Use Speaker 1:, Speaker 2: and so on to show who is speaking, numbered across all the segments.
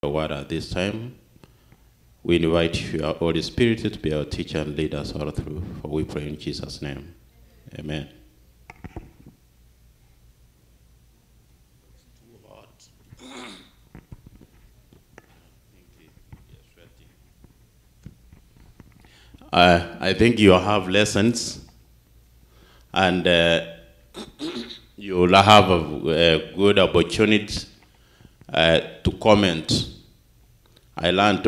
Speaker 1: The word at this time. We invite your Holy Spirit to be our teacher and lead us all through, for we pray in Jesus' name. Amen. I think you have lessons, and you'll have a good opportunity to comment. I learned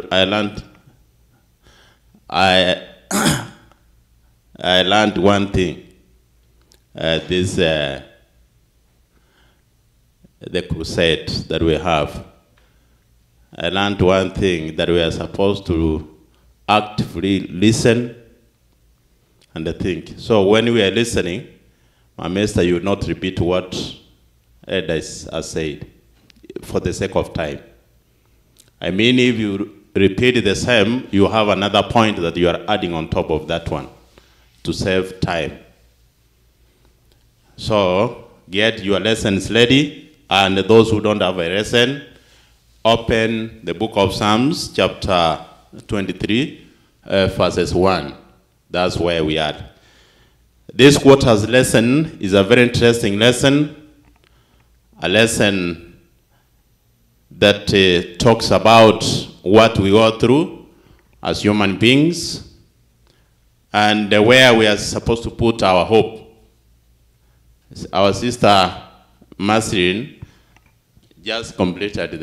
Speaker 1: one thing. The crusade that we have. I learned one thing, that we are supposed to actively listen and think. So when we are listening, my master, you will not repeat what elders have said for the sake of time. I mean, if you repeat the same, you have another point that you are adding on top of that one to save time. So get your lessons ready, and those who don't have a lesson, open the book of Psalms, chapter 23, verses 1. That's where we are. This quarter's lesson is a very interesting lesson, a lesson that talks about what we go through as human beings and where we are supposed to put our hope. Our sister Marceline just completed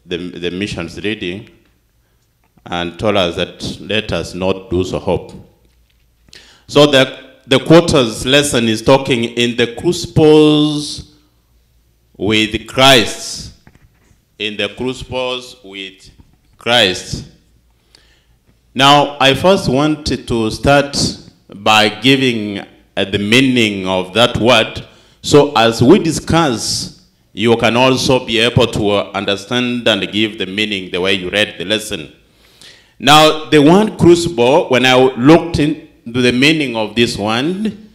Speaker 1: the missions reading and told us that let us not lose hope. So the quarter's lesson is talking in the crucibles with Christ. In the crucibles with Christ. Now, I first wanted to start by giving the meaning of that word. So as we discuss, you can also be able to understand and give the meaning the way you read the lesson. Now, the word crucible, when I looked into the meaning of this one,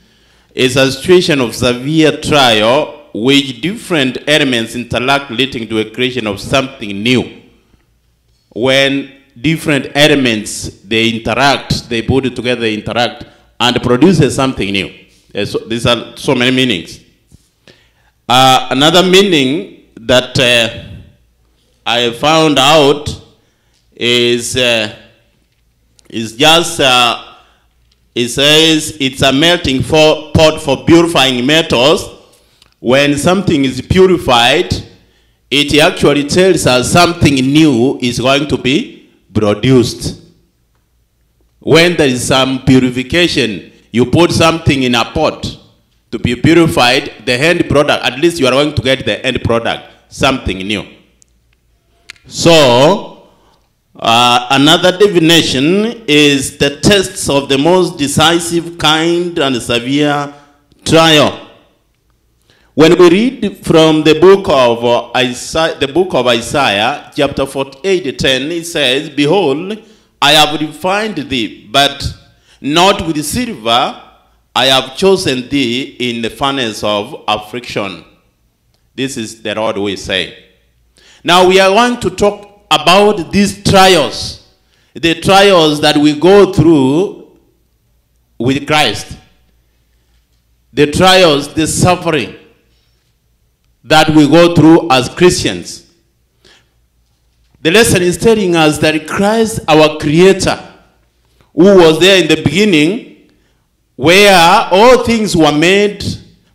Speaker 1: is a situation of severe trial which different elements interact, leading to a creation of something new. When different elements, they interact, they put it together, interact, and produces something new. So these are so many meanings. Another meaning that I found out is just, it says it's a melting pot for purifying metals. When something is purified, it actually tells us something new is going to be produced. When there is some purification, you put something in a pot to be purified, the end product, at least you are going to get the end product, something new. So, another definition is the tests of the most decisive kind and severe trial. When we read from the book of Isaiah, chapter 48:10, it says, "Behold, I have refined thee, but not with silver. I have chosen thee in the furnace of affliction." This is the Lord we say. Now we are going to talk about these trials, the trials that we go through with Christ, the trials, the suffering that we go through as Christians. The lesson is telling us that Christ, our Creator, who was there in the beginning, where all things were made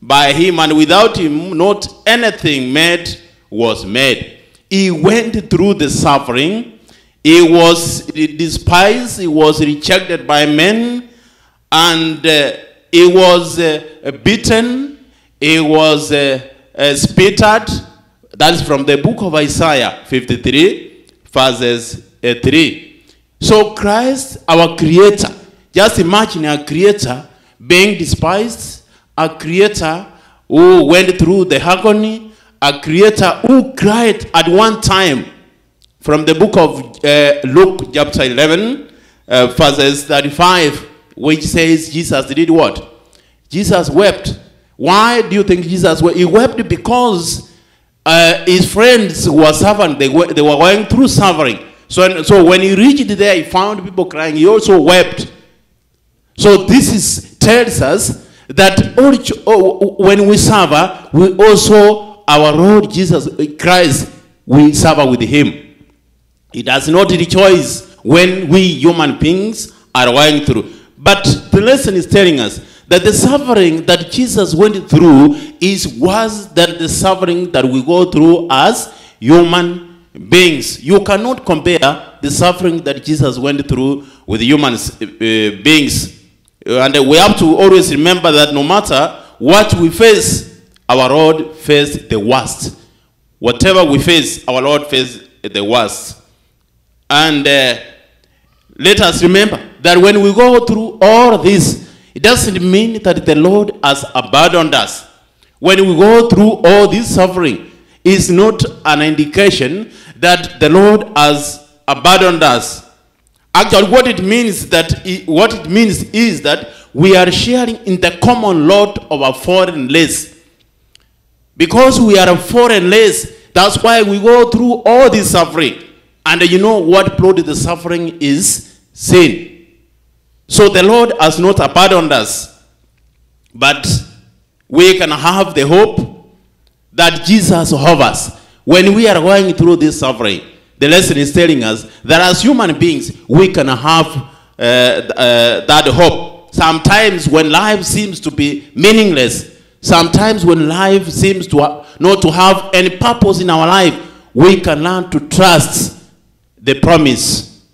Speaker 1: by him, and without him, not anything made was made. He went through the suffering. He was despised. He was rejected by men. And he was beaten. He was spitted. That's from the book of Isaiah 53, verses 3. So Christ, our Creator, just imagine a Creator being despised, a Creator who went through the agony, a Creator who cried at one time. From the book of Luke chapter 11, verses 35, which says Jesus did what? Jesus wept. Why do you think Jesus wept? He wept because his friends were suffering. They were going through suffering. So when he reached there, he found people crying. He also wept. So this tells us that when we suffer, we also, our Lord Jesus Christ, we suffer with him. He does not rejoice when we human beings are going through. But the lesson is telling us that the suffering that Jesus went through is worse than the suffering that we go through as human beings. You cannot compare the suffering that Jesus went through with human beings. And we have to always remember that no matter what we face, our Lord faced the worst. Whatever we face, our Lord faced the worst. And let us remember that when we go through all this, it doesn't mean that the Lord has abandoned us. When we go through all this suffering, it's not an indication that the Lord has abandoned us. Actually, what it means is that we are sharing in the common lot of a foreign race. Because we are a foreign race, that's why we go through all this suffering. And you know what brought the suffering is sin. So the Lord has not abandoned us, but we can have the hope that Jesus offers when we are going through this suffering. The lesson is telling us that as human beings, we can have that hope. Sometimes when life seems to be meaningless, sometimes when life seems to not to have any purpose in our life, we can learn to trust the promise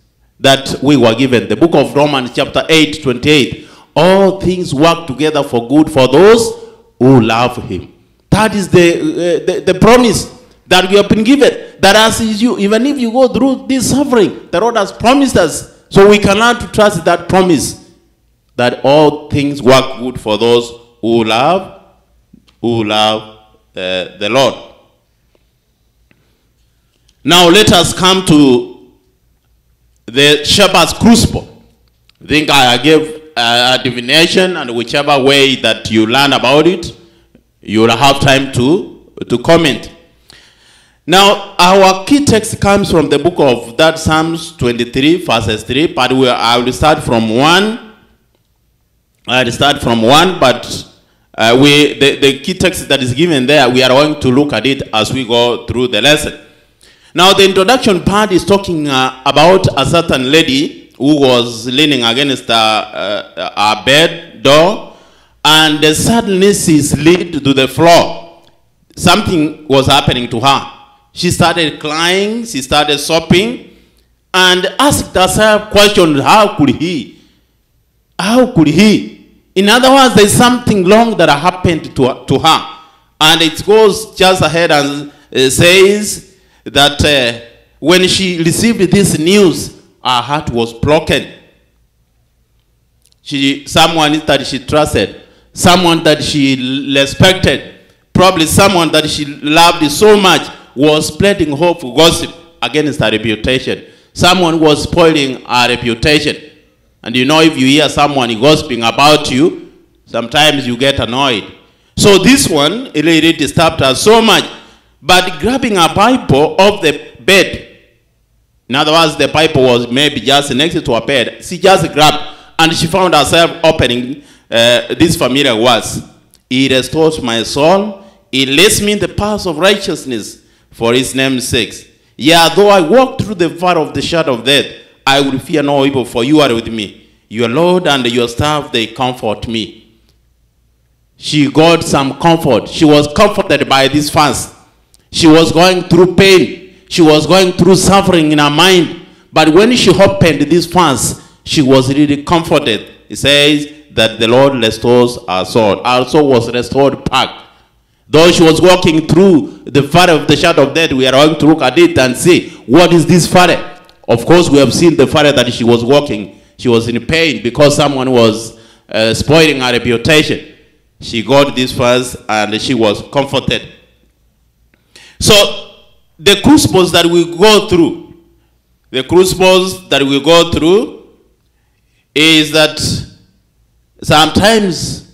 Speaker 1: that we were given. The book of Romans chapter 8:28. All things work together for good for those who love him. That is the promise that we have been given. That as is you, even if you go through this suffering, the Lord has promised us. So we can learn to trust that promise. That all things work good for those who love the Lord. Now let us come to the shepherd's crucible. I think I gave a divination, and whichever way that you learn about it, you will have time to comment. Now, our key text comes from the book of that Psalms 23, verses 3, but I will start from 1. I'll start from 1, but the key text that is given there, we are going to look at it as we go through the lesson. Now, the introduction part is talking about a certain lady who was leaning against a bed door, and suddenly she slid to the floor. Something was happening to her. She started crying, she started sobbing, and asked herself question, how could he? How could he? In other words, there's something wrong that happened to her. And it goes just ahead and says that when she received this news, her heart was broken. Someone that she trusted, someone that she respected, probably someone that she loved so much, was spreading hope for gossip against her reputation. Someone was spoiling her reputation. And you know, if you hear someone gossiping about you, sometimes you get annoyed. So this one really disturbed her so much. But grabbing a Bible off the bed, in other words, the Bible was maybe just next to her bed, she just grabbed, and she found herself opening these familiar words. He restores my soul. He leads me in the paths of righteousness for his name's sake. Yea, though I walk through the valley of the shadow of death, I will fear no evil, for you are with me. Your Lord and your staff, they comfort me. She got some comfort. She was comforted by this fast. She was going through pain. She was going through suffering in her mind. But when she opened this fast, she was really comforted. It says that the Lord restores her soul. Her soul was restored back. Though she was walking through the valley of the shadow of death, we are going to look at it and see, what is this valley? Of course, we have seen the valley that she was walking. She was in pain because someone was spoiling her reputation. She got this fast and she was comforted. So, the crucibles that we go through, is that sometimes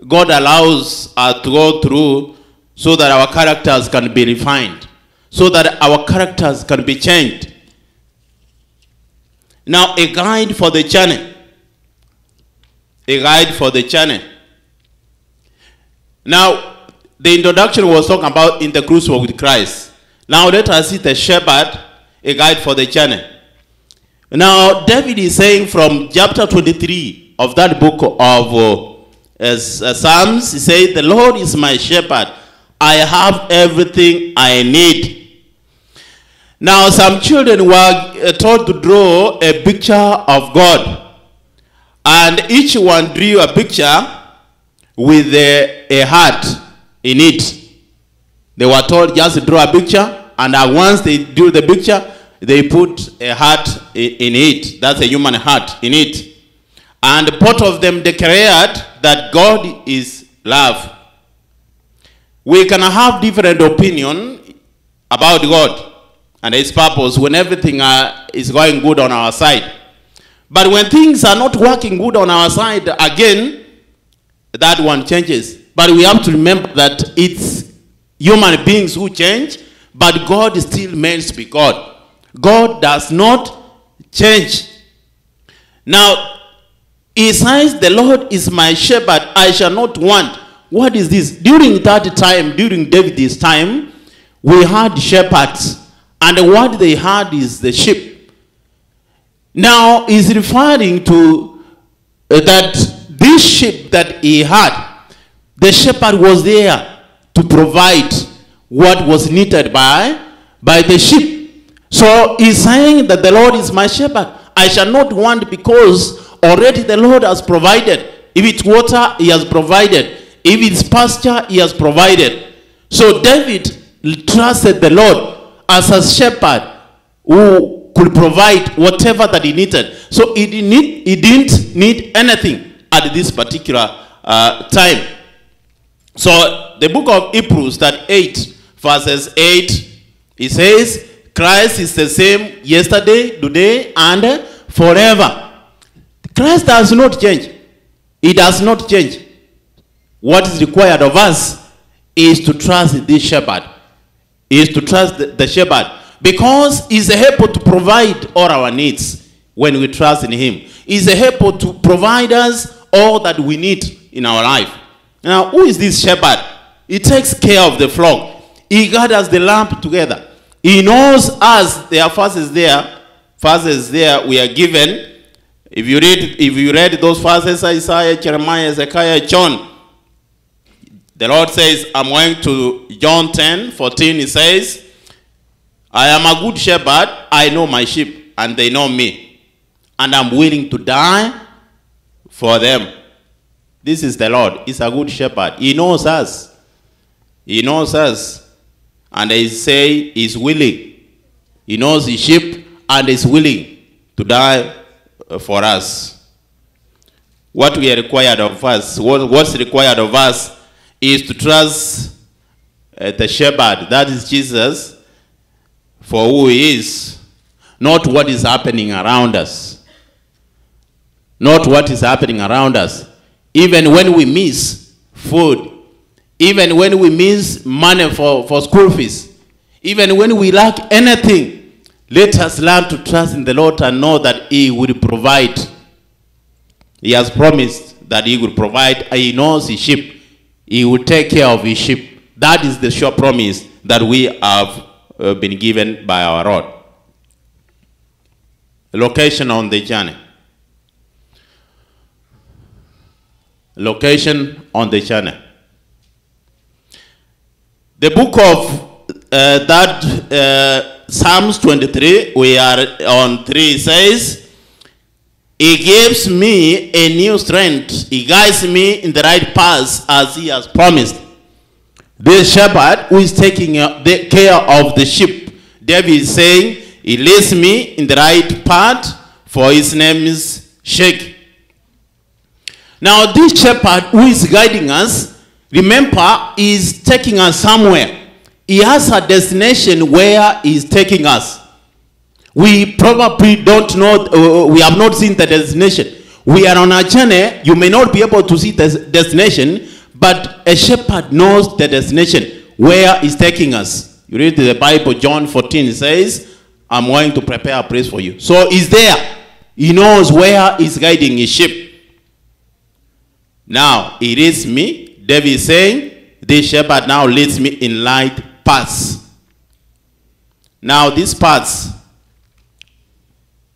Speaker 1: God allows us to go through so that our characters can be refined, so that our characters can be changed. Now, a guide for the journey. A guide for the journey. Now, the introduction was talking about in the cruise walk with Christ. Now, let us see the shepherd, a guide for the journey. Now, David is saying from chapter 23 of that book of Psalms, he says, the Lord is my shepherd. I have everything I need. Now, some children were taught to draw a picture of God. And each one drew a picture with a heart in it. They were told just to draw a picture, and once they drew the picture, they put a heart in it. That's a human heart in it. And both of them declared that God is love. We can have different opinion about God and his purpose when everything is going good on our side. But when things are not working good on our side, again, that one changes. But we have to remember that it's human beings who change, but God still remains to be God. God does not change. Now, he says, the Lord is my shepherd, I shall not want. What is this? During that time, during David's time, we had shepherds. And what they had is the sheep. Now, he's referring to that this sheep that he had, the shepherd was there to provide what was needed by the sheep. So he's saying that the Lord is my shepherd. I shall not want, because already the Lord has provided. If it's water, he has provided. If it's pasture, he has provided. So David trusted the Lord as a shepherd who could provide whatever that he needed. So he didn't need anything at this particular time. So the book of Hebrews, that 8, verses 8, it says, Christ is the same yesterday, today, and forever. Christ does not change. He does not change. What is required of us is to trust this shepherd. Is to trust the shepherd. Because he's able to provide all our needs when we trust in him. He's able to provide us all that we need in our life. Now, who is this shepherd? He takes care of the flock. He gathers the lamb together. He knows us. There are verses there we are given. If you read those verses, Isaiah, Jeremiah, Ezekiel, John, the Lord says, I'm going to John 10:14. He says, I am a good shepherd. I know my sheep, and they know me. And I'm willing to die for them. This is the Lord. He's a good shepherd. He knows us. He knows us. And they say he's willing. He knows his sheep, and is willing to die for us. What we are required of us, what's required of us, is to trust the shepherd, that is Jesus, for who he is, not what is happening around us. Not what is happening around us. Even when we miss food, even when we miss money for school fees, even when we lack anything, let us learn to trust in the Lord and know that he will provide. He has promised that he will provide. He knows his sheep. He will take care of his sheep. That is the sure promise that we have been given by our Lord. Location on the journey. Location on the journey. The book of Psalms 23, we are on 3, says, he gives me a new strength. He guides me in the right path as he has promised. This shepherd who is taking the care of the sheep, David is saying, he leads me in the right path, for his name is Sheikh. Now this shepherd who is guiding us, remember, is taking us somewhere. He has a destination where he is taking us. We probably don't know, we have not seen the destination. We are on a journey. You may not be able to see the destination, but a shepherd knows the destination. where he's taking us. You read the Bible, John 14, it says, I'm going to prepare a place for you. So he's there. He knows where he's guiding his sheep. Now, he leads me. David is saying, this shepherd now leads me in light paths. Now, these paths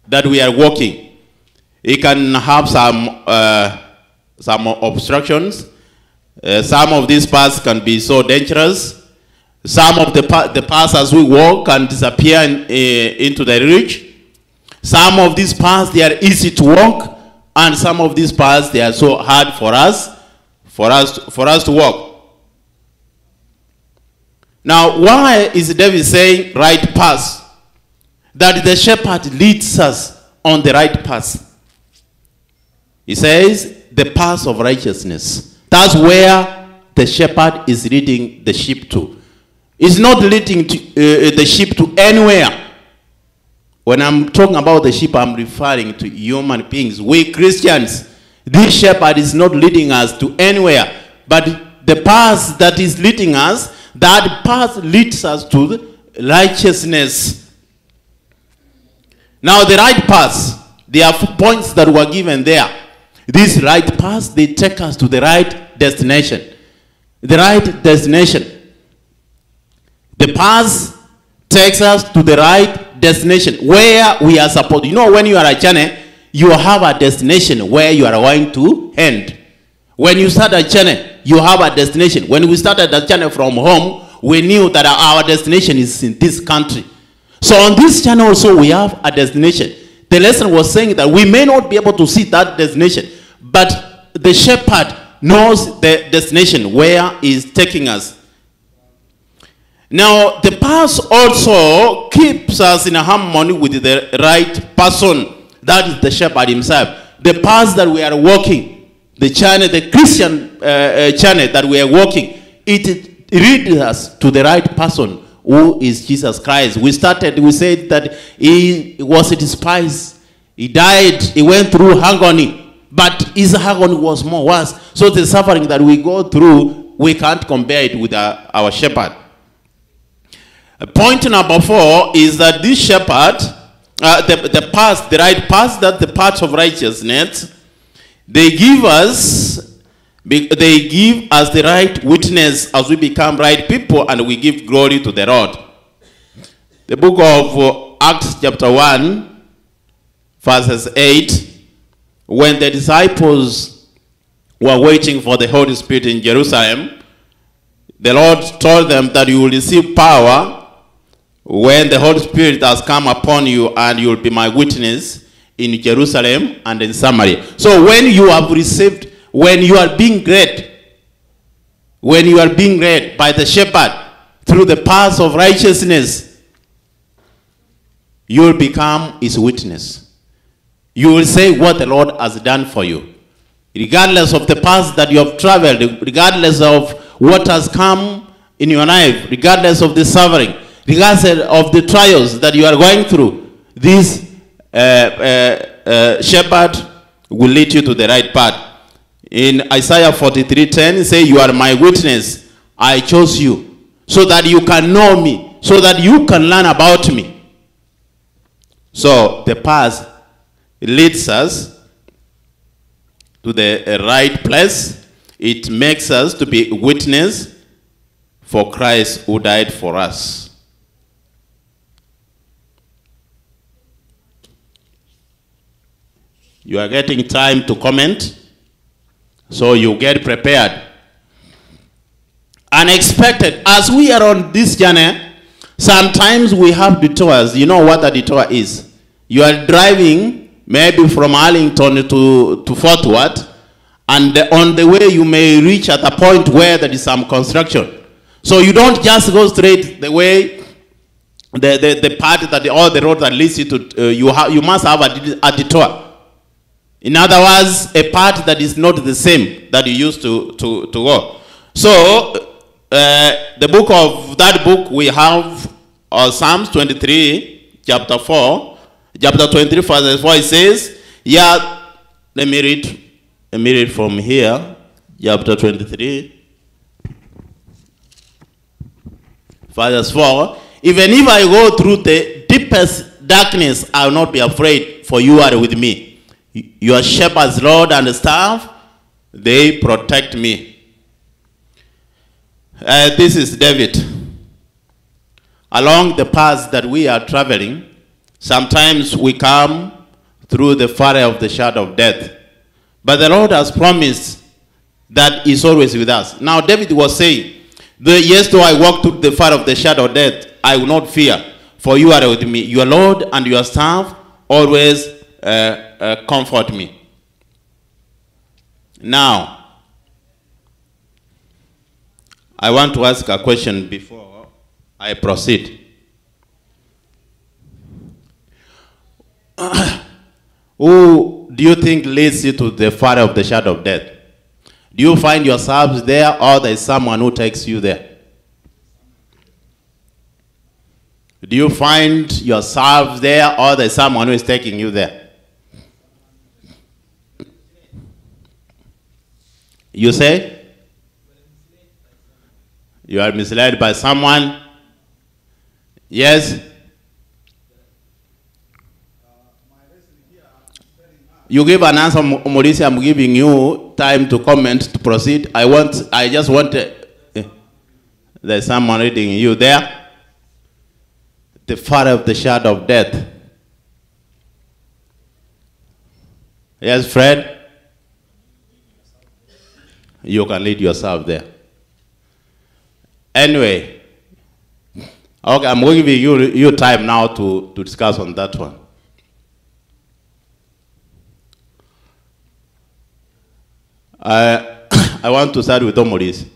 Speaker 1: that we are walking, it can have some obstructions. Some of these paths can be so dangerous. Some of the paths as we walk can disappear into the ridge. Some of these paths, they are easy to walk, and some of these paths, they are so hard for us to walk. Now, why is David saying right paths? That the shepherd leads us on the right path. He says, the path of righteousness. That's where the shepherd is leading the sheep to. He's not leading the sheep to anywhere. When I'm talking about the sheep, I'm referring to human beings. We Christians, this shepherd is not leading us to anywhere. But the path that is leading us, that path leads us to righteousness. Now the right paths, there are points that were given there. These right paths, they take us to the right destination. The right destination. The path takes us to the right destination where we are supposed. You know, when you are a journey, you have a destination where you are going to end. When you start a journey, you have a destination. When we started the journey from home, we knew that our destination is in this country. So on this channel also we have a destination. The lesson was saying that we may not be able to see that destination, but the shepherd knows the destination where he is taking us. Now, the path also keeps us in harmony with the right person. That is the shepherd himself. The path that we are walking, the channel, the Christian channel that we are walking, it leads us to the right person, who is Jesus Christ. We said that he was despised. He died. He went through agony. But his agony was more worse. So the suffering that we go through, we can't compare it with our shepherd. Point number 4 is that this shepherd, the path, the right path, that the path of righteousness, they give us the right witness as we become right people, and we give glory to the Lord. The book of Acts chapter 1, verses 8, when the disciples were waiting for the Holy Spirit in Jerusalem, the Lord told them that you will receive power when the Holy Spirit has come upon you, and you will be my witness in Jerusalem and in Samaria. So when you have received, when you are being led by the shepherd through the path of righteousness, you will become his witness. You will say what the Lord has done for you. Regardless of the path that you have traveled, regardless of what has come in your life, regardless of the suffering, regardless of the trials that you are going through, this shepherd will lead you to the right path. In Isaiah 43:10, it says, you are my witness. I chose you so that you can know me, so that you can learn about me. So the path leads us to the right place. It makes us to be witness for Christ who died for us. You are getting time to comment, so you get prepared. Unexpected. As we are on this journey, sometimes we have detours. You know what a detour is. You are driving maybe from Arlington to Fort Worth, and on the way you may reach at a point where there is some construction. So you don't just go straight the way, the part that all the road that leads you to, you must have a detour. In other words, a part that is not the same that you used to go. So, the book of that book we have Psalms 23, chapter 4, chapter 23, verse 4. It says, yeah, let me read from here, chapter 23. Verse 4, even if I go through the deepest darkness, I will not be afraid, for you are with me. Your shepherd's rod and staff, they protect me. This is David. Along the paths that we are traveling, sometimes we come through the valley of the shadow of death. But the Lord has promised that He's always with us. Now David was saying, yes, though I walk through the valley of the shadow of death, I will not fear, for you are with me. Your Lord and your staff always comfort me. Now, I want to ask a question before I proceed. Who do you think leads you to the valley of the shadow of death? Do you find yourselves there, or there is someone who takes you there? Do you find yourselves there, or there is someone who is taking you there? You say? You are misled by someone? Yes? You give an answer, Mauricio. I'm giving you time to comment, to proceed. I just want there's someone reading you there. The valley of the shadow of death. Yes, Fred? You can lead yourself there. Anyway, okay, I'm going to give you time now to discuss on that one. I want to start with Omoris.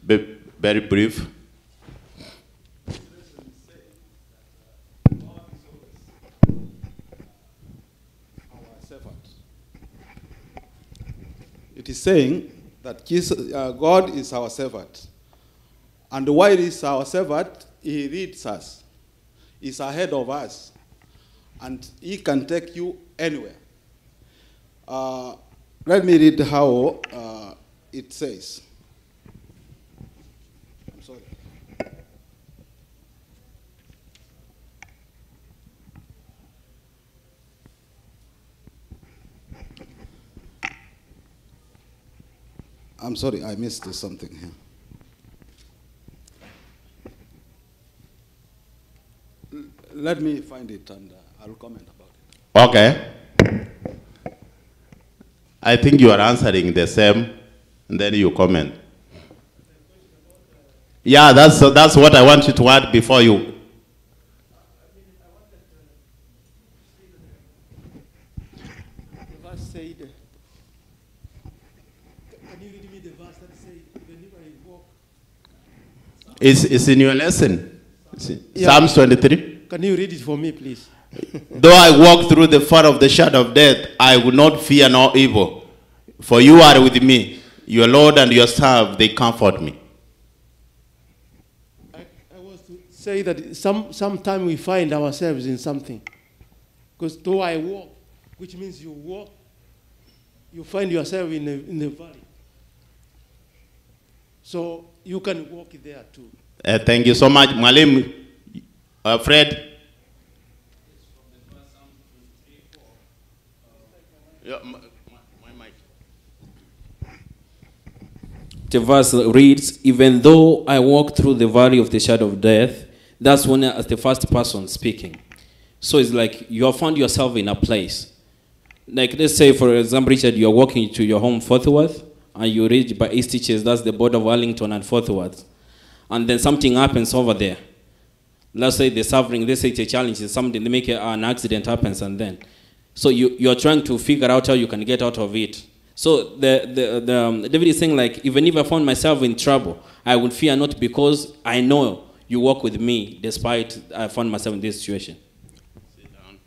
Speaker 1: Very brief.
Speaker 2: It is saying that Jesus, God is our servant. And while He is our servant, He leads us. He's ahead of us. And He can take you anywhere. Let me read how it says. I'm sorry. I'm sorry, I missed something here. Let me find it and I'll comment about it.
Speaker 1: Okay. I think you are answering the same, and then you comment. Yeah, that's what I want you to add before you.
Speaker 3: The verse said, can you read me the verse that says, even if I walk?
Speaker 1: It's in your lesson. Yeah. Psalms 23.
Speaker 3: Can you read it for me, please?
Speaker 1: Though I walk through the valley of the shadow of death, I will not fear no evil. For you are with me. Your Lord and your staff, they comfort me.
Speaker 3: I was to say that sometime we find ourselves in something. Because though I walk, which means you walk, you find yourself in the valley. So you can walk there too.
Speaker 1: Thank you so much. Malim, Fred.
Speaker 4: The verse reads, even though I walk through the valley of the shadow of death, that's when as the first person speaking. So it's like you have found yourself in a place. Like let's say, for example, Richard, you're walking to your home, Forthworth, and you reach by East Stitches, that's the border of Wellington and Forthworth. And then something happens over there. Let's say they're suffering, let's say it's a challenge, it's something, they make an accident happens and then. So you're trying to figure out how you can get out of it. So David is saying, like, even if I found myself in trouble, I would fear not, because I know you walk with me despite I found myself in this situation.
Speaker 1: Sit down.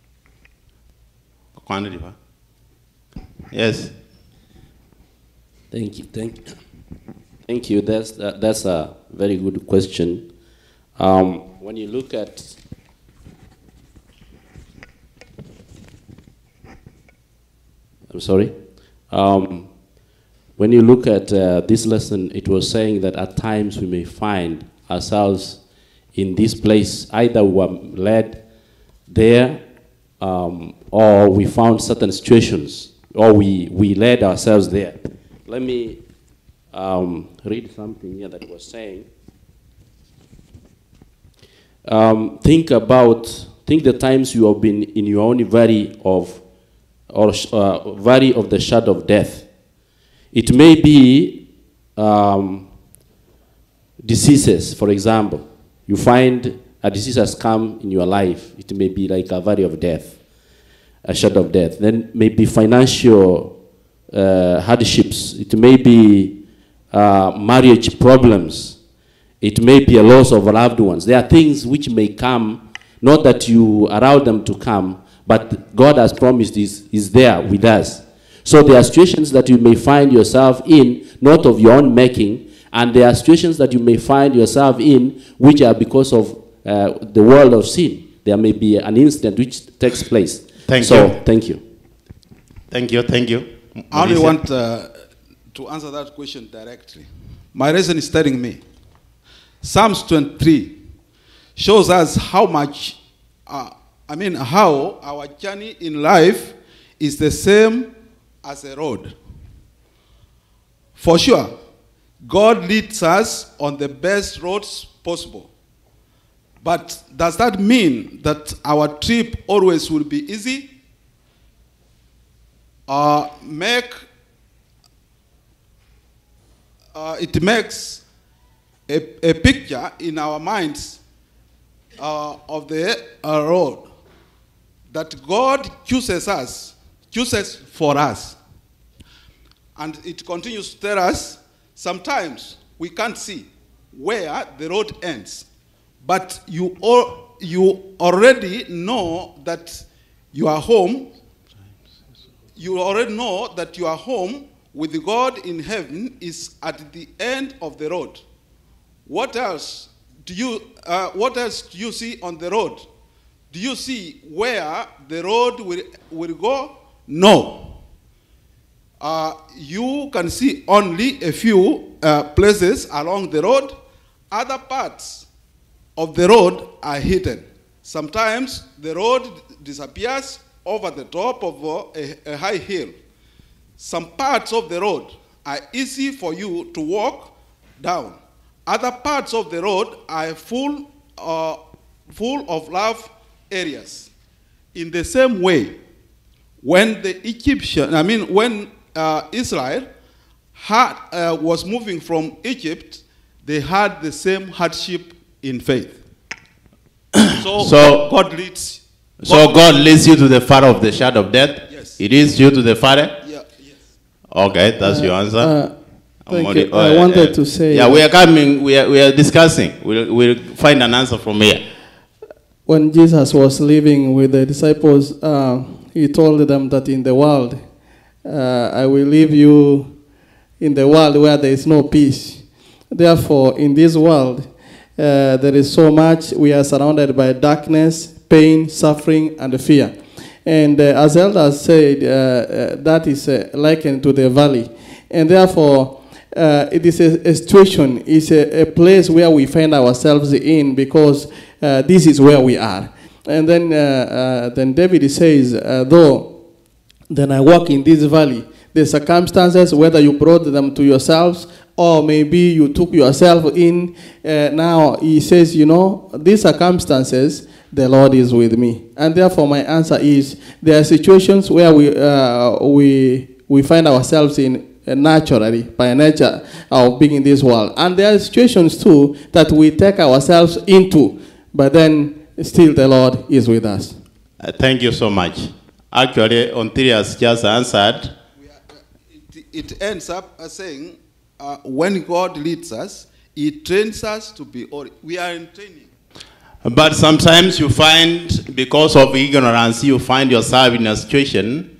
Speaker 1: Yes.
Speaker 5: Thank you. That's a very good question. When you look at I'm sorry. when you look at this lesson, it was saying that at times we may find ourselves in this place. Either we were led there, or we found certain situations, or we led ourselves there. Let me read something here that was saying. Think the times you have been in your own valley of the shadow of death. It may be diseases, for example. You find a disease has come in your life. It may be like a valley of death, a shadow of death. Then maybe financial hardships. It may be marriage problems. It may be a loss of loved ones. There are things which may come, not that you allow them to come, but God has promised is there with us. So there are situations that you may find yourself in, not of your own making, and there are situations that you may find yourself in which are because of the world of sin. There may be an incident which takes place. Thank you.
Speaker 1: Thank you.
Speaker 2: I only want to answer that question directly. My reason is telling me, Psalms 23 shows us how our journey in life is the same as a road. For sure, God leads us on the best roads possible. But does that mean that our trip always will be easy? It makes a picture in our minds of the road that God chooses for us. And it continues to tell us, sometimes we can't see where the road ends. But you already know that you are home. You already know that your home with God in heaven is at the end of the road. What else do you see on the road? Do you see where the road will go? No. You can see only a few places along the road. Other parts of the road are hidden. Sometimes the road disappears over the top of a high hill. Some parts of the road are easy for you to walk down. Other parts of the road are full of rough areas. In the same way, when Israel was moving from Egypt, they had the same hardship in faith. So God leads.
Speaker 1: God leads you to the fire of the shadow of death?
Speaker 2: Yes.
Speaker 1: It leads you to the fire?
Speaker 2: Yeah, yes.
Speaker 1: Okay, that's your answer.
Speaker 3: Thank you. I wanted to say...
Speaker 1: Yeah, we are coming, we are discussing. We'll find an answer from here.
Speaker 3: When Jesus was living with the disciples, he told them that in the world, I will leave you in the world where there is no peace. Therefore, in this world, there is so much. We are surrounded by darkness, pain, suffering, and fear. And as elders said, that is likened to the valley. And therefore, it is a situation, it's a place where we find ourselves in, because this is where we are. And then David says, though then I walk in this valley, the circumstances, whether you brought them to yourselves or maybe you took yourself in, now he says, these circumstances, the Lord is with me. And therefore my answer is, there are situations where we find ourselves in naturally, by nature of being in this world. And there are situations too that we take ourselves into, but then still the Lord is with us.
Speaker 1: Thank you so much. Actually, Ontirius just answered.
Speaker 2: It ends up saying, when God leads us, He trains us to be, we are in training.
Speaker 1: But sometimes you find, because of ignorance, you find yourself in a situation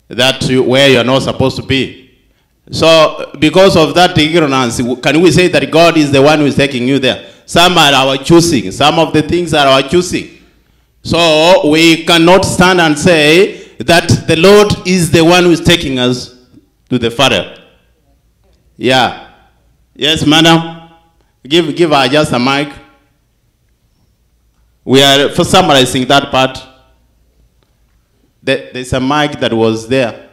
Speaker 1: where you're not supposed to be. So, because of that ignorance, can we say that God is the one who is taking you there? Some are our choosing. Some of the things are our choosing. So, we cannot stand and say that the Lord is the one who is taking us to the Father. Yeah. Yes, madam. Give her just a mic. We are for summarizing that part. There's a mic that was there.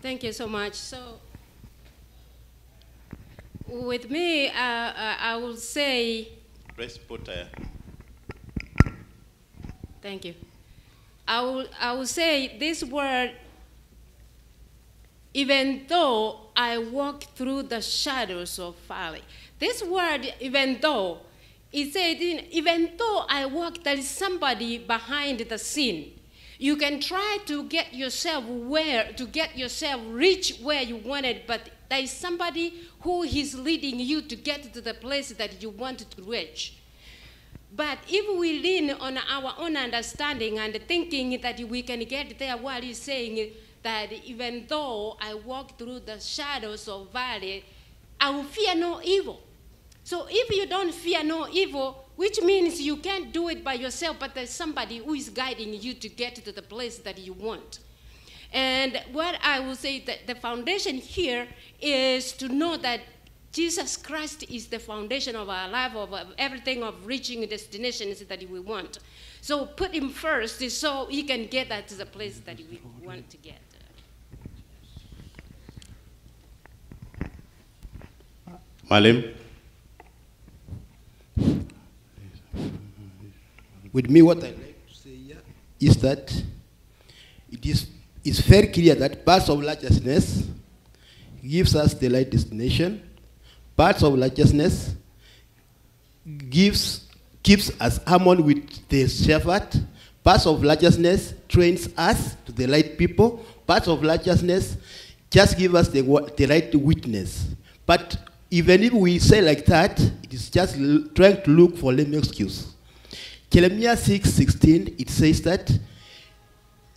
Speaker 6: Thank you so much. So, with me, I will say.
Speaker 1: Let's put.
Speaker 6: Thank you. I will say this word. Even though I walk through the shadows of valley. This word, even though, it said, even though I walk, there is somebody behind the scene. You can try to get yourself reach where you wanted, but there is somebody who is leading you to get to the place that you want to reach. But if we lean on our own understanding and thinking that we can get there, what he's saying that even though I walk through the shadows of valley, I will fear no evil. So if you don't fear no evil, which means you can't do it by yourself, but there's somebody who is guiding you to get to the place that you want. And what I will say that the foundation here is to know that Jesus Christ is the foundation of our life, of everything, of reaching destinations that we want. So put him first so he can get us to the place that we want to get.
Speaker 1: Malim?
Speaker 7: With me, what I like to say here is that it's very clear that paths of righteousness gives us the right destination. Paths of righteousness keeps us harmony with the shepherd. Paths of righteousness trains us to the right people. Paths of righteousness just give us the right witness. But even if we say like that, it is just trying to look for lame excuse. Jeremiah 6:16, it says that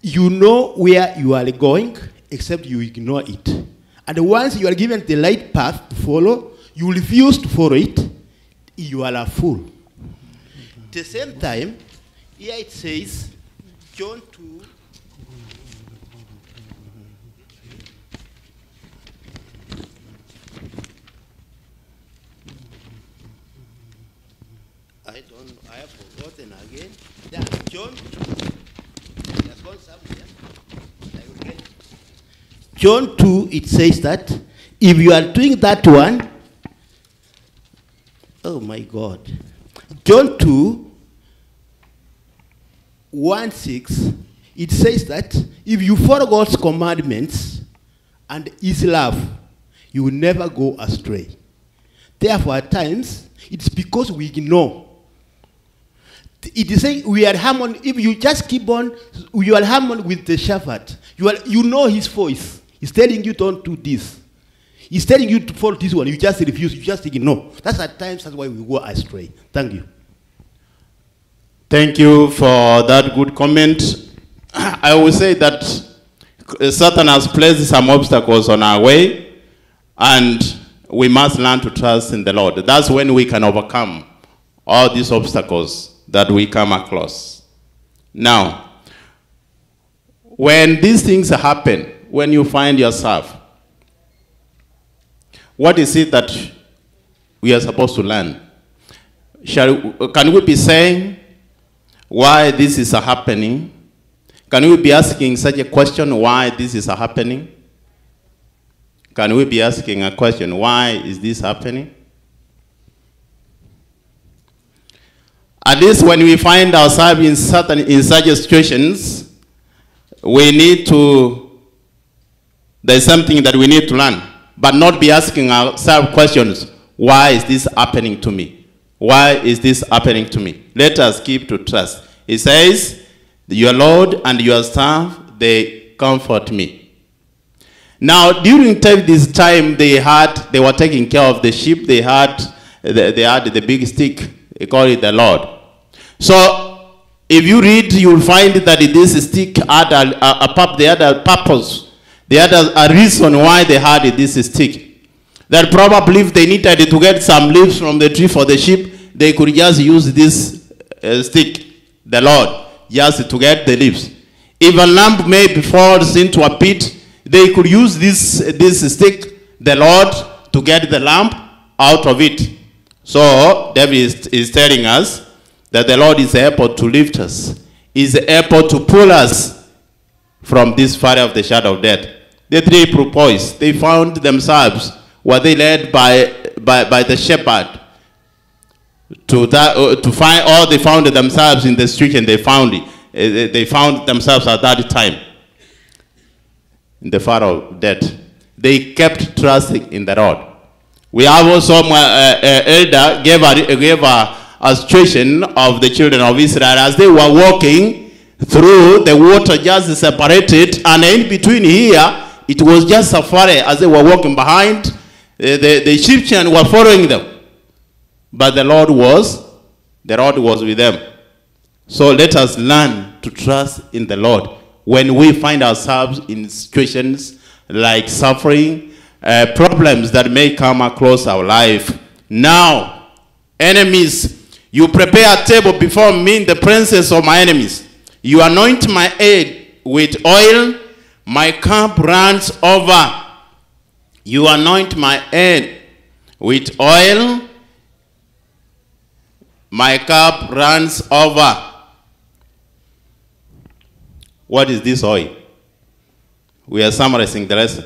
Speaker 7: you know where you are going, except you ignore it. And once you are given the right path to follow, you refuse to follow it, you are a fool. At the same time, here it says, John 2, I have forgotten again. Yeah, John 2. There's one somewhere. I will get it. John 2, it says that if you are doing that one, oh my God. John 2, 1:6, it says that if you follow God's commandments and his love, you will never go astray. Therefore, at times, it's because we ignore. It is saying we are harmony. If you just keep on, you are harmony with the shepherd. You know his voice. He's telling you don't do this. He's telling you to follow this one. You just refuse. You just ignore. That's at times that's why we go astray. Thank you.
Speaker 1: Thank you for that good comment. I will say that Satan has placed some obstacles on our way, and we must learn to trust in the Lord. That's when we can overcome all these obstacles that we come across. Now, when these things happen, when you find yourself, what is it that we are supposed to learn? Can we be saying why this is happening? Can we be asking such a question, why this is happening? Can we be asking a question, why is this happening? At least when we find ourselves in such situations, we need to, there's something that we need to learn, but not be asking ourselves questions, why is this happening to me? Why is this happening to me? Let us keep to trust. It says, your Lord and your staff, they comfort me. Now, during this time, they were taking care of the sheep. They had the big stick. They call it the Lord. So, if you read, you will find that this stick had they had a purpose. They had a reason why they had this stick. That probably if they needed to get some leaves from the tree for the sheep, they could just use this stick, the Lord, just to get the leaves. If a lamb maybe falls into a pit, they could use this stick, the Lord, to get the lamb out of it. So David is telling us that the Lord is able to lift us, is able to pull us from this valley of the shadow of death. The three boys, they found themselves, were they led by the shepherd to find, or they found themselves in the street and they found themselves at that time in the valley of death. They kept trusting in the Lord. We have also elder gave a situation of the children of Israel as they were walking through the water just separated, and in between here it was just a valley as they were walking behind. The Egyptians were following them, but the Lord was with them. So let us learn to trust in the Lord when we find ourselves in situations like suffering, problems that may come across our life. Now, enemies, you prepare a table before me in the presence of my enemies. You anoint my head with oil, my cup runs over. You anoint my head with oil, my cup runs over. What is this oil? We are summarizing the lesson.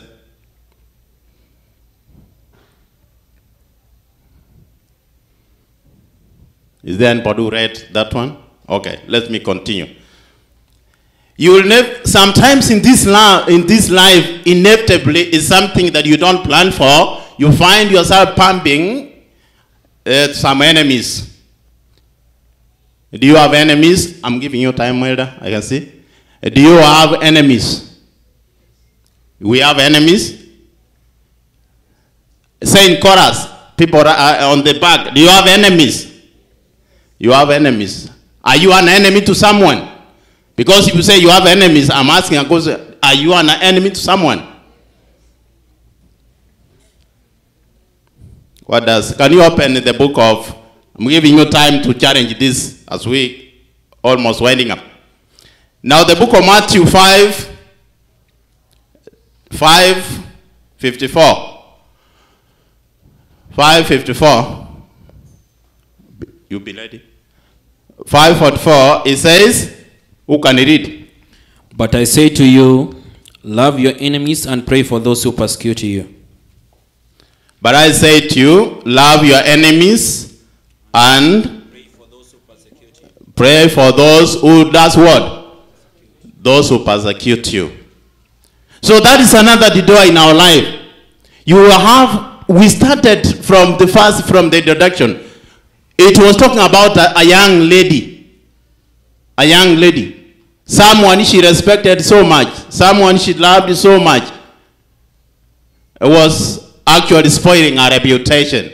Speaker 1: Is there anybody who read that one? Okay, let me continue. You will never, sometimes in this life, inevitably is something that you don't plan for. You find yourself pumping some enemies. Do you have enemies? I'm giving you time, Elder, I can see. Do you have enemies? We have enemies. Say in chorus, people are on the back. Do you have enemies? You have enemies. Are you an enemy to someone? Because if you say you have enemies, I'm asking, are you an enemy to someone? What does? Can you open the book of, I'm giving you time to challenge this as we almost winding up. Now the book of Matthew 5:54. 5:54. You be ready. 5:44. It says, who can read?
Speaker 4: But I say to you, love your enemies and pray for those who persecute you.
Speaker 1: But I say to you, love your enemies and
Speaker 4: Pray for those who persecute you.
Speaker 1: Pray for those who does what? Those who persecute you. So that is another door in our life. You will have, we started from the introduction. It was talking about a young lady. A young lady. Someone she respected so much. Someone she loved so much. It was actually spoiling her reputation.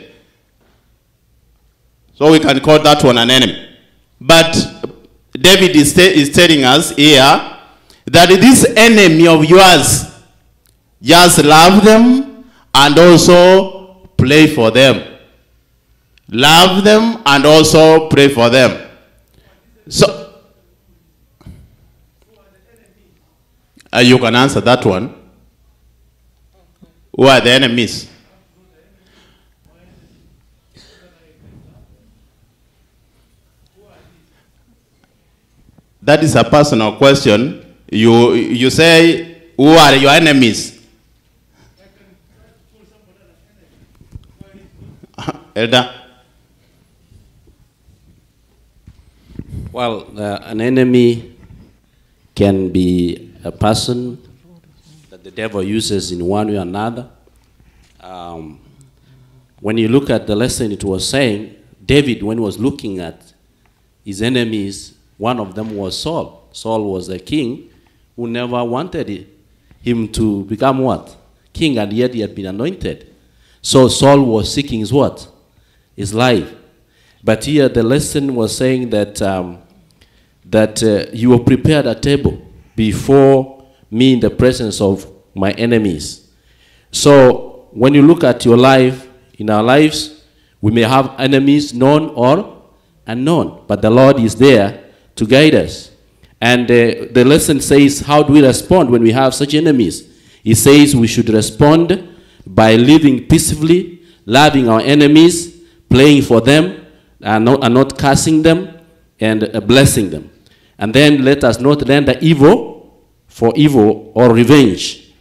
Speaker 1: So we can call that one an enemy. But David is telling us here that this enemy of yours, just love them and also pray for them. Love them and also pray for them. So, you can answer that one. Who are the enemies? That is a personal question. You say, who are your enemies? Elder?
Speaker 5: Well, an enemy can be a person that the devil uses in one way or another. When you look at the lesson, it was saying, David, when he was looking at his enemies, one of them was Saul. Saul was a king who never wanted him to become what? King, and yet he had been anointed. So Saul was seeking his what? His life. But here the lesson was saying that you have prepared a table before me in the presence of my enemies. So when you look at your life, in our lives, we may have enemies known or unknown, but the Lord is there to guide us. And the lesson says, how do we respond when we have such enemies? It says we should respond by living peacefully, loving our enemies, praying for them, and not cursing them, and blessing them. And then let us not render evil for evil or revenge.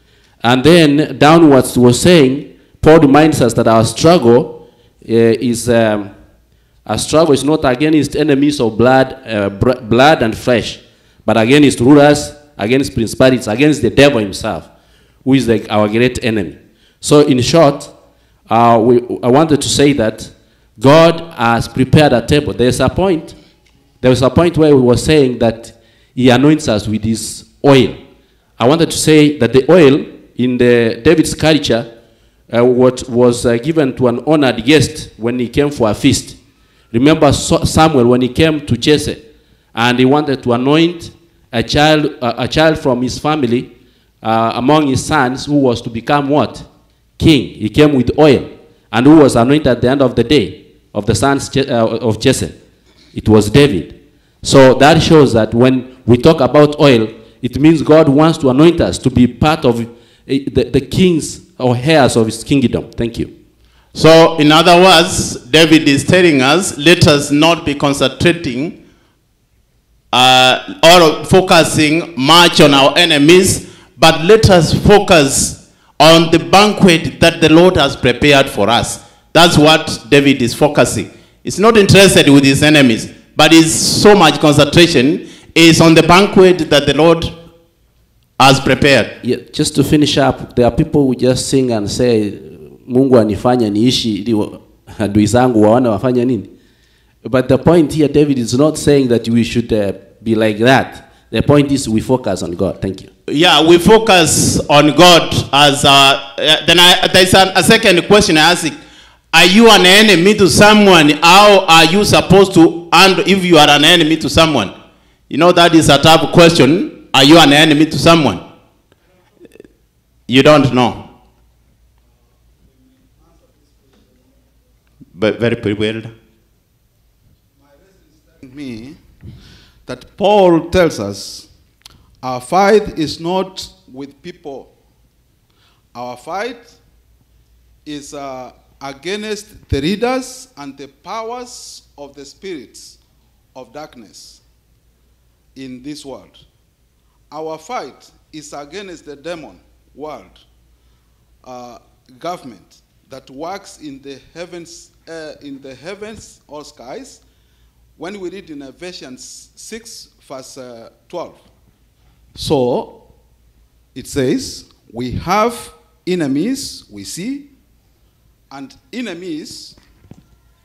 Speaker 5: And then downwards was saying, Paul reminds us that our struggle is not against enemies of blood and flesh, but against rulers, against principalities, against the devil himself, who is our great enemy. So in short, I wanted to say that God has prepared a table. There was a point where we were saying that he anoints us with his oil. I wanted to say that the oil in David's culture was given to an honored guest when he came for a feast. Remember Samuel when he came to Jesse and he wanted to anoint a child from his family among his sons who was to become what? King. He came with oil. And who was anointed at the end of the day of the sons of Jesse? It was David. So that shows that when we talk about oil, it means God wants to anoint us to be part of the kings or heirs of his kingdom. Thank you.
Speaker 1: So, in other words, David is telling us, let us not be concentrating or focusing much on our enemies, but let us focus on the banquet that the Lord has prepared for us. That's what David is focusing. He's not interested with his enemies, but his so much concentration is on the banquet that the Lord has prepared.
Speaker 5: Yeah, just to finish up, there are people who just sing and say, Mungu anifanya niishi ili adui zangu waone wafanya nini. But the point here, David is not saying that we should be like that. The point is we focus on God. Thank you.
Speaker 1: Yeah, we focus on God as there's a second question I ask. Are you an enemy to someone? How are you supposed to handle if you are an enemy to someone? You know, that is a tough question. Are you an enemy to someone? You don't know. But very prepared.
Speaker 2: Me that Paul tells us our fight is not with people. Our fight is against the leaders and the powers of the spirits of darkness in this world. Our fight is against the demon world government that works in the heavens or skies. When we read in Ephesians 6, verse 12. So, it says, we have enemies we see, and enemies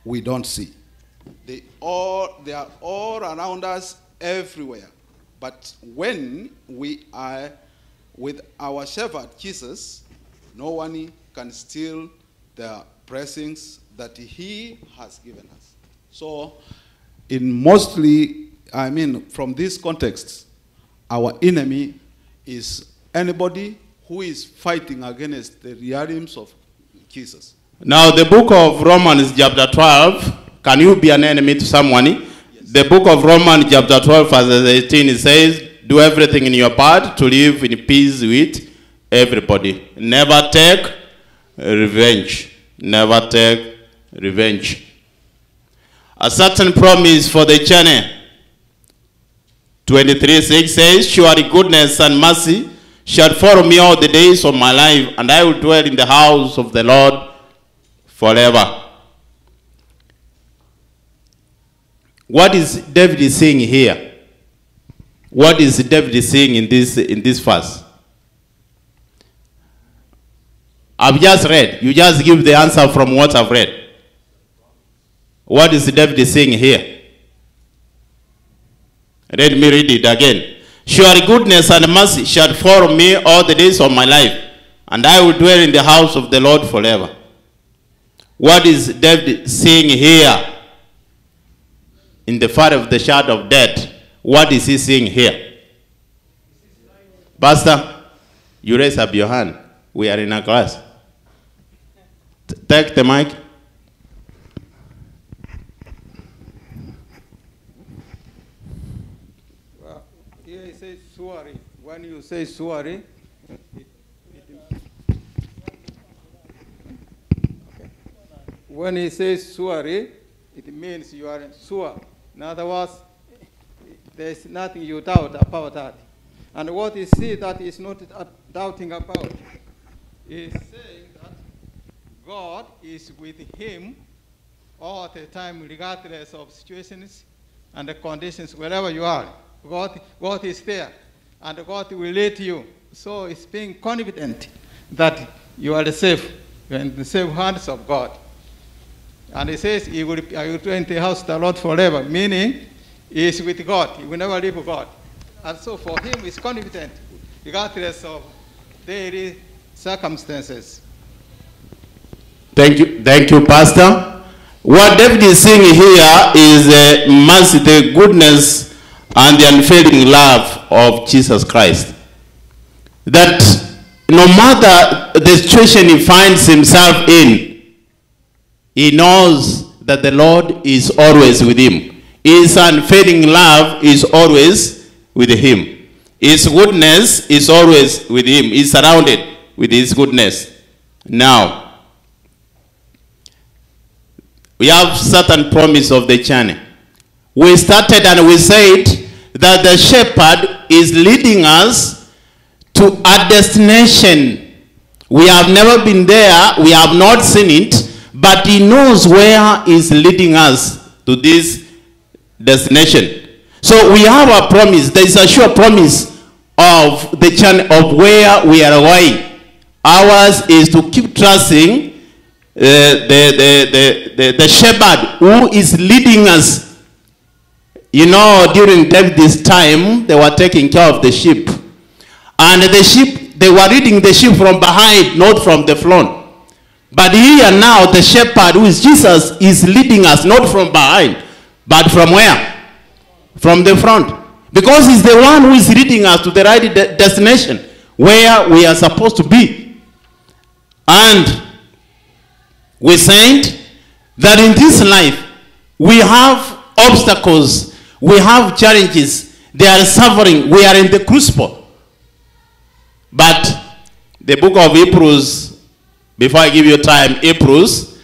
Speaker 2: we don't see. They are all around us everywhere. But when we are with our shepherd, Jesus, no one can steal the blessings that he has given us. So, from this context, our enemy is anybody who is fighting against the realms of Jesus.
Speaker 1: Now, the book of Romans chapter 12, can you be an enemy to someone? Yes. The book of Romans chapter 12, verse 18, it says, do everything in your part to live in peace with everybody. Never take revenge. Never take revenge. A certain promise for the journey. 23:6 says, surely goodness and mercy shall follow me all the days of my life, and I will dwell in the house of the Lord forever. What is David saying here? What is David saying in this verse? I've just read. You just give the answer from what I've read. What is David saying here? Let me read it again. Surely goodness and mercy shall follow me all the days of my life, and I will dwell in the house of the Lord forever. What is David saying here? In the fire of the shadow of death, what is he saying here? Pastor, you raise up your hand. We are in a class. Take the mic.
Speaker 8: surely. When you say surely, when he says surely, it means you are sure. In other words, there is nothing you doubt about that. And what is he that is not doubting about? Is saying that God is with him all the time, regardless of situations and the conditions, wherever you are. God is there, and God will lead you. So it's being confident that you are safe, you are in the safe hands of God. And he says, I will dwell in the house of the Lord forever, meaning he is with God. He will never leave God. And so for him, he's confident, regardless of daily circumstances.
Speaker 1: Thank you, Pastor. What David is saying here is the mercy, the goodness, and the unfailing love of Jesus Christ. That no matter the situation he finds himself in, he knows that the Lord is always with him. His unfailing love is always with him. His goodness is always with him. He's surrounded with his goodness. Now, we have certain promise of the journey. We started and we said that the shepherd is leading us to a destination. We have never been there, we have not seen it, but he knows where he's leading us to this destination. So we have a promise. There is a sure promise of the journey of where we are going. Ours is to keep trusting the shepherd who is leading us. You know, during David's time, they were taking care of the sheep. And the sheep, they were leading the sheep from behind, not from the front. But here now, the shepherd, who is Jesus, is leading us, not from behind, but from where? From the front. Because he's the one who is leading us to the right destination, where we are supposed to be. And we said that in this life, we have obstacles, we have challenges, they are suffering, we are in the crucible. But the book of Hebrews, before I give you time, Hebrews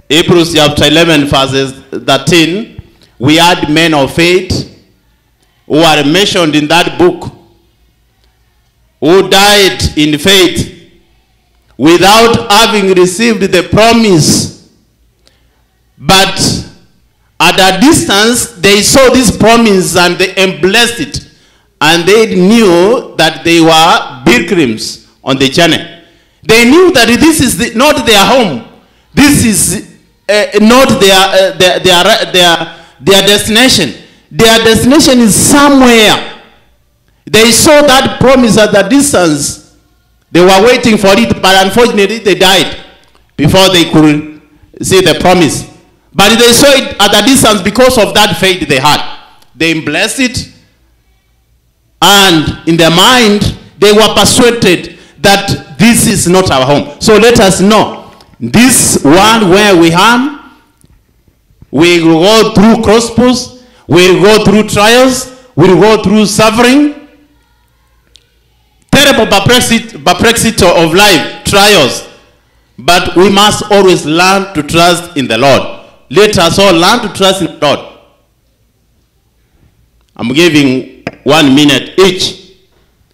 Speaker 1: chapter 11 verses 13, we had men of faith who are mentioned in that book, who died in faith without having received the promise. But at a distance, they saw this promise and they embraced it. And they knew that they were pilgrims on the journey. They knew that this is not their home. This is not their destination. Their destination is somewhere. They saw that promise at a distance. They were waiting for it, but unfortunately they died before they could see the promise. But they saw it at a distance because of that faith they had. They embraced it, and in their mind, they were persuaded that this is not our home. So let us know, this world where we are, we will go through crossbows, we will go through trials, we will go through suffering, terrible perplexity of life, trials. But we must always learn to trust in the Lord. Let us all learn to trust in the Lord. I'm giving 1 minute each.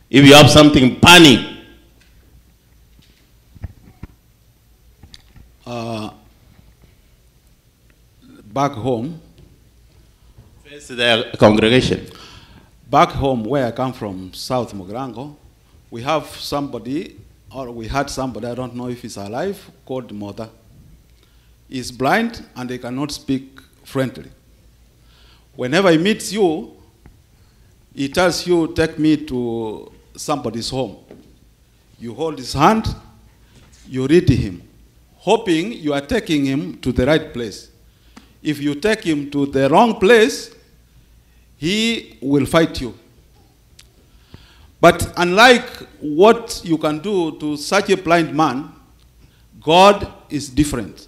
Speaker 1: If you have something burning.
Speaker 2: Back home.
Speaker 1: Face the congregation.
Speaker 2: Back home, where I come from, South Morango, we have somebody, or we had somebody, I don't know if he's alive, called Mother. He's blind and he cannot speak friendly. Whenever he meets you, he tells you, take me to somebody's home. You hold his hand, you read him, hoping you are taking him to the right place. If you take him to the wrong place, he will fight you. But unlike what you can do to such a blind man, God is different.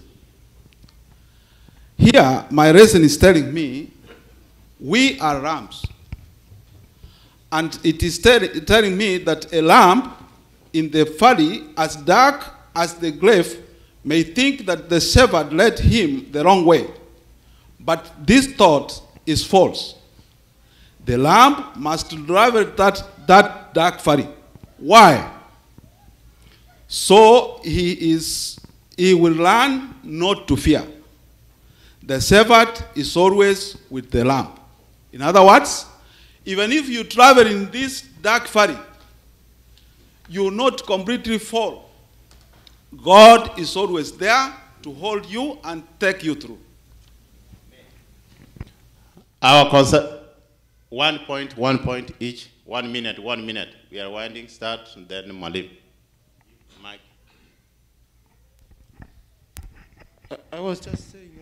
Speaker 2: Here, my reason is telling me, we are rams. And it is telling me that a lamp in the valley, as dark as the grave, may think that the shepherd led him the wrong way. But this thought is false. The lamp must travel that dark valley. Why? So he will learn not to fear. The shepherd is always with the lamb. In other words, even if you travel in this dark valley, you will not completely fall. God is always there to hold you and take you through.
Speaker 1: Our concert, 1 point each, 1 minute, 1 minute. We are winding, start, and then Malim. Mike.
Speaker 9: I was just saying.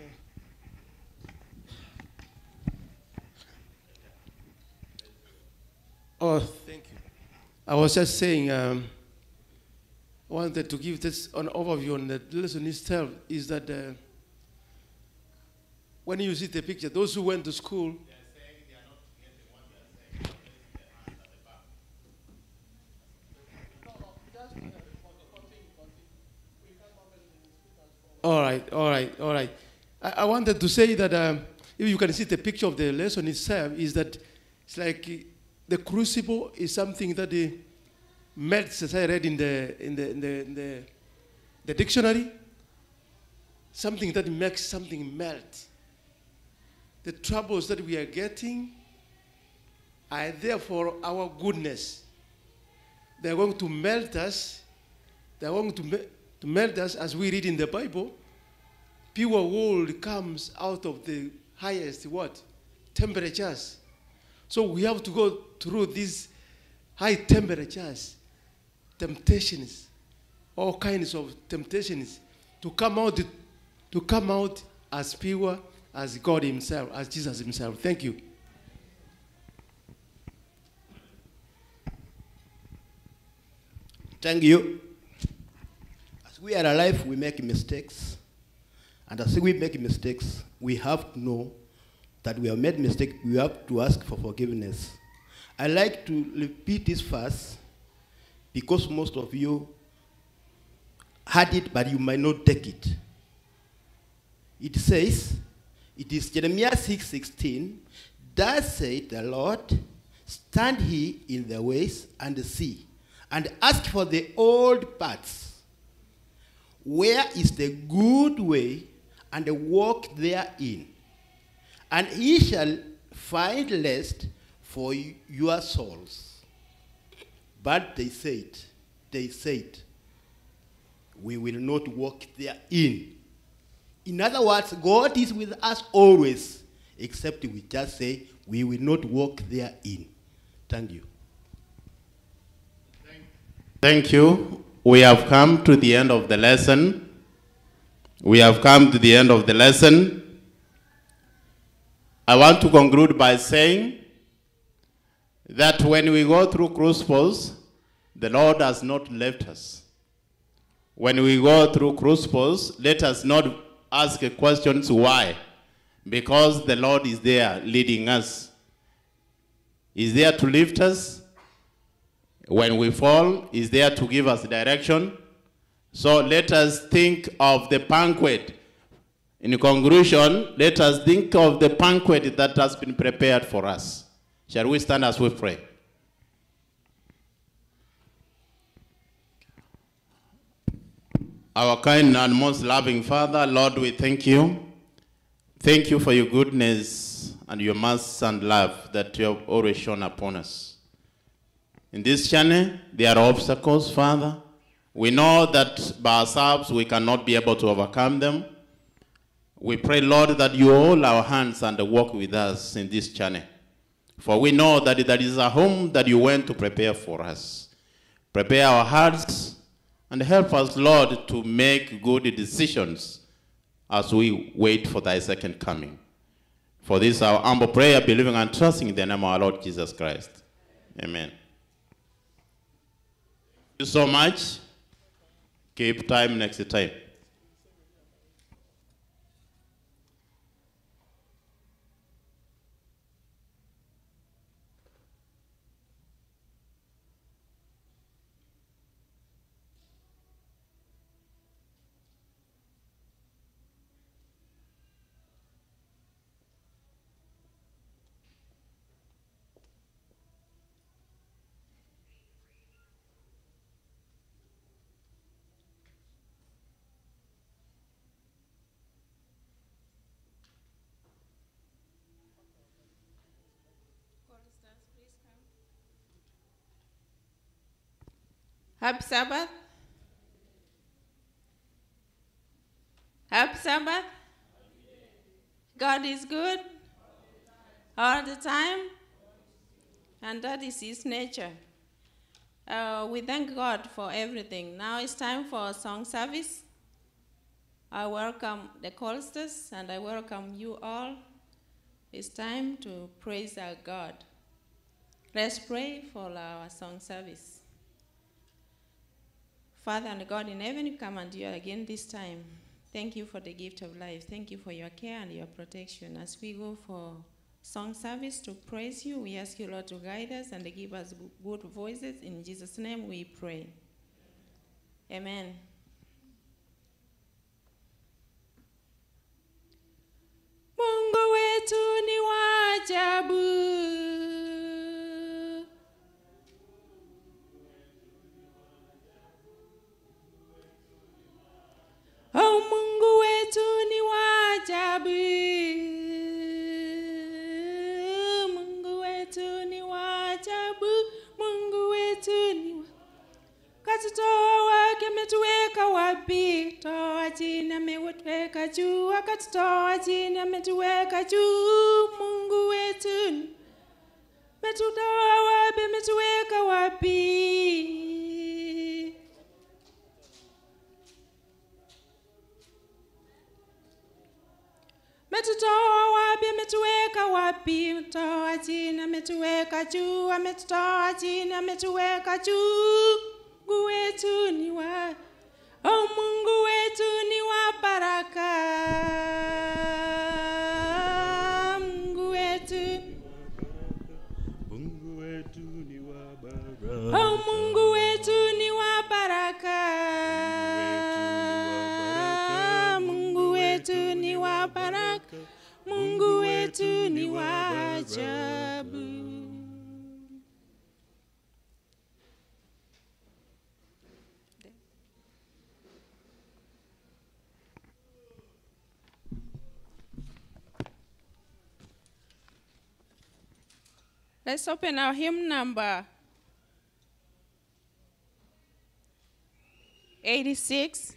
Speaker 9: Oh, thank you. I was just saying, I wanted to give this an overview on the lesson itself. Is that when you see the picture, those who went to school. All right. I wanted to say that if you can see the picture of the lesson itself, is that it's like the crucible is something that melts, as I read in the dictionary, something that makes something melt. The troubles that we are getting are there for our goodness. They are going to melt us. They are going to melt us, as we read in the Bible. Pure gold comes out of the highest temperatures. So we have to go through these high temperatures, temptations, all kinds of temptations, to come out as pure as God Himself, as Jesus Himself. Thank you.
Speaker 7: Thank you. As we are alive, we make mistakes. And as we make mistakes, we have to know that we have made mistakes. We have to ask for forgiveness. I like to repeat this verse because most of you had it, but you might not take it. It says, it is Jeremiah 6:16, thus saith the Lord, stand ye in the ways and see, and ask for the old paths. Where is the good way, and walk therein? And ye shall find rest for your souls. But they said, we will not walk therein. In other words, God is with us always, except we just say, we will not walk therein. Thank you.
Speaker 1: Thank you. We have come to the end of the lesson. We have come to the end of the lesson. I want to conclude by saying that when we go through crucibles, the Lord has not left us. When we go through crucibles, let us not ask questions why. Because the Lord is there leading us. He's there to lift us. When we fall, He's there to give us direction. So let us think of the banquet. In conclusion, let us think of the banquet that has been prepared for us. Shall we stand as we pray? Our kind and most loving Father, Lord, we thank you. Thank you for your goodness and your mercy and love that you have always shown upon us. In this journey, there are obstacles, Father. We know that by ourselves we cannot be able to overcome them. We pray, Lord, that you hold our hands and walk with us in this journey. For we know that that is a home that you went to prepare for us. Prepare our hearts and help us, Lord, to make good decisions as we wait for thy second coming. For this our humble prayer, believing and trusting in the name of our Lord Jesus Christ. Amen. Thank you so much. Keep time next time.
Speaker 10: Happy Sabbath. Happy Sabbath. God is good all the time, and that is his nature. We thank God for everything. Now it's time for a song service. I welcome the choristers and I welcome you all. It's time to praise our God. Let's pray for our song service. Father and God in heaven, we come unto you again this time. Thank you for the gift of life. Thank you for your care and your protection. As we go for song service to praise you, we ask you, Lord, to guide us and to give us good voices. In Jesus' name we pray. Amen. Mungu wetu ni wa ajabu. Oh, Mungu wetu ni wa ajabu. Mungu wetu ni wa ajabu. Mungu wetu ni wa... Katutoa wake ametuweka wapi? Toa chini ametuweka juu. Akatutoa chini ametuweka juu. Mungu wetu ni... Ametutoa wapi? Ametuweka wapi? Ametutoa wapi? Ametuweka wapi? Toa chini ametuweka juu. Ametutoa chini ametuweka juu. Mungu wetu ni wa... Oh, Mungu wetu ni wa baraka. Mungu wetu.
Speaker 11: Mungu wetu ni wa baraka.
Speaker 10: Oh, Mungu wetu ni wa baraka. Mungu wetu ni wa baraka. Mungu wetu ni wa ajabu. Let's open our hymn number 86.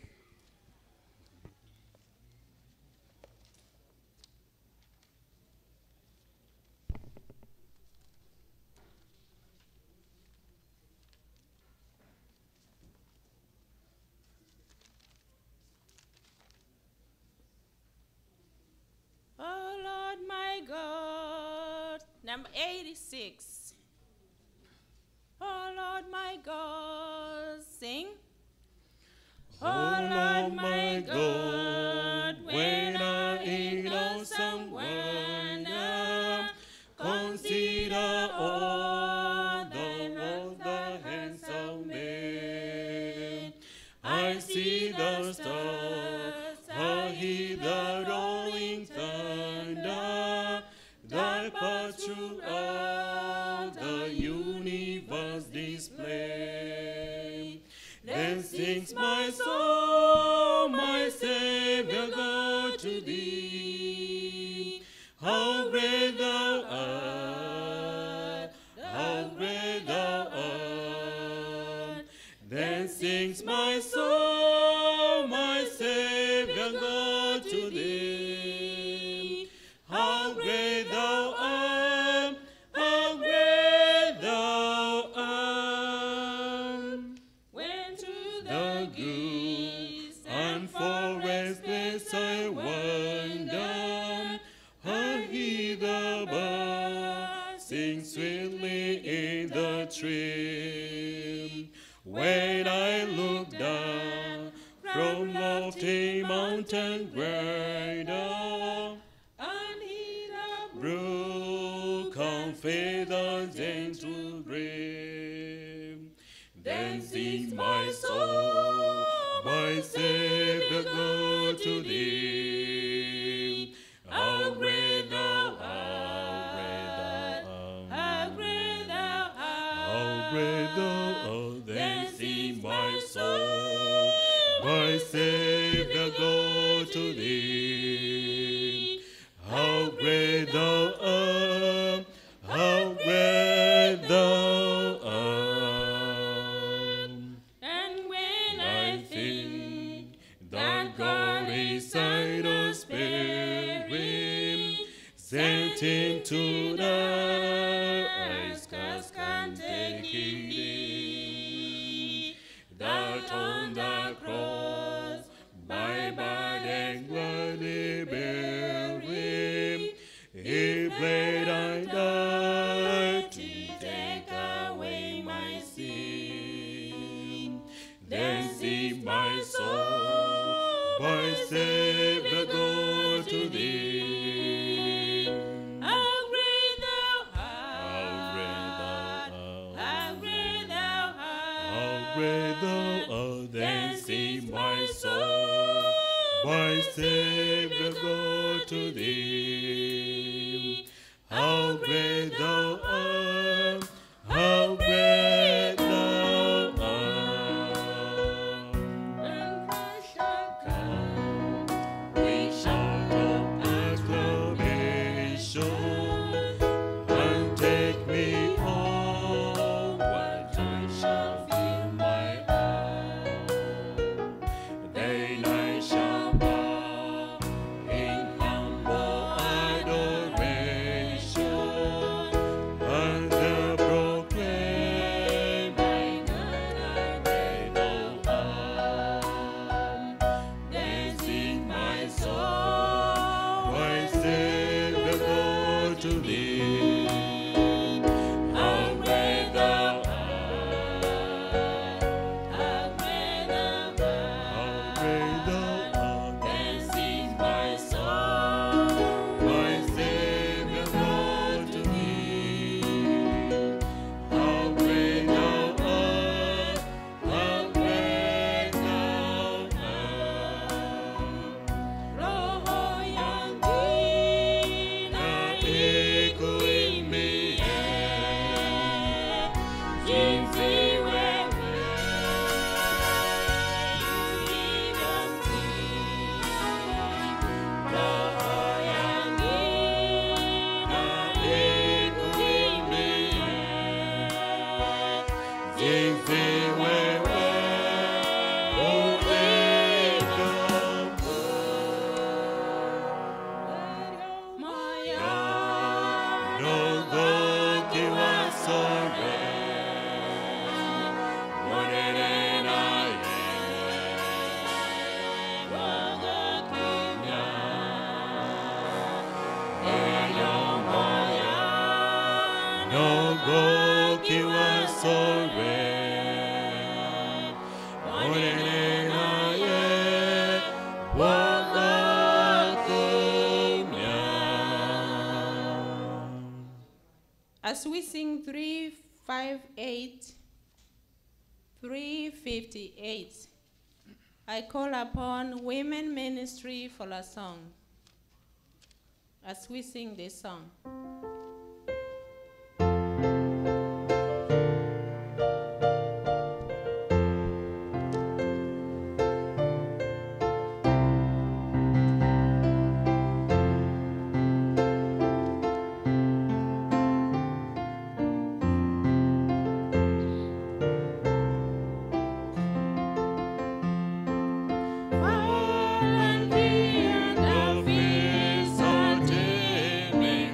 Speaker 10: Oh Lord my God, number 86. Oh Lord my God, sing.
Speaker 11: Oh Lord my God, when I in awesome wonder consider all the works the hands of men, I see the stars, I hear the rolling thunder, thy path throughout the universe display. Then sings my soul, my Savior God, to thee. How great thou art, how great thou art. Then sings my soul, my Savior God, to thee. How great thou art, how great thou art.
Speaker 10: When to
Speaker 11: The goods and forest place I wander, I hear the bird sing sweetly in the tree. When I look down from lofty mountain grandeur,
Speaker 10: and he the
Speaker 11: brook and feathers into grave. Then sings my soul, my Savior God, to thee. How great thou art,
Speaker 10: how great thou art.
Speaker 11: how great thou art. Then sings my soul, my Savior God, to thee. How great thou art, how great thou art. that God inside us bearing, sent him to die, scarce can take it in. That on the cross, my burden gladly bearing, he bled and died to take away my sin. Then sing my soul, my Savior, go to thee.
Speaker 10: How great thou
Speaker 11: How great thou
Speaker 10: art,
Speaker 11: art,
Speaker 10: how great thou
Speaker 11: how great thou art, then sing my soul, my Savior, go to thee. How great thou art, how great thou art.
Speaker 10: And Christ shall come.
Speaker 11: We shout of acclamation, and take me home, where joy shall fill my heart. Then I shall bow in humble adoration, and proclaim, my God, how great thou art. Then sing my soul, my Savior, go to thee. How great thou art,
Speaker 10: How great thou
Speaker 11: how great thou art. Then sing my soul, my Savior, go to thee. How great thou art, how great thou art.
Speaker 10: Roho yangu
Speaker 11: Na iko imea,
Speaker 10: jinsi wewe ulivyo mtii. Roho yangu
Speaker 11: na iko imea, jinsi wewe ulivyo
Speaker 10: moyo
Speaker 11: ndogo kiwa sore, monene na yewe,
Speaker 10: waga kimya.
Speaker 11: eyo moyo ndogo kiwa sore, monene na yewe, wakakumya.
Speaker 10: As we sing 358, 358, I call upon women ministry for a song. As we sing this song.
Speaker 11: And the feast of Timmy,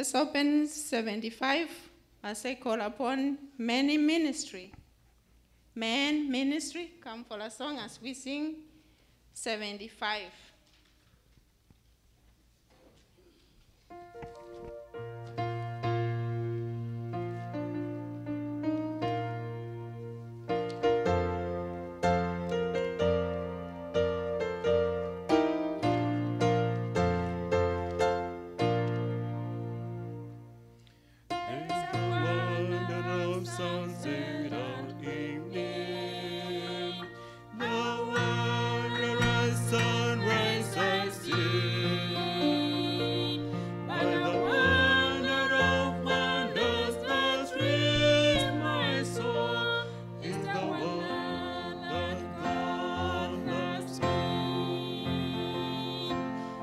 Speaker 10: Let's open 75 as I call upon many ministry. men ministry, come for a song as we sing 75.
Speaker 11: Sunset and evening, the wondrous sunrise I see. By the wonder of wonders that thrills my soul is the wonder that God loves me.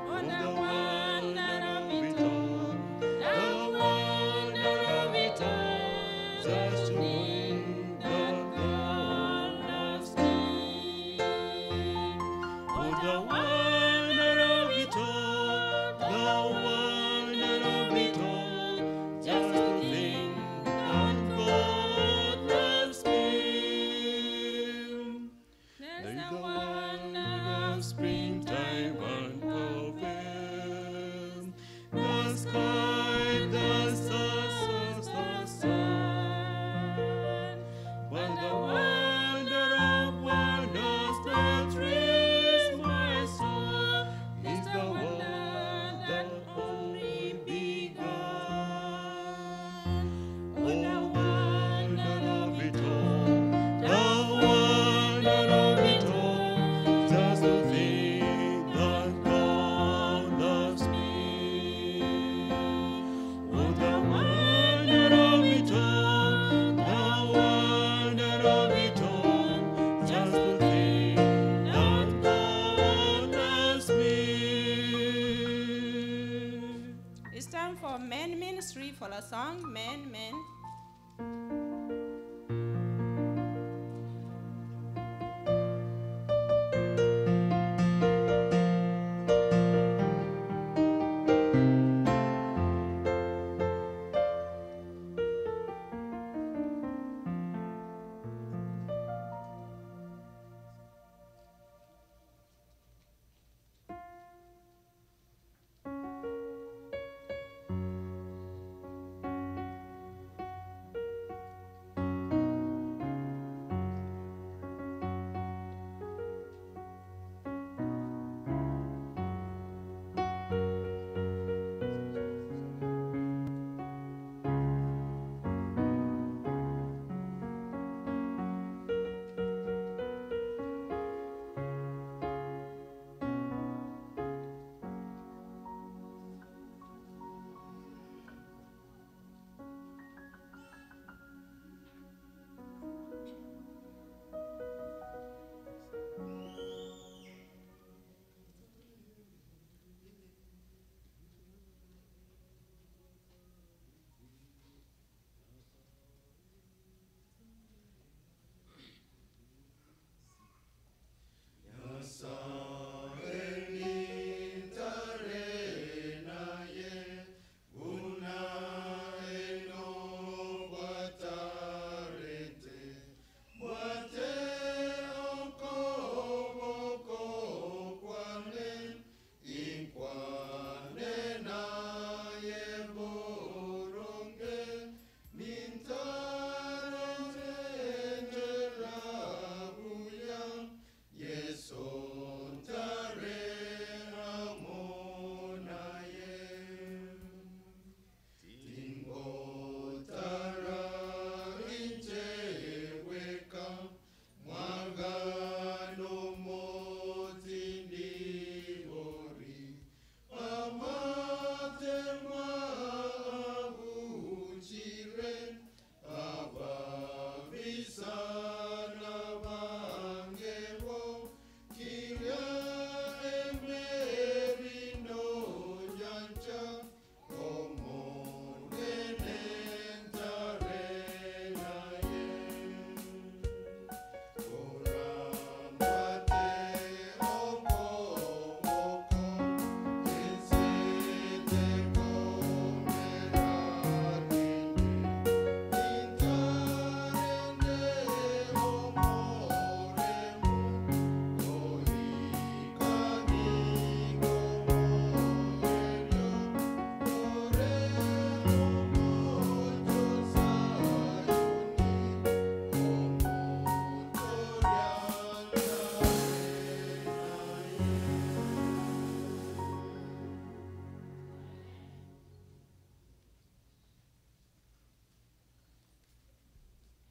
Speaker 11: Oh, the wonder of it all, the wonder of it all. Just to think that God loves me. Oh, the wonder of it all, the wonder of it all. Just to think that God loves me. There's the wonder of springtime and harvest, the sky, the stars, the sun. But the wonder of wonders that thrills my soul is the wonder that only begun. Oh, the wonder of it all, the wonder of it all, just to think that God loves me. Oh, the wonder of it all, the wonder of it all, just to think that God loves me.
Speaker 10: It's time for men ministry for a song, men, men.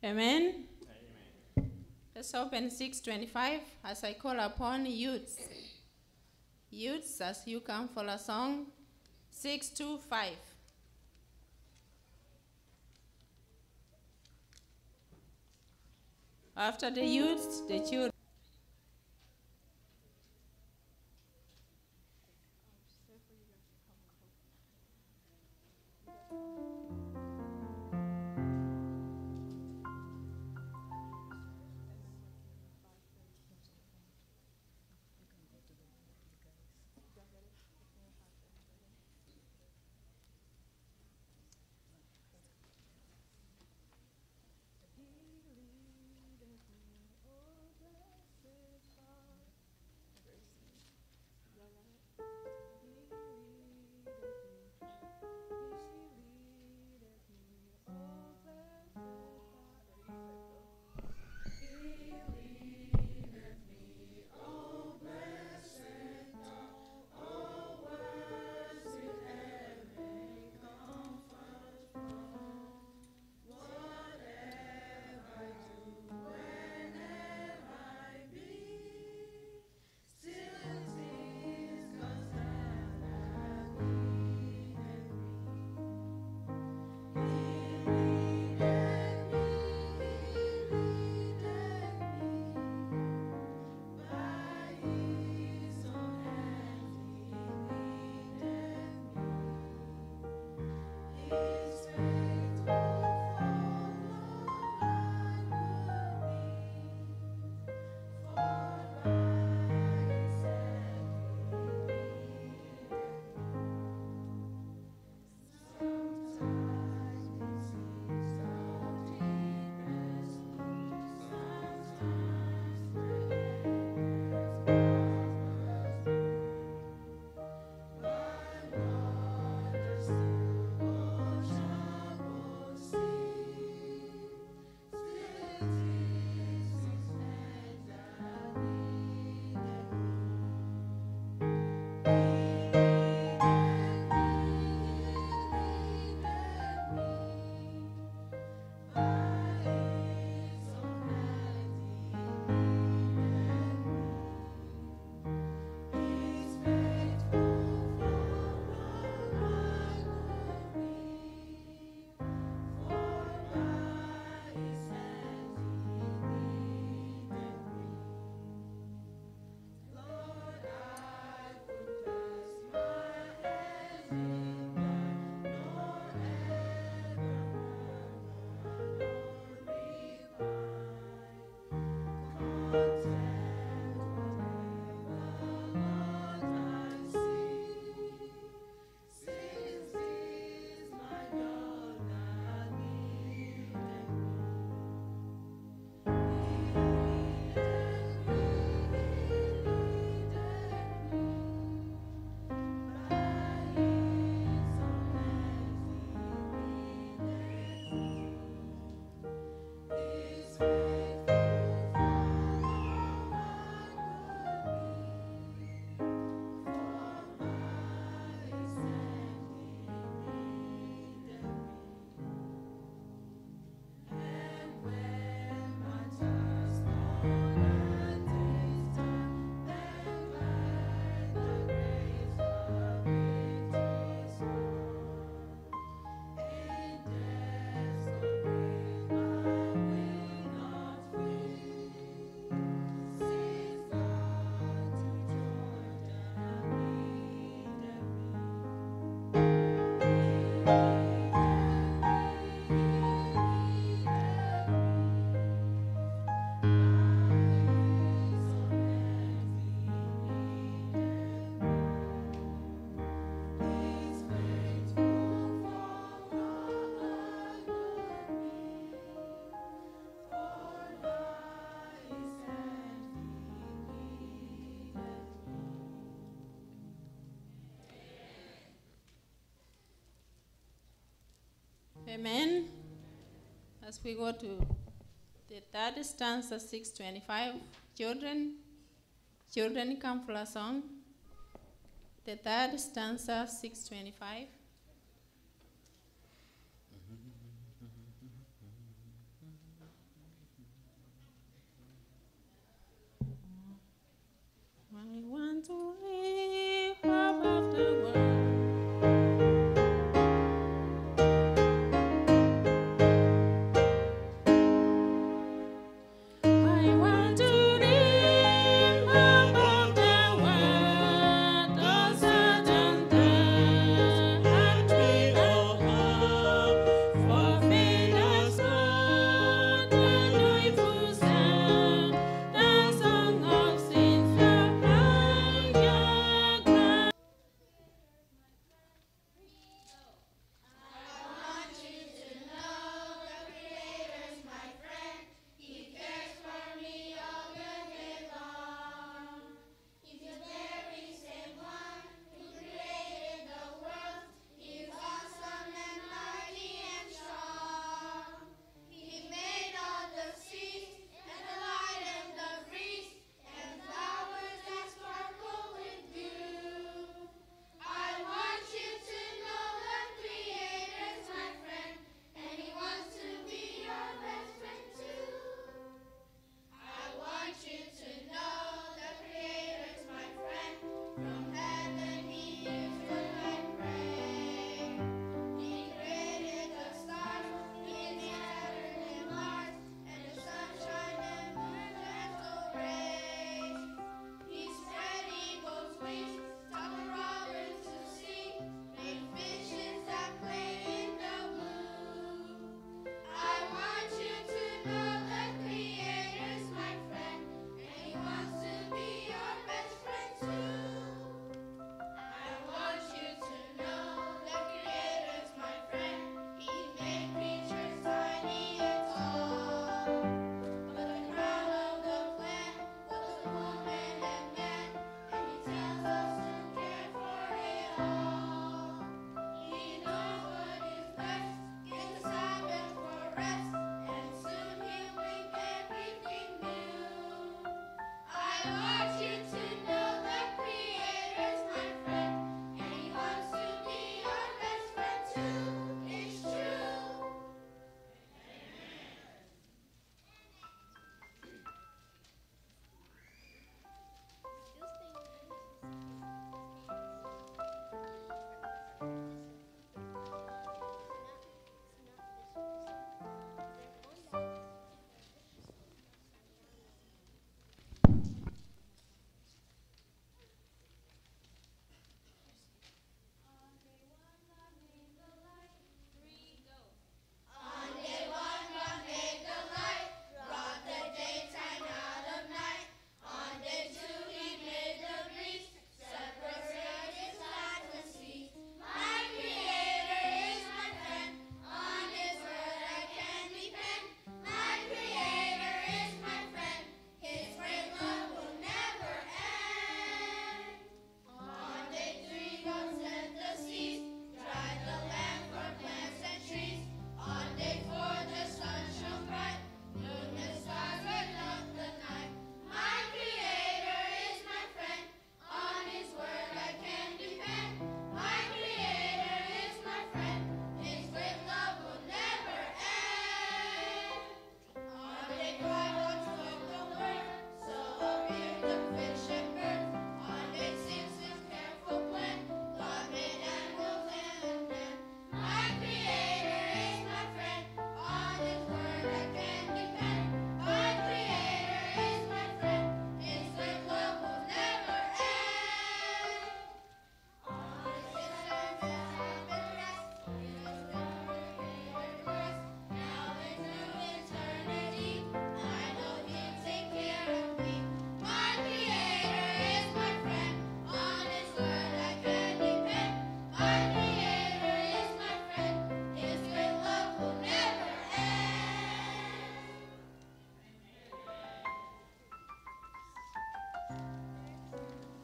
Speaker 10: Amen. Let's open 6:25 as I call upon youths. Youths, as you come for a song, 6:25. After the youths, the children. Amen. As we go to the third stanza, 6:25, children come for a song. The third stanza, 6:25.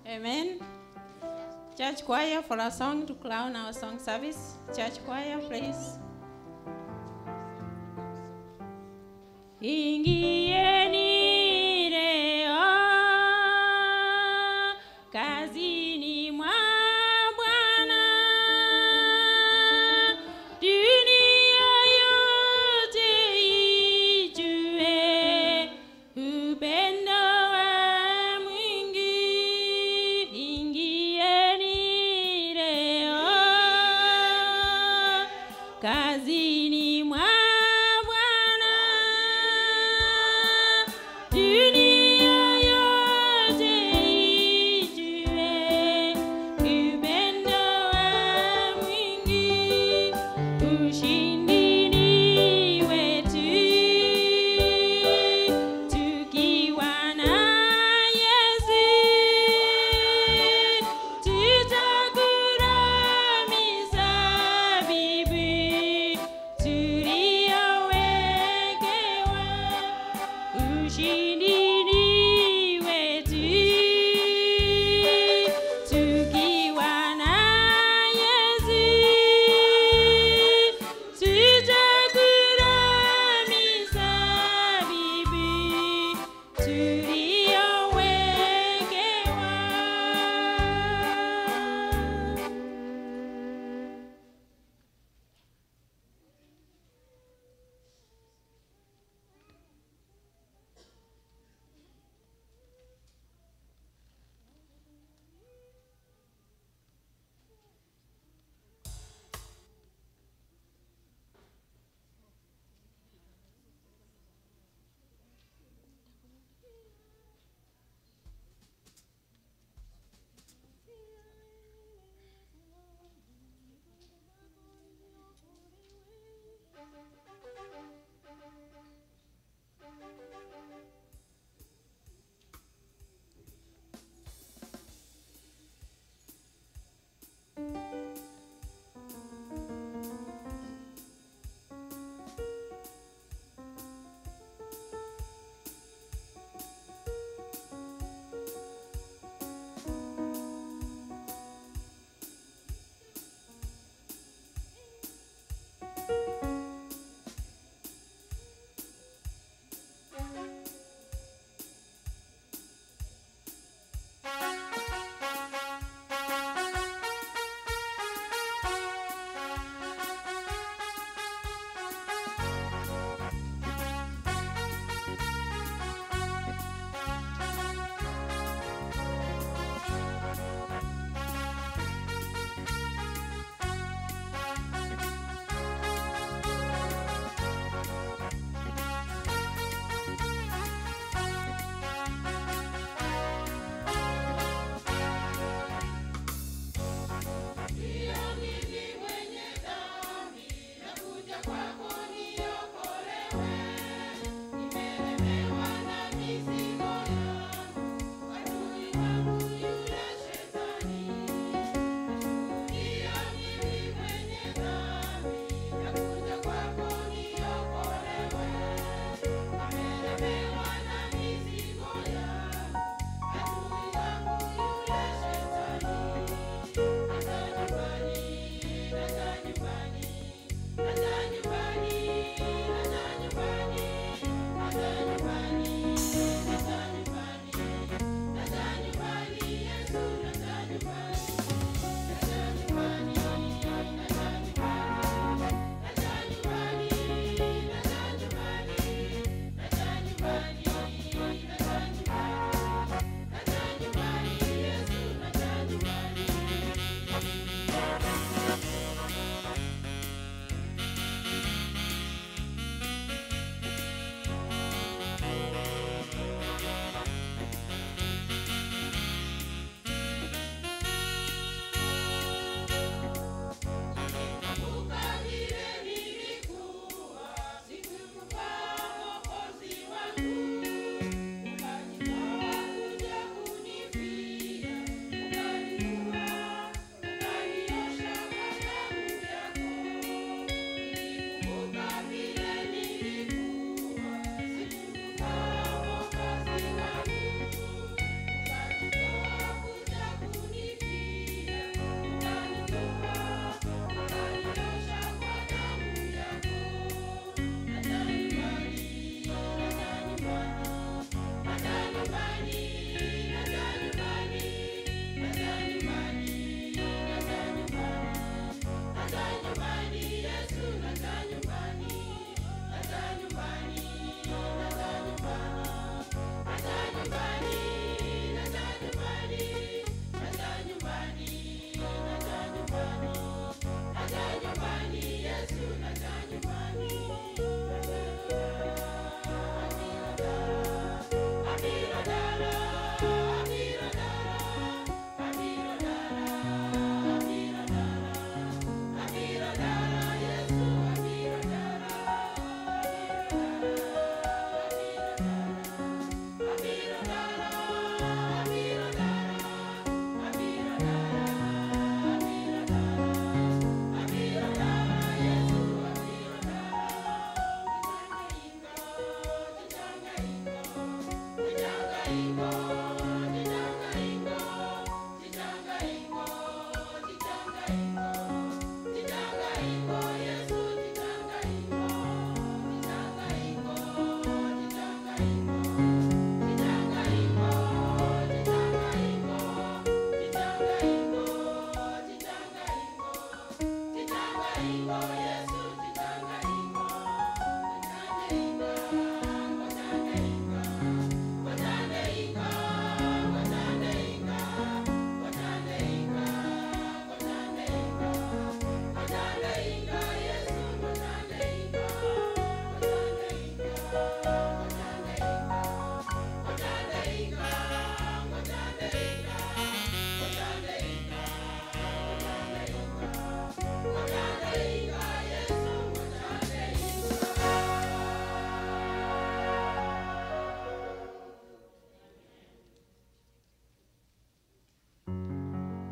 Speaker 10: Amen. Church choir for a song to crown our song service. Church choir, please. Ingieni leo kazini mwa Bwana, dunia yote ijue upendo wa mwingi. Ingieni leo kazini mwa dunia yote ijue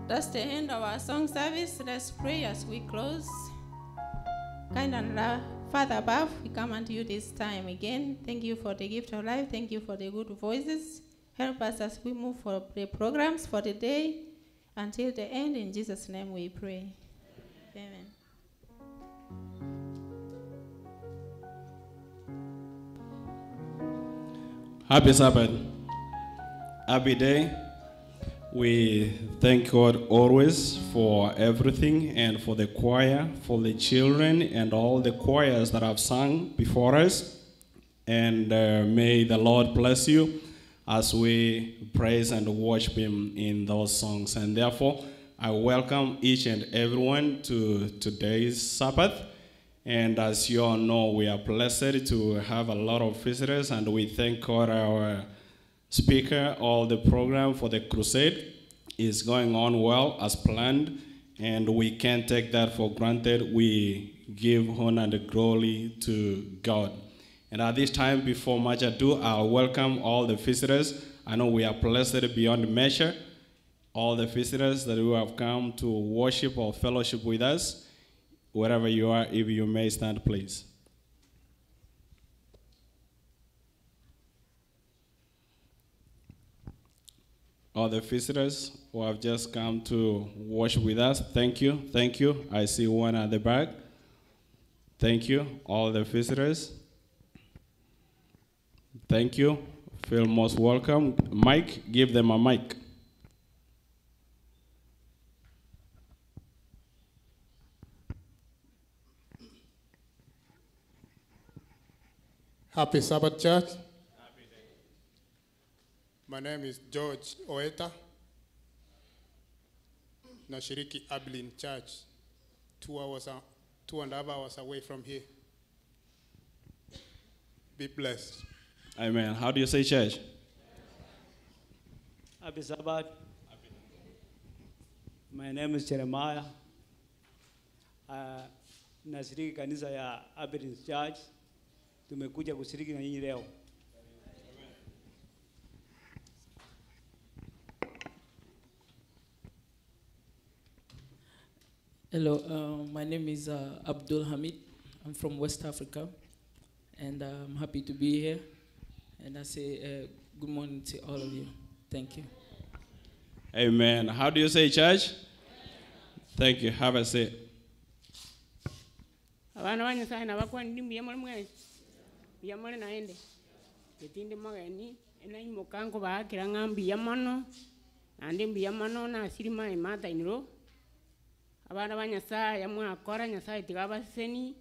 Speaker 10: That's the end of our song service. Let's pray as we close. Kind and Father above, we come unto you this time again. Thank you for the gift of life. Thank you for the good voices. Help us as we move for the programs for the day until the end. In Jesus' name we pray. Amen.
Speaker 4: Happy Sabbath. Happy day. We thank God always for everything and for the choir, for the children, and all the choirs that have sung before us. And may the Lord bless you as we praise and worship Him in those songs. And therefore, I welcome each and everyone to today's Sabbath. And as you all know, we are blessed to have a lot of visitors, and we thank God our speaker. All the program for the crusade is going on well as planned, and we can't take that for granted. We give honor and glory to God. And at this time, before much ado, I'll welcome all the visitors. I know we are blessed beyond measure. All the visitors that who have come to worship or fellowship with us, wherever you are, if you may stand, please. All the visitors who have just come to worship with us, thank you, thank you. I see one at the back. Thank you, all the visitors. Thank you, feel most welcome. Mike, give them a mic.
Speaker 12: Happy Sabbath, church. Happy day. My name is George Oeta. Nashiriki Abilene Church, 2.5 hours away from here. Be blessed.
Speaker 4: Amen. How do you say church?
Speaker 13: Happy Sabbath. My name is Jeremiah. Nashiriki kanisa ya Abilene Church. Tumekuja kushiriki na nyinyi leo.
Speaker 14: Hello, my name is Abdul Hamid. I'm from West Africa, and I'm happy to be here. And I say good morning to all of you. Thank you.
Speaker 4: Amen. How do you say church? Thank you. Have a seat.
Speaker 15: Yamole naende ketinde mageni enai mokango baakira ngambi yamano ande mbiyamano na sirima imata inro abana banyasa yamwe akora nyasa itigabaseni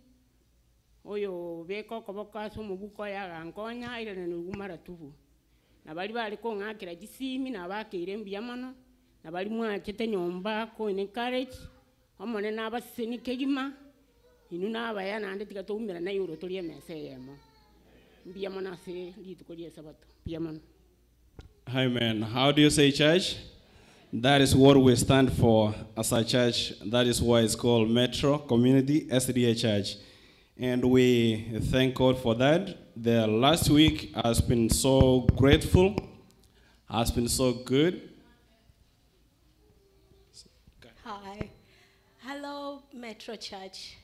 Speaker 15: oyo beko koboka so mubuko ya gankonya ile nugumara tubu na bali ko ngakira gisimi na bakire mbiyamano na bali mwachete nyomba ko in encourage amone na baseni kegima inuna abayana ande tigatumira na yuro toliye mese yemo.
Speaker 4: Hi, man. How do you say church? That is what we stand for as a church. That is why it's called Merto Community SDA Church. And we thank God for that. The last week has been so grateful, has been so good.
Speaker 16: Hi. Hello, Merto Church.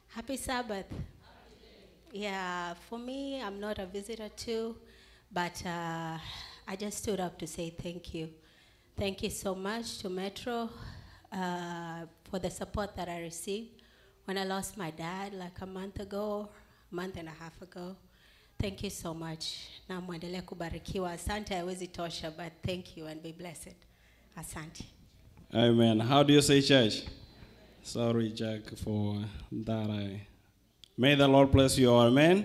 Speaker 16: Happy Sabbath. Yeah, for me, I'm not a visitor too, but I just stood up to say thank you. Thank you so much to Merto for the support that I received when I lost my dad like a month and a half ago. Thank you so much. Na muendelee kubarikiwa. Asante haiwezi tosha, but thank you and be blessed. Asante.
Speaker 4: Amen. How do you say church? Sorry, Jack, for that. May the Lord bless you all, amen.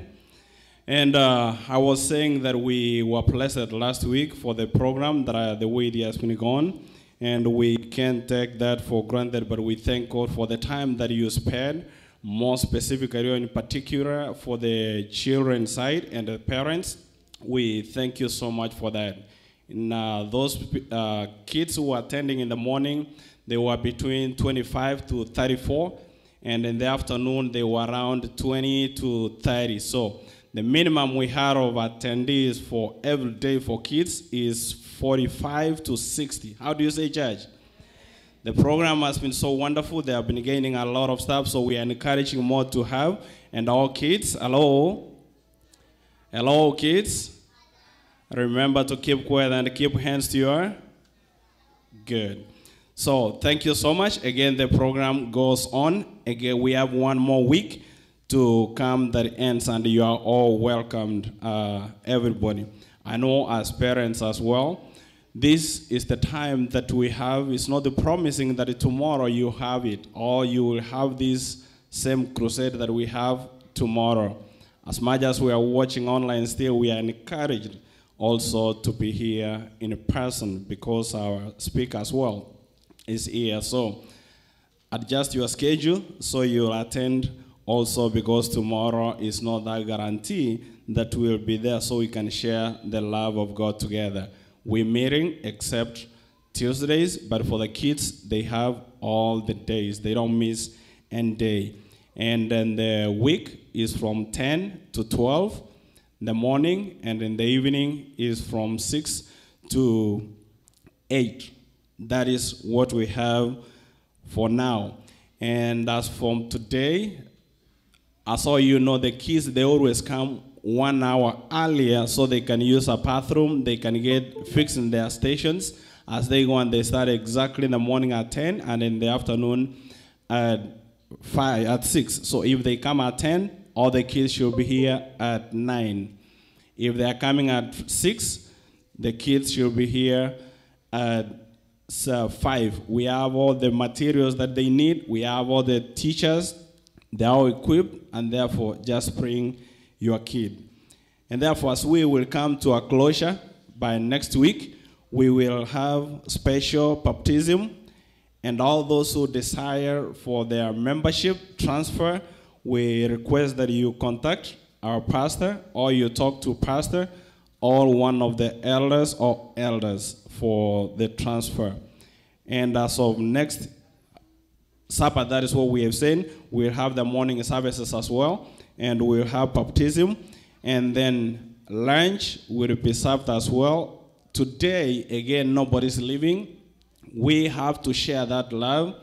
Speaker 4: And I was saying that we were blessed last week for the program, that the way it has been gone. And we can't take that for granted, but we thank God for the time that you spared, more specifically in particular for the children's side and the parents. We thank you so much for that. And those kids who were attending in the morning, they were between 25 to 34. And in the afternoon, they were around 20 to 30. So
Speaker 17: The minimum we had of attendees for every day for kids is 45 to 60. How do you say, Judge? The program has been so wonderful. They have been gaining a lot of stuff, so we are encouraging more to have. And all kids, hello? Hello, kids? Remember to keep quiet and keep hands to your... Good. So thank you so much. Again, the program goes on. Again, we have one more week to come that ends, and you are all welcomed, everybody. I know as parents as well, this is the time that we have. It's not the promising that tomorrow you have it, or you will have this same crusade that we have tomorrow. As much as we are watching online still, we are encouraged also to be here in person, because our speaker as well is here. So adjust your schedule so you'll attend also, because tomorrow is not that guarantee that we'll be there, so we can share the love of God together. We're meeting except Tuesdays, but for the kids, they have all the days. They don't miss any day. And then the week is from 10 to 12 in the morning, and in the evening is from 6 to 8. That is what we have for now. And as from today, as all you know, the kids, they always come 1 hour earlier so they can use a bathroom, they can get fixed in their stations as they go, and they start exactly in the morning at 10 and in the afternoon at 6. So if they come at 10, all the kids should be here at 9. If they are coming at 6, the kids should be here at 5. We have all the materials that they need. We have all the teachers. They are all equipped, and therefore just bring your kid. And therefore, as we will come to a closure by next week, we will have special baptism, and all those who desire for their membership transfer, we request that you contact our pastor, or you talk to pastor, or one of the elders or elders for the transfer. And as of next Sabbath, that is what we have said. We'll have the morning services as well, and we'll have baptism, and then lunch will be served as well. Today, again, nobody's leaving. We have to share that love.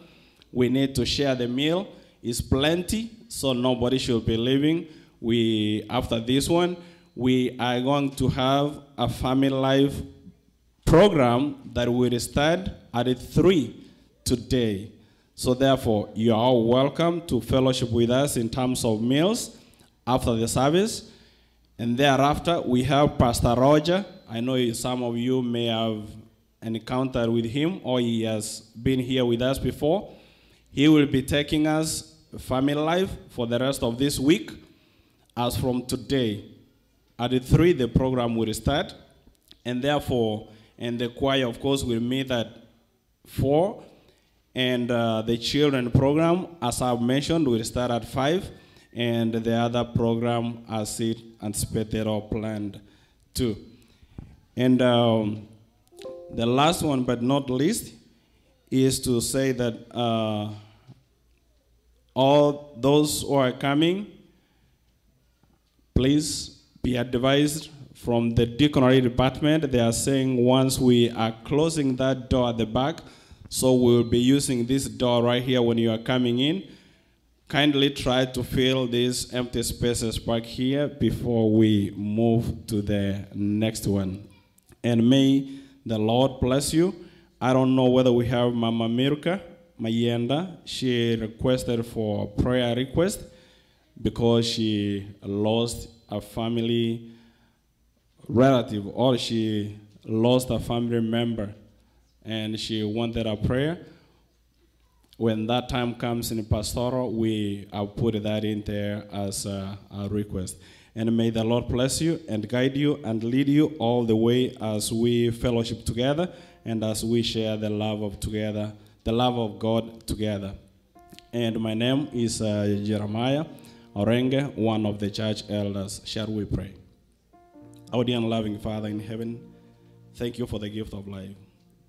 Speaker 17: We need to share the meal. It's plenty, so nobody should be leaving. After this one, we are going to have a family life program that will start at 3 today. So therefore, you are all welcome to fellowship with us in terms of meals after the service. And thereafter, we have Pastor Roger. I know some of you may have encountered with him, or he has been here with us before. He will be taking us family life for the rest of this week. As from today, at 3, the program will start. And therefore, and the choir, of course, will meet at 4. And the children program, as I've mentioned, will start at 5. And the other program, as it anticipated or planned, too. And the last one, but not least, is to say that all those who are coming, please be advised from the deaconry department. They are saying once we are closing that door at the back, so we'll be using this door right here when you are coming in. Kindly try to fill these empty spaces back here before we move to the next one. And may the Lord bless you. I don't know whether we have Mama Mirka Mayenda. She requested for prayer request because she lost a family relative, or she lost a family member, and she wanted a prayer. When that time comes in pastoral, we have put that in there as a request. And may the Lord bless you and guide you and lead you all the way as we fellowship together and as we share the love of together, the love of God together. And my name is Jeremiah Orenge, one of the church elders. Shall we pray? Our dear and loving Father in heaven, thank you for the gift of life.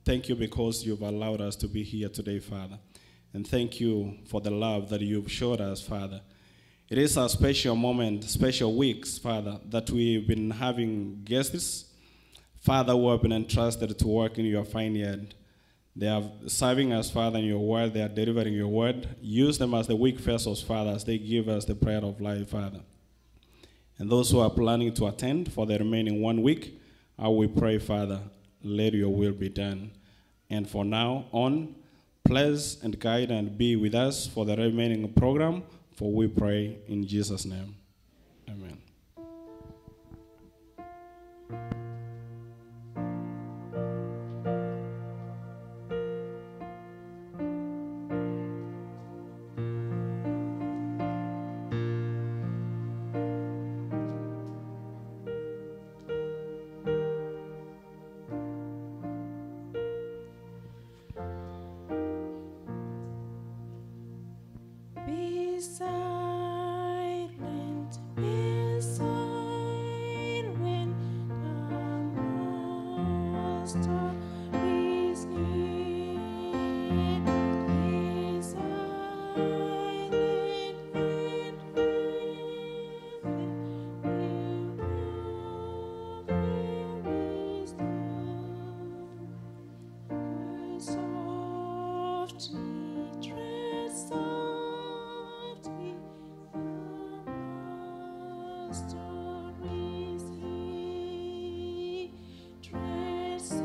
Speaker 17: Thank you because you've allowed us to be here today, Father. And thank you for the love that you've showed us, Father. It is a special moment, special weeks, Father, that we've been having guests, Father, who have been entrusted to work in your vineyard. They are serving us, Father, in your word. They are delivering your word. Use them as the weak vessels, Father, as they give us the prayer of life, Father. And those who are planning to attend for the remaining 1 week, I will pray, Father, let your will be done. And for now on, bless and guide and be with us for the remaining program, for we pray in Jesus' name. Amen.
Speaker 10: Be silent, be silent, the Master is near. Be silent and tread softly, the Master is here. Tread softly,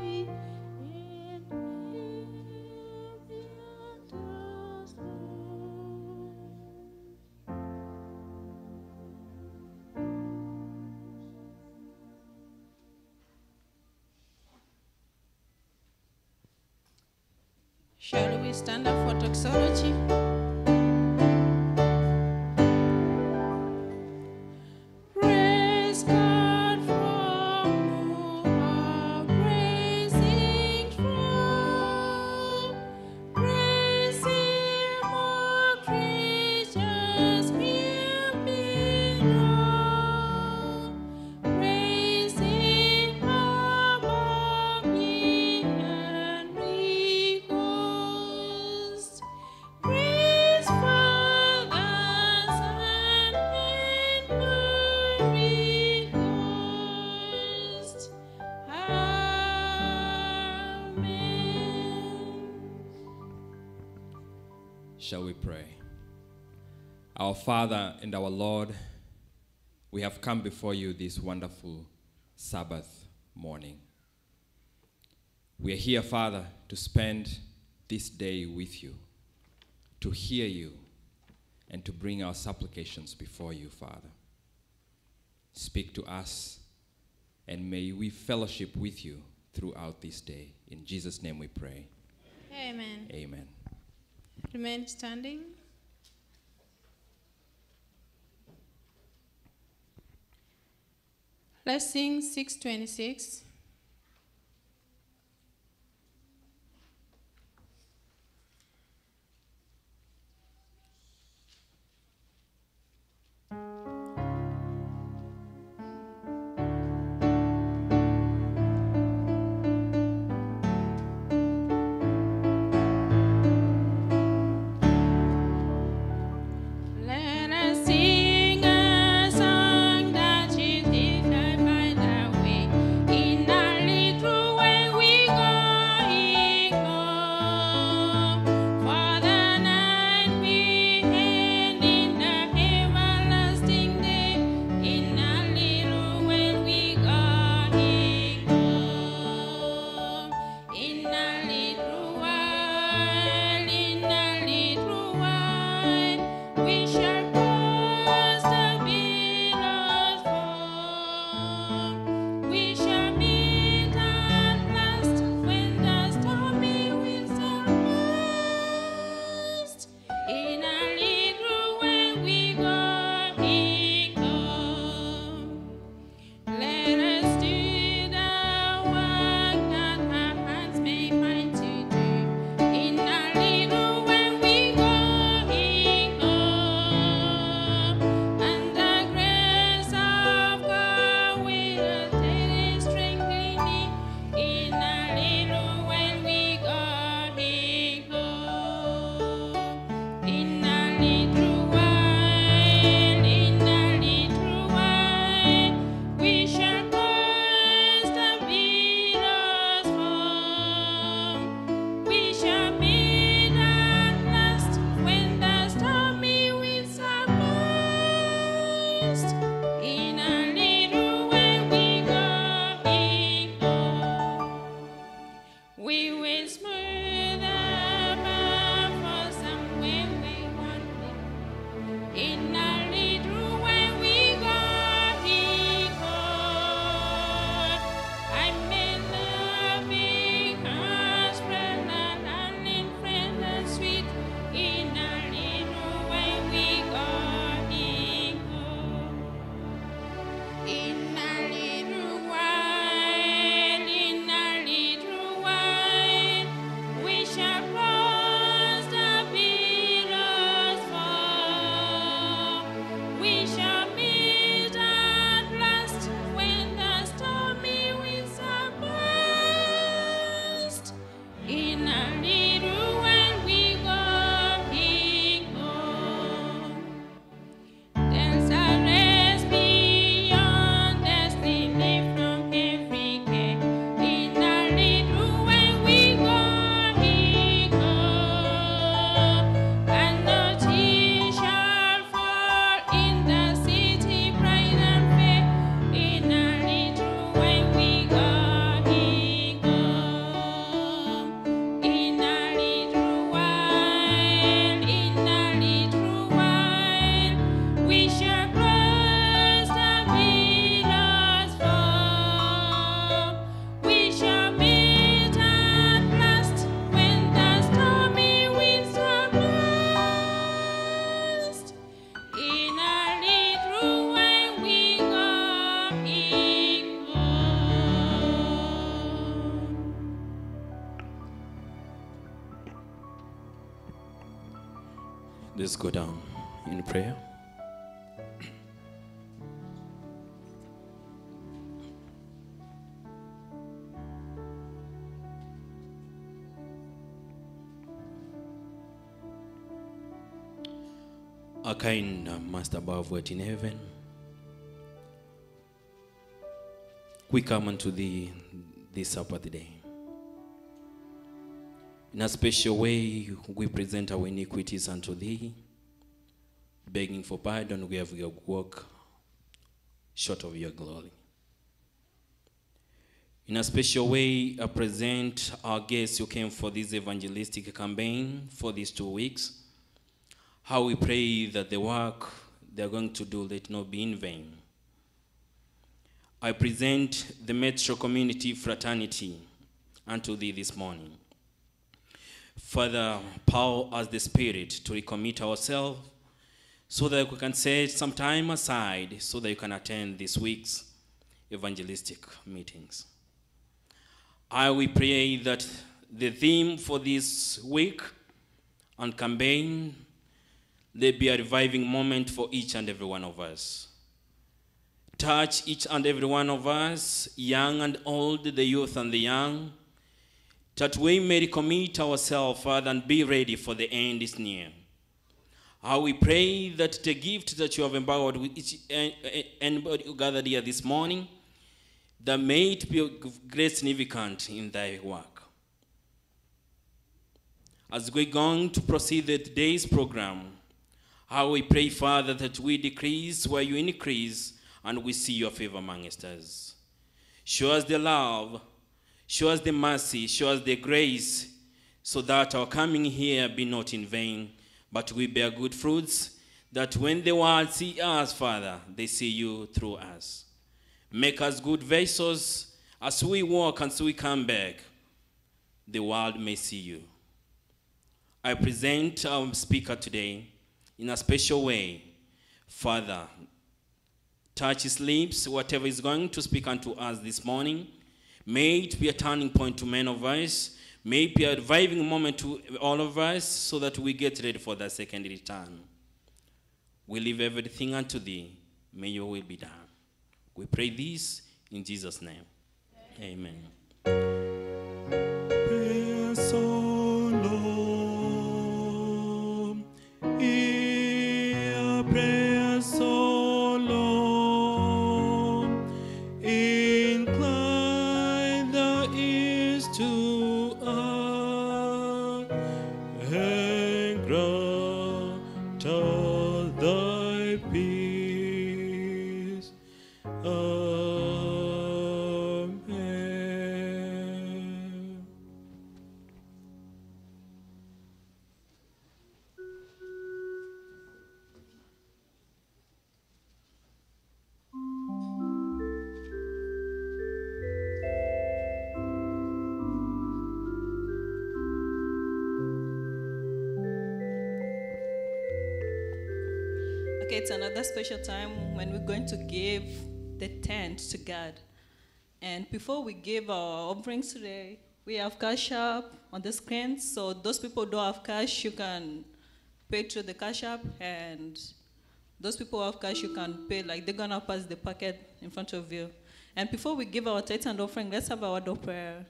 Speaker 10: and
Speaker 18: Shall we stand up for doxology?
Speaker 10: praise God from whom our praising flow. Praise Him, all creatures here below. Praise Him above ye heavenly hosts. Praise Father, Son, and Holy Ghost. Amen.
Speaker 19: Shall we pray? Our Father and our Lord, we have come before you this wonderful Sabbath morning. We are here, Father, to spend this day with you, to hear you, and to bring our supplications before you, Father. Speak to us, and may we fellowship with you throughout this day. In Jesus' name we pray.
Speaker 18: Amen.
Speaker 19: Amen.
Speaker 18: Remain standing. Let's sing 626.
Speaker 10: Let us sing a song that is different by the way. In
Speaker 4: Let's go down in prayer. Our kind Master above who art in heaven, we come unto thee this Sabbath day. In a special way, we present our iniquities unto thee, begging for pardon. We have walked short of your glory. In a special way, I present our guests who came for this evangelistic campaign for these 2 weeks. How we pray that the work they are going to do let not be in vain. I present the Merto community fraternity unto thee this morning. Father, power us the Spirit to recommit ourselves so that we can set some time aside so that you can attend this week's evangelistic meetings. I will pray that the theme for this week and campaign, there be a reviving moment for each and every one of us. Touch each and every one of us, young and old, the youth and the young, that we may commit ourselves, Father, and be ready for the end is near. How we pray that the gift that you have empowered with each anybody who gathered here this morning, that may it be of great significance in thy work. As we're going to proceed with today's program, how we pray, Father, that we decrease where you increase, and we see your favor amongst us. Show us the love, show us the mercy, show us the grace, so that our coming here be not in vain, but we bear good fruits, that when the world see us, Father, they see you through us. Make us good vessels as we walk and as we come back, the world may see you. I present our speaker today in a special way. Father, touch his lips, whatever is going to speak unto us this morning. May it be a turning point to many of us. May it be a reviving moment to all of us so that we get ready for the second return. We leave everything unto thee. May your will be done. We pray this in Jesus' name. Amen.
Speaker 11: Prayer so long, hear prayer so long, incline the ears to us, and grant us thy peace. Amen.
Speaker 20: Okay, it's another special time when we're going to give the tent to God. And before we give our offerings today, we have Cash App on the screen. So those people who don't have cash, you can pay through the Cash App. And those people who have cash, you can pay, like they're going to pass the packet in front of you. And before we give our tithe and offering, let's have our word of prayer.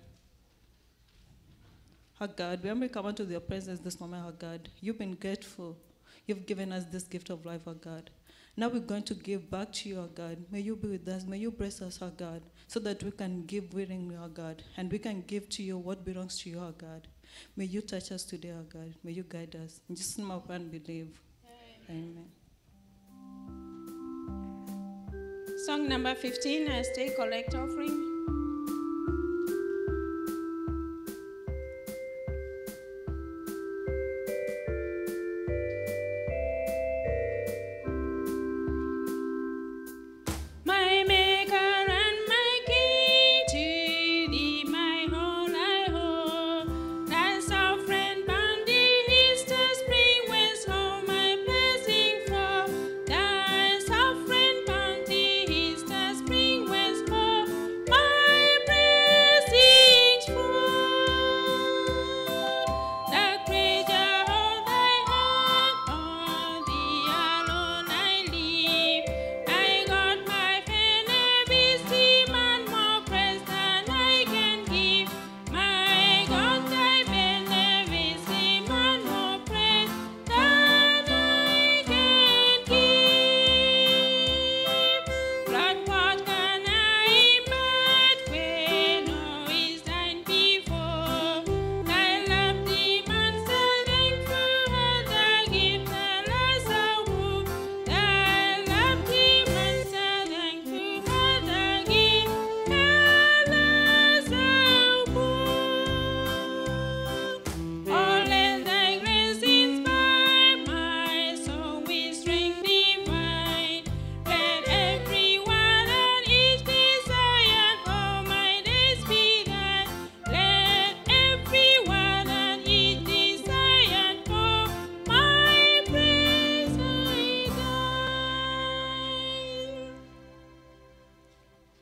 Speaker 20: Our God, we humbly come into your presence this moment, our God. You've been grateful. You've given us this gift of life, our God. Now we're going to give back to you, our God. May you be with us. May you bless us, our God, so that we can give willingly, our God, and we can give to you what belongs to you, our God. May you touch us today, our God. May you guide us. In Jesus' name I pray and believe. Amen.
Speaker 10: Song number 15, I stay collect offering. My maker and my king, to thee my whole I hold. Thy sovereign bounty is the spring whence all my blessing flow. Thy sovereign bounty is the spring whence all my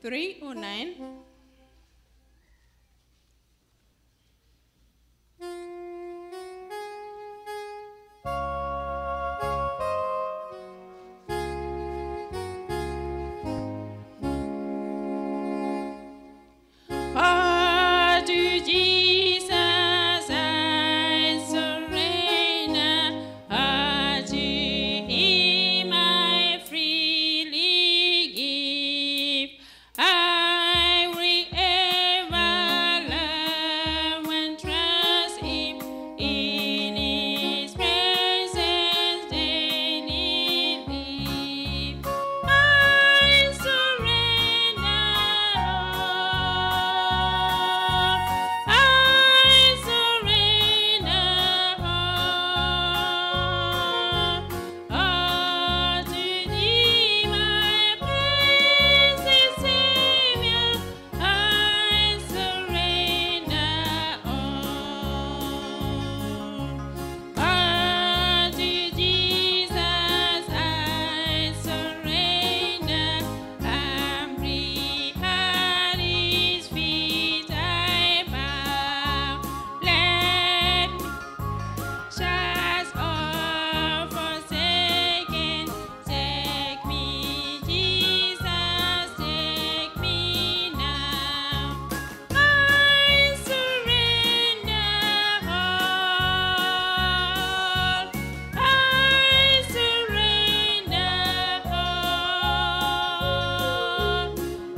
Speaker 18: 309.
Speaker 10: Oh, to Jesus I surrender. Oh, to Him I freely give. I will ever love and trust Him in His presence daily live. I surrender all. I surrender all. All to Thee, my blessed Savior. I surrender all. All to Jesus I surrender. I'm free at His feet I bow. Let me just all forsaken. Take me, Jesus, take me now. I surrender all. I surrender all.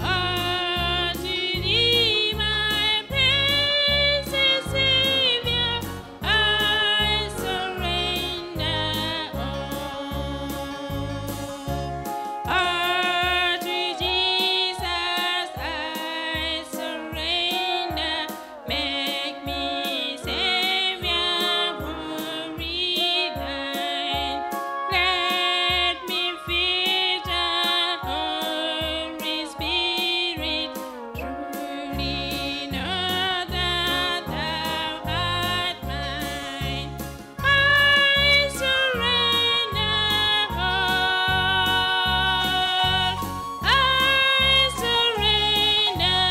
Speaker 10: All to Thee, my blessed Savior. I surrender all. To Jesus I surrender. Make me Savior wholly Thine. Let me feel the Holy Spirit. Truly know that Thou art mine. I surrender all. I surrender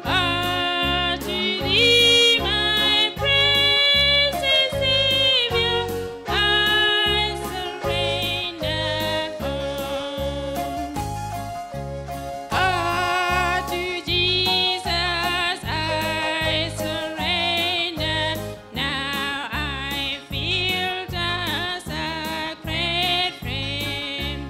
Speaker 10: all. All to Thee, my precious Savior. I surrender all. All to Jesus I surrender. Now I feel the sacred flame.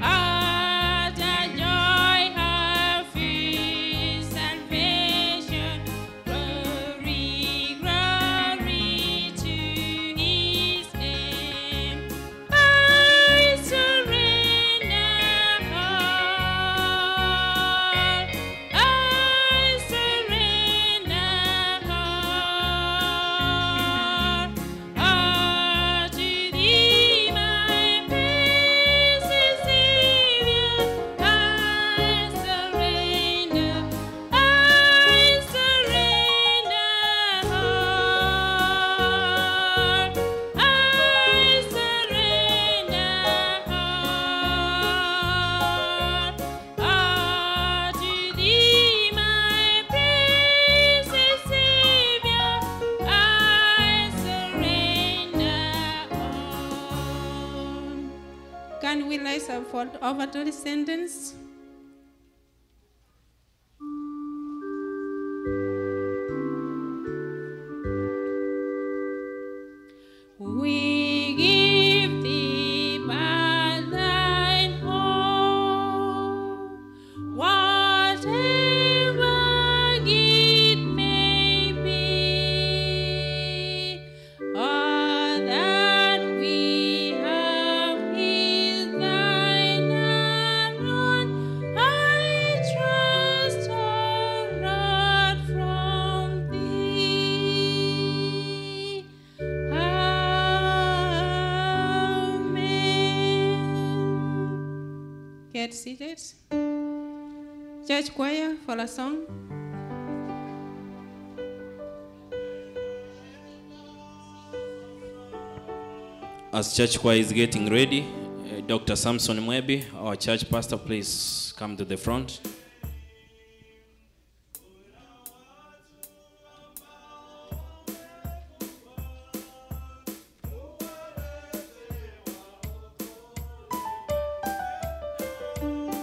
Speaker 10: All the joy of His salvation. Glory, glory to His name. I surrender all. I surrender all. All to Thee, my blessed Savior. I surrender. I surrender all. I surrender all. All to Thee, my blessed Savior. I surrender all.
Speaker 18: Can we rise up for offertory sentence?
Speaker 10: We give Thee but Thine own, whatever it may be, all that we have is Thine alone. I trust, O Lord, from Thee. Amen.
Speaker 18: Get seated. Church choir for a song.
Speaker 4: As church choir is getting ready, Dr. Samson Mwebi, our church pastor, please come to the front.
Speaker 11: Thank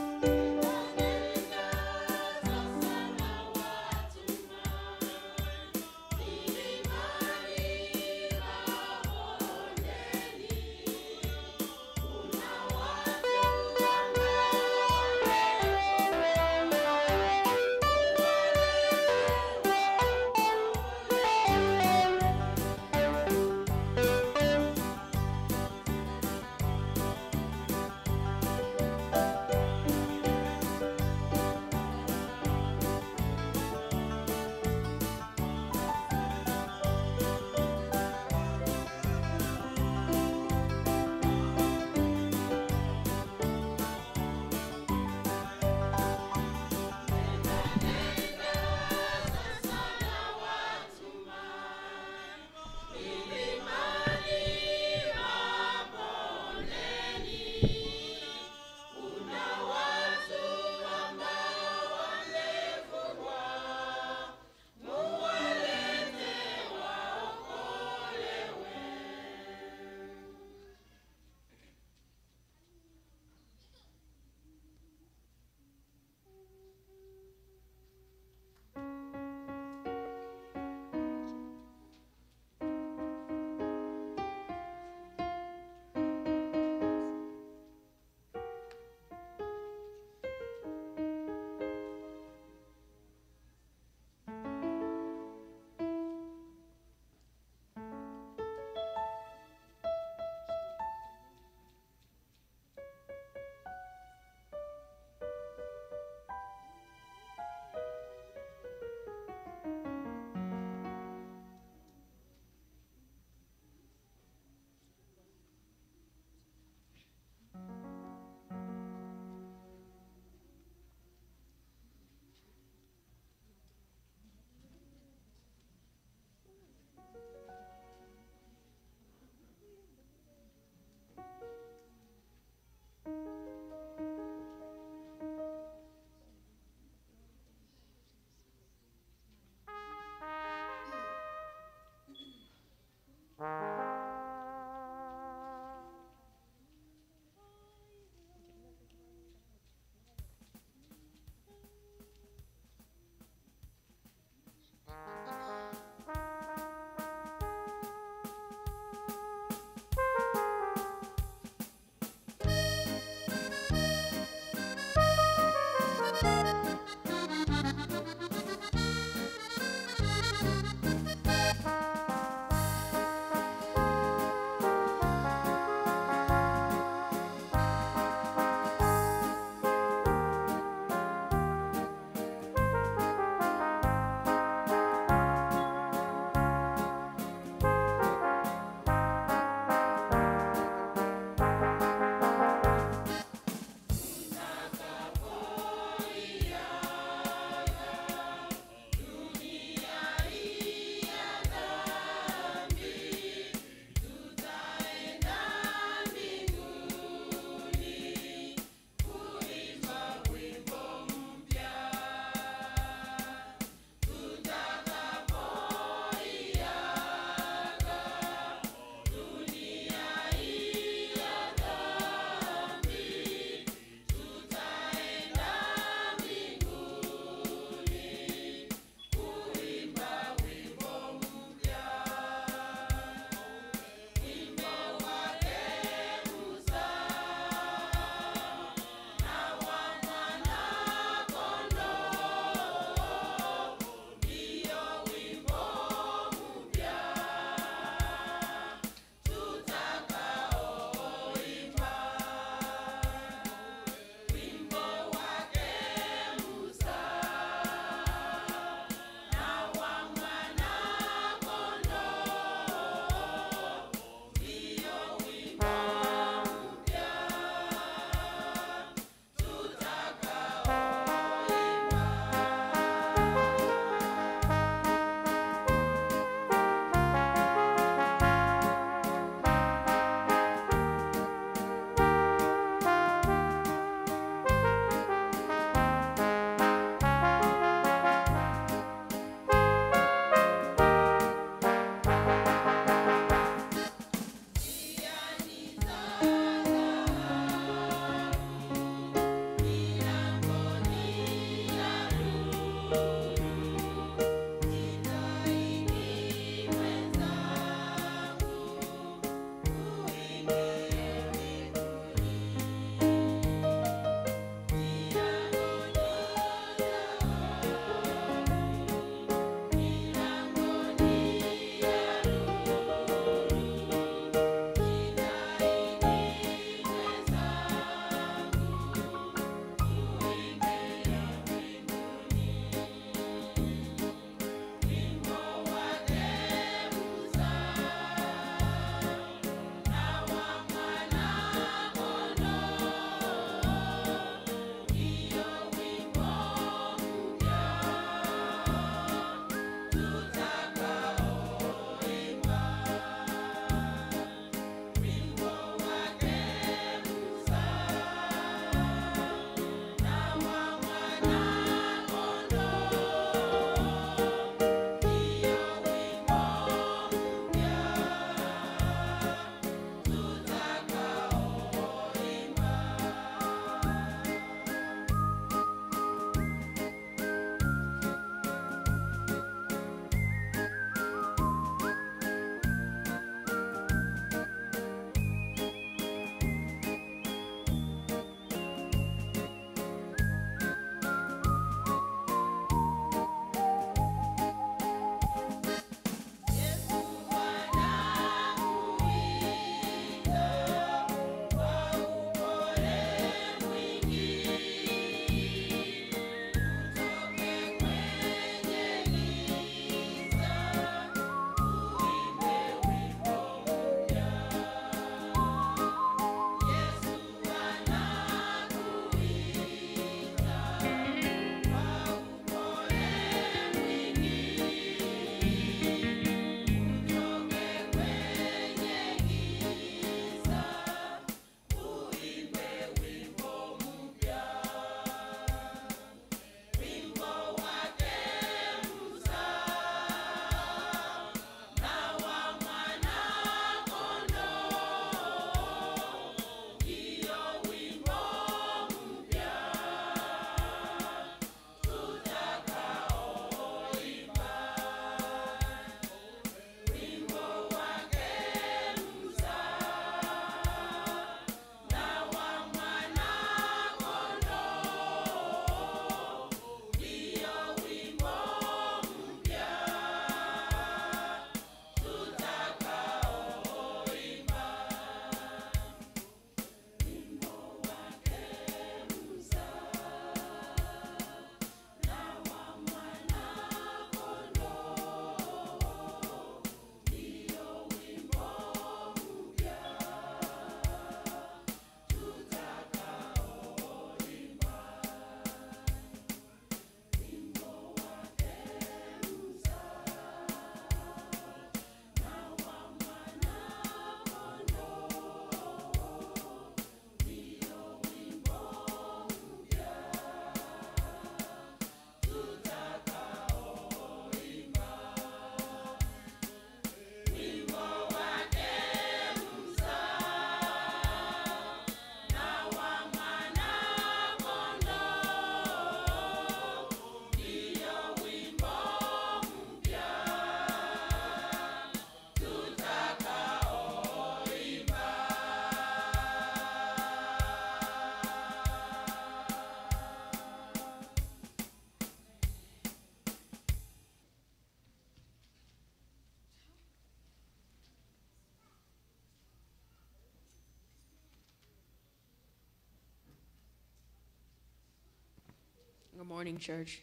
Speaker 21: Good morning, church.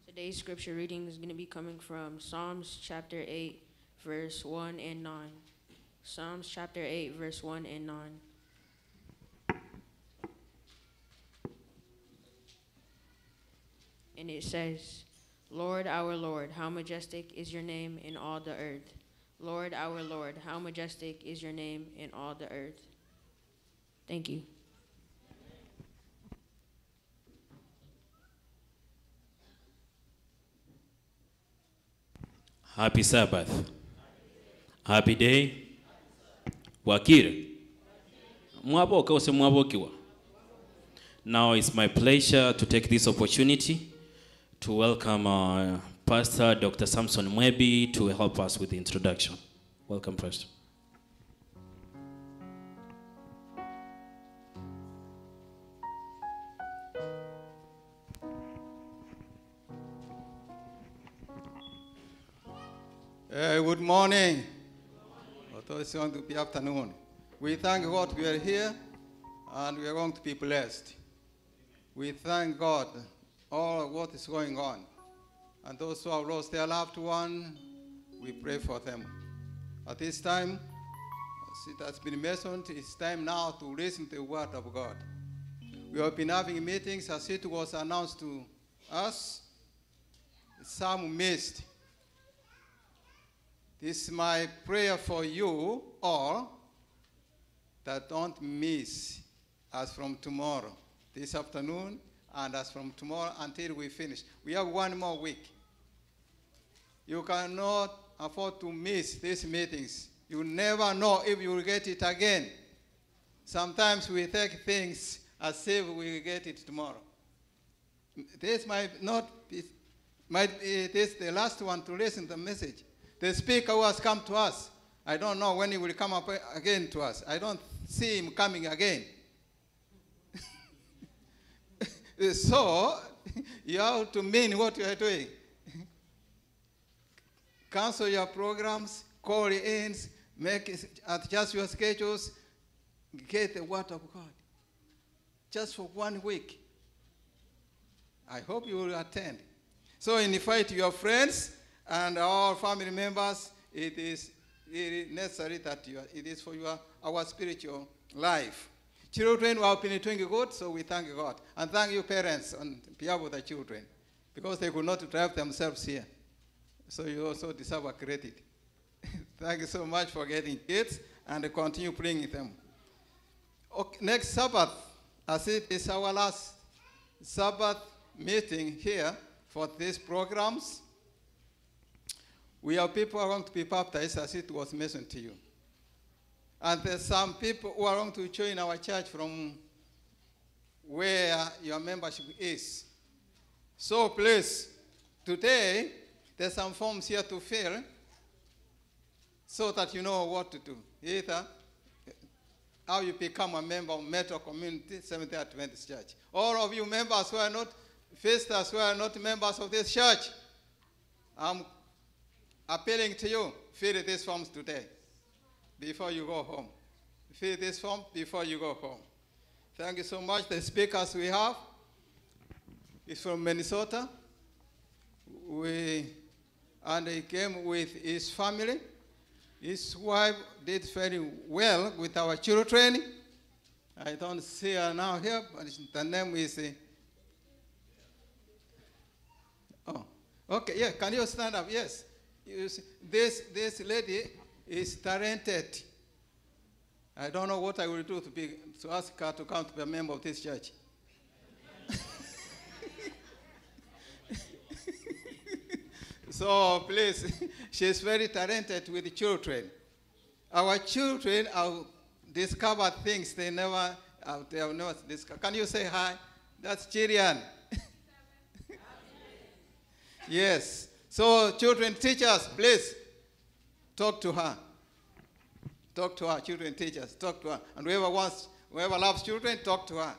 Speaker 21: Today's scripture reading is going to be coming from Psalms chapter 8, verse 1 and 9. Psalms chapter 8, verse 1 and 9. And it says, Lord, our Lord, how majestic is your name in all the earth. Lord, our Lord, how majestic is your name in all the earth. Thank you.
Speaker 4: Happy Sabbath. Happy day. Wakire. Mwaboka ose mwabokiwa. Now it's my pleasure to take this opportunity to welcome Pastor Dr. Samson Mwebi to help us with the introduction. Welcome, Pastor.
Speaker 8: Good morning. Although it's going to be afternoon. We thank God we are here and we are going to be blessed. We thank God all of what is going on. And those who have lost their loved one, we pray for them. At this time, as it has been mentioned, it's time now to listen to the word of God. We have been having meetings as it was announced to us. Some missed. This is my prayer for you all that don't miss as from tomorrow, this afternoon, and as from tomorrow until we finish. We have one more week. You cannot afford to miss these meetings. You never know if you will get it again. Sometimes we take things as if we will get it tomorrow. This might not be, this the last one to listen to the message. The speaker who has come to us, I don't know when he will come up again to us. I don't see him coming again. So, you have to mean what you are doing. Cancel your programs, call in, adjust your schedules, get the word of God. Just for 1 week. I hope you will attend. So invite your friends and all family members. It is necessary that it is for our spiritual life. Children who have been doing good, so we thank God. And thank you, parents, on behalf of the children, because they could not drive themselves here. So you also deserve a credit. Thank you so much for getting kids and continue bringing them. Okay, next Sabbath, as it is our last Sabbath meeting here for these programs, we have people who are going to be baptized, as it was mentioned to you. And there's some people who are going to join our church from where your membership is. So please, today, there's some forms here to fill so that you know what to do. Either how you become a member of Merto Community Seventh-day Adventist Church. All of you members who are not, visitors who are not members of this church, I'm appealing to you, fill these forms today before you go home. Fill this form before you go home. Thank you so much. The speakers we have is from Minnesota. And he came with his family. His wife did very well with our children. I don't see her now here, but the name is... oh, okay, yeah, can you stand up? Yes. You see, this lady is talented. I don't know what I will do to ask her to come to be a member of this church. So please, she's very talented with the children. Our children have discovered things they have never discovered. Can you say hi? That's Chirian. Yes. So children teachers, please talk to her. Talk to her, children teachers, talk to her. And whoever loves children, talk to her.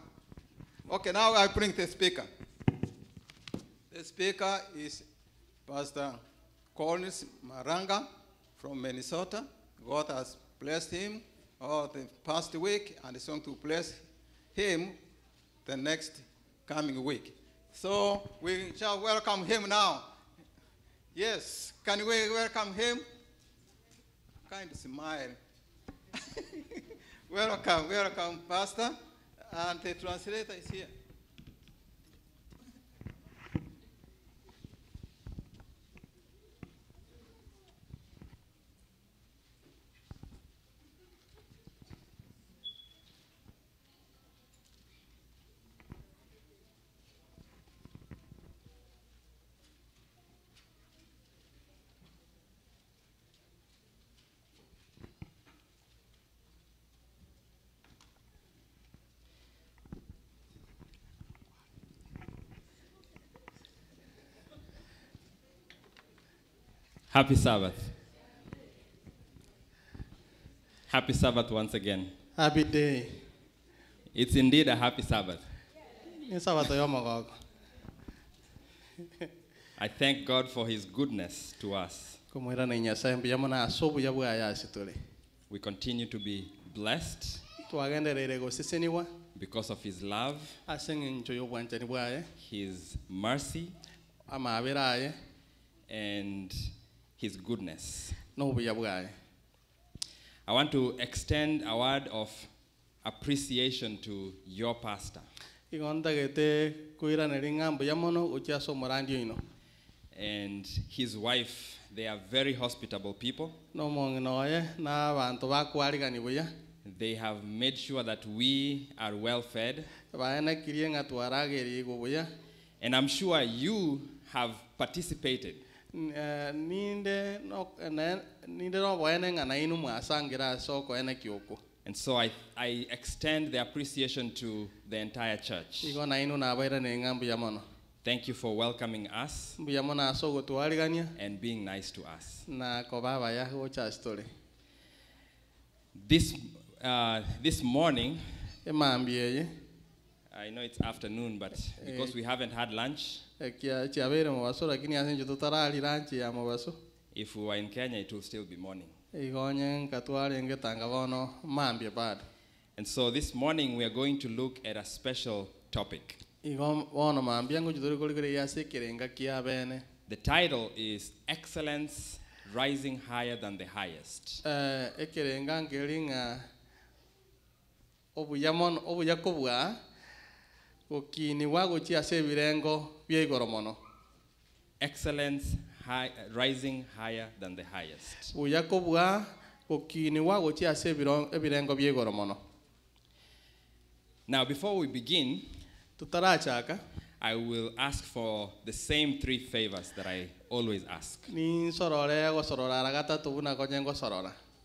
Speaker 8: Okay, now I bring the speaker. The speaker is Pastor Callis Maranga from Minnesota. God has blessed him all the past week and is going to bless him the next coming week. So we shall welcome him now. Yes, can we welcome him? Kind of smile. Welcome, Pastor. And the translator is here.
Speaker 19: Happy Sabbath. Happy Sabbath once again.
Speaker 9: Happy day.
Speaker 19: It's indeed a happy Sabbath. I thank God for his goodness to us. We continue to be blessed because of his love, his mercy, and his goodness. I want to extend a word of appreciation to your pastor and his wife. They are very hospitable people. They have made sure that we are well fed. And I'm sure you have participated. And so I extend the appreciation to the entire church. Thank you for welcoming us and being nice to us. This morning, I know it's afternoon, but because we haven't had lunch, if we were in Kenya, it will still be morning. And so this morning we are going to look at a special topic. The title is Excellence Rising Higher Than the Highest. Excellence rising higher than the highest. Now, before we begin, I will ask for the same three favors that I always ask.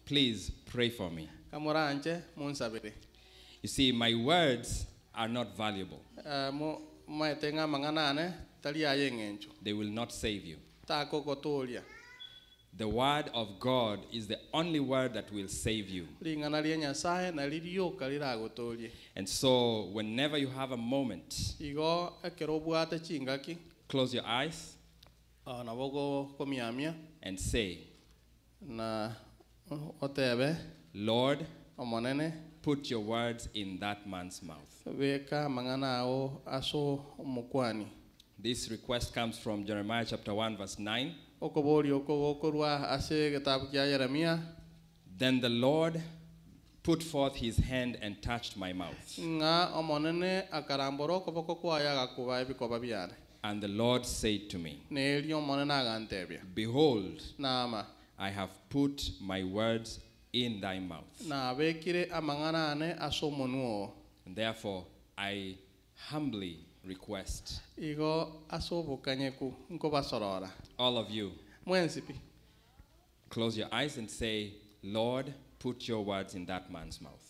Speaker 19: Please pray for me. You see, my words are not valuable. They will not save you. The word of God is the only word that will save you. And so, whenever you have a moment, close your eyes and say, Lord, put your words in that man's mouth. This request comes from Jeremiah chapter 1 verse 9. Then the Lord put forth his hand and touched my mouth. And the Lord said to me, Behold, I have put my words in thy mouth. And therefore, I humbly request all of you, close your eyes and say, Lord, put your words in that man's mouth.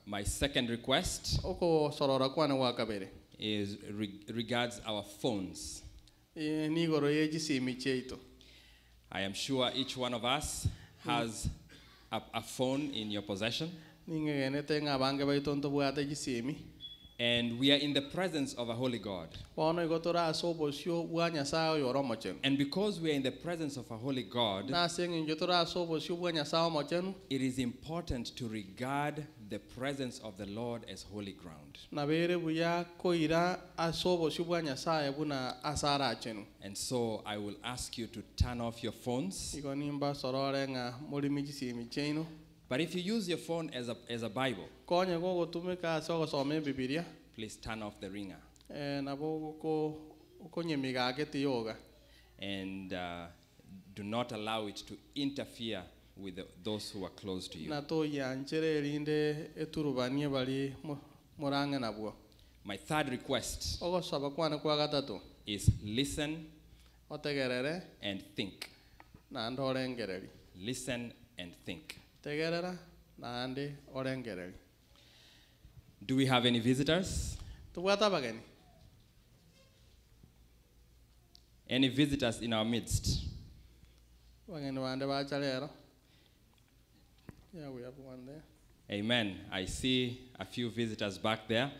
Speaker 19: My second request is regards our phones. I am sure each one of us has a phone in your possession. And we are in the presence of a holy God.
Speaker 2: Bono igotora asobosio bwa Nyasaye yoro mochenu.
Speaker 19: And because we are in the presence of a holy God,
Speaker 2: Na sengi njotora asobosio bwa Nyasaye mochenu.
Speaker 19: it is important to regard the presence of the Lord as holy ground.
Speaker 2: Na bere buya koira asobosio bwa Nyasaye buna asara achenu.
Speaker 19: And so I will ask you to turn off your phones.
Speaker 2: Igonimba sorore nga muri mijisi micheno.
Speaker 19: But if you use your phone as a Bible,
Speaker 2: Konye gogo tumika sogo some Biblia.
Speaker 19: please turn off the ringer.
Speaker 2: Na bogo ko nyemiga ageti yoga.
Speaker 19: And do not allow it to interfere with those who are close to you.
Speaker 2: Na to yanchere rinde eturubanie bali moranga na bwo.
Speaker 19: My third request
Speaker 2: Ogo saba kwana kwa gatatu.
Speaker 19: is listen
Speaker 2: Otegerere
Speaker 19: and think.
Speaker 2: na ndo orengereri.
Speaker 19: Listen and think.
Speaker 2: Tegerera na ande orengereri.
Speaker 19: Do we have any visitors?
Speaker 2: Tubwata bageni.
Speaker 19: Any visitors in our midst?
Speaker 2: Bageni bande bachalero. Yeah, we have one there.
Speaker 19: Amen. I see a few visitors back there.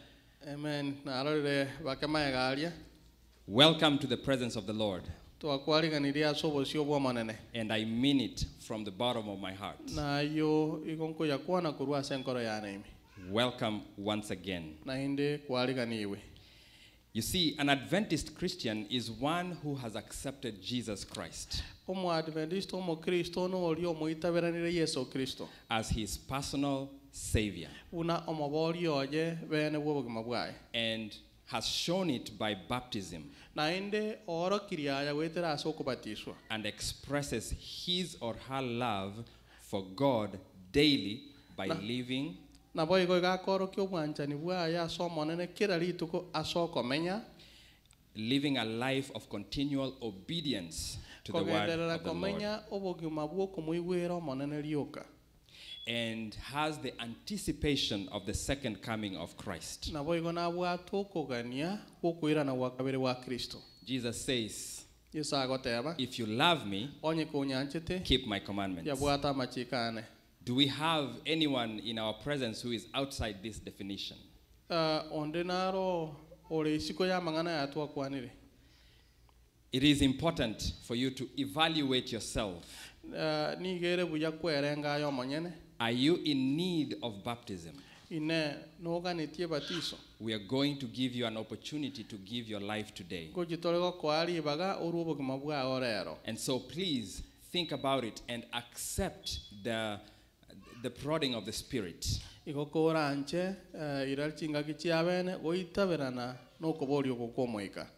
Speaker 2: Amen. Na arore bakamaye galia.
Speaker 19: Welcome to the presence of the Lord.
Speaker 2: Tuakwaliganiria sobosio bwa manene.
Speaker 19: And I mean it from the bottom of my heart.
Speaker 2: Na yo igonko ya kuana kurua senkoro ya nemi.
Speaker 19: Welcome once again.
Speaker 2: Na inde kwaliganiwe.
Speaker 19: You see, an Adventist Christian is one who has accepted Jesus Christ
Speaker 2: Omo Adventist omo Kristo no olio moitaberanire Yesu Kristo.
Speaker 19: as his personal Savior.
Speaker 2: Una omo boli oje bene bwobugima bwaye.
Speaker 19: And has shown it by baptism.
Speaker 2: Na inde oro kiriaya wetera asoko batiswa.
Speaker 19: And expresses his or her love for God daily by living
Speaker 2: Na boy go ga koro kyo mwanchani bwaya so monene kira lituko asoko menya.
Speaker 19: Living a life of continual obedience to the word of the Lord. And has the anticipation of the second coming of Christ. Jesus says, if you love me, keep my commandments. Do we have anyone in our presence who is outside this definition? It is important for you to evaluate yourself. Are you in need of baptism? We are going to give you an opportunity to give your life today. And so please think about it and accept the prodding of the Spirit.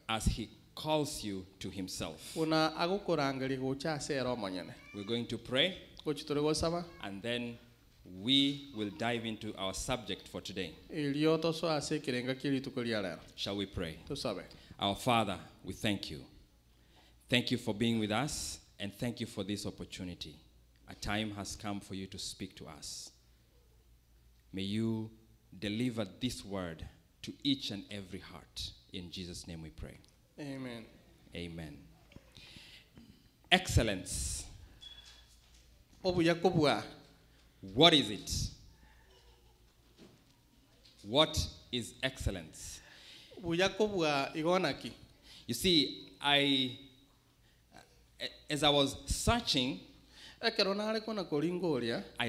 Speaker 19: As he calls you to himself. We're going to pray, and then we will dive into our subject for today. Shall we pray? Our Father, we thank you. Thank you for being with us, and thank you for this opportunity. A time has come for you to speak to us. May you deliver this word to each and every heart. In Jesus' name we pray.
Speaker 2: Amen.
Speaker 19: Amen. Excellence. What is it? What is excellence? You see, as I was searching, I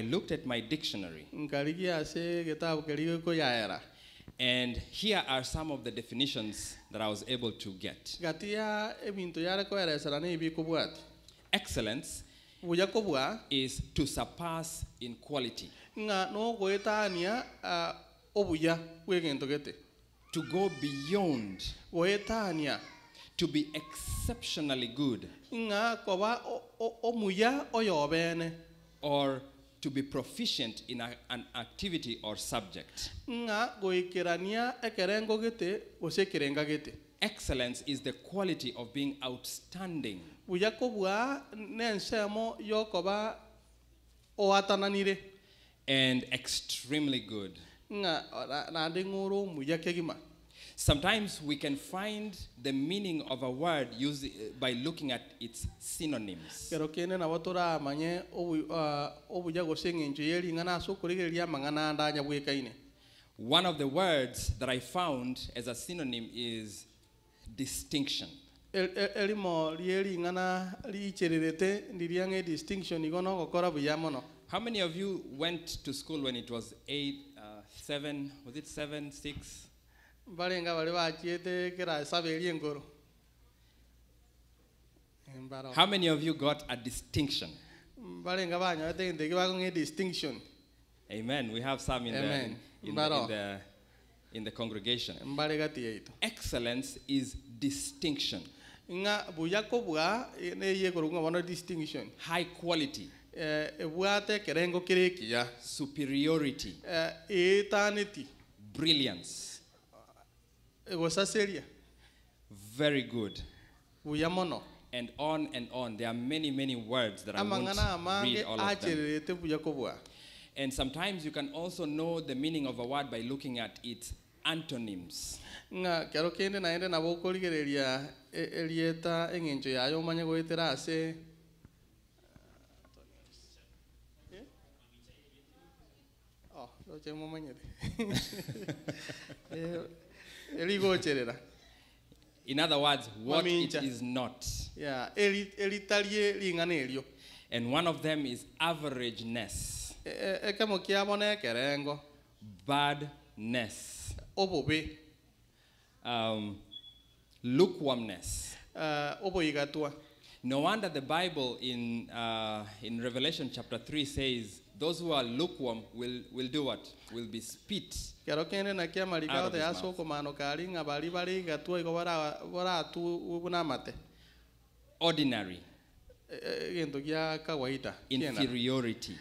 Speaker 19: looked at my dictionary. And here are some of the definitions that I was able to get. Excellence is to surpass in quality. To go beyond. To be exceptionally good. Or to be proficient in an activity or subject. Excellence is the quality of being outstanding. And extremely good. Sometimes we can find the meaning of a word by looking at its synonyms. One of the words that I found as a synonym is distinction.
Speaker 9: Elimo lieri ngana li chererete ndiriange distinction igono gokora buyamono.
Speaker 19: How many of you went to school when it was 7, was it 7, 6?
Speaker 9: Barenga bale bachiete kera sabeli engoro.
Speaker 19: How many of you got a distinction?
Speaker 9: Barenga banyo ate ndege bagonge distinction.
Speaker 19: Amen. We have some in the congregation. Excellence is distinction. High quality. Superiority. Brilliance. Very good. And on. There are many, many words that I won't read all of them. And sometimes you can also know the meaning of a word by looking at its antonyms. In other words, what it is not. And one of them is averageness. Badness. Lukewarmness. No wonder the Bible in Revelation chapter 3 says those who are lukewarm will do what? Will be spit out of his mouth. Ordinary. Inferiority.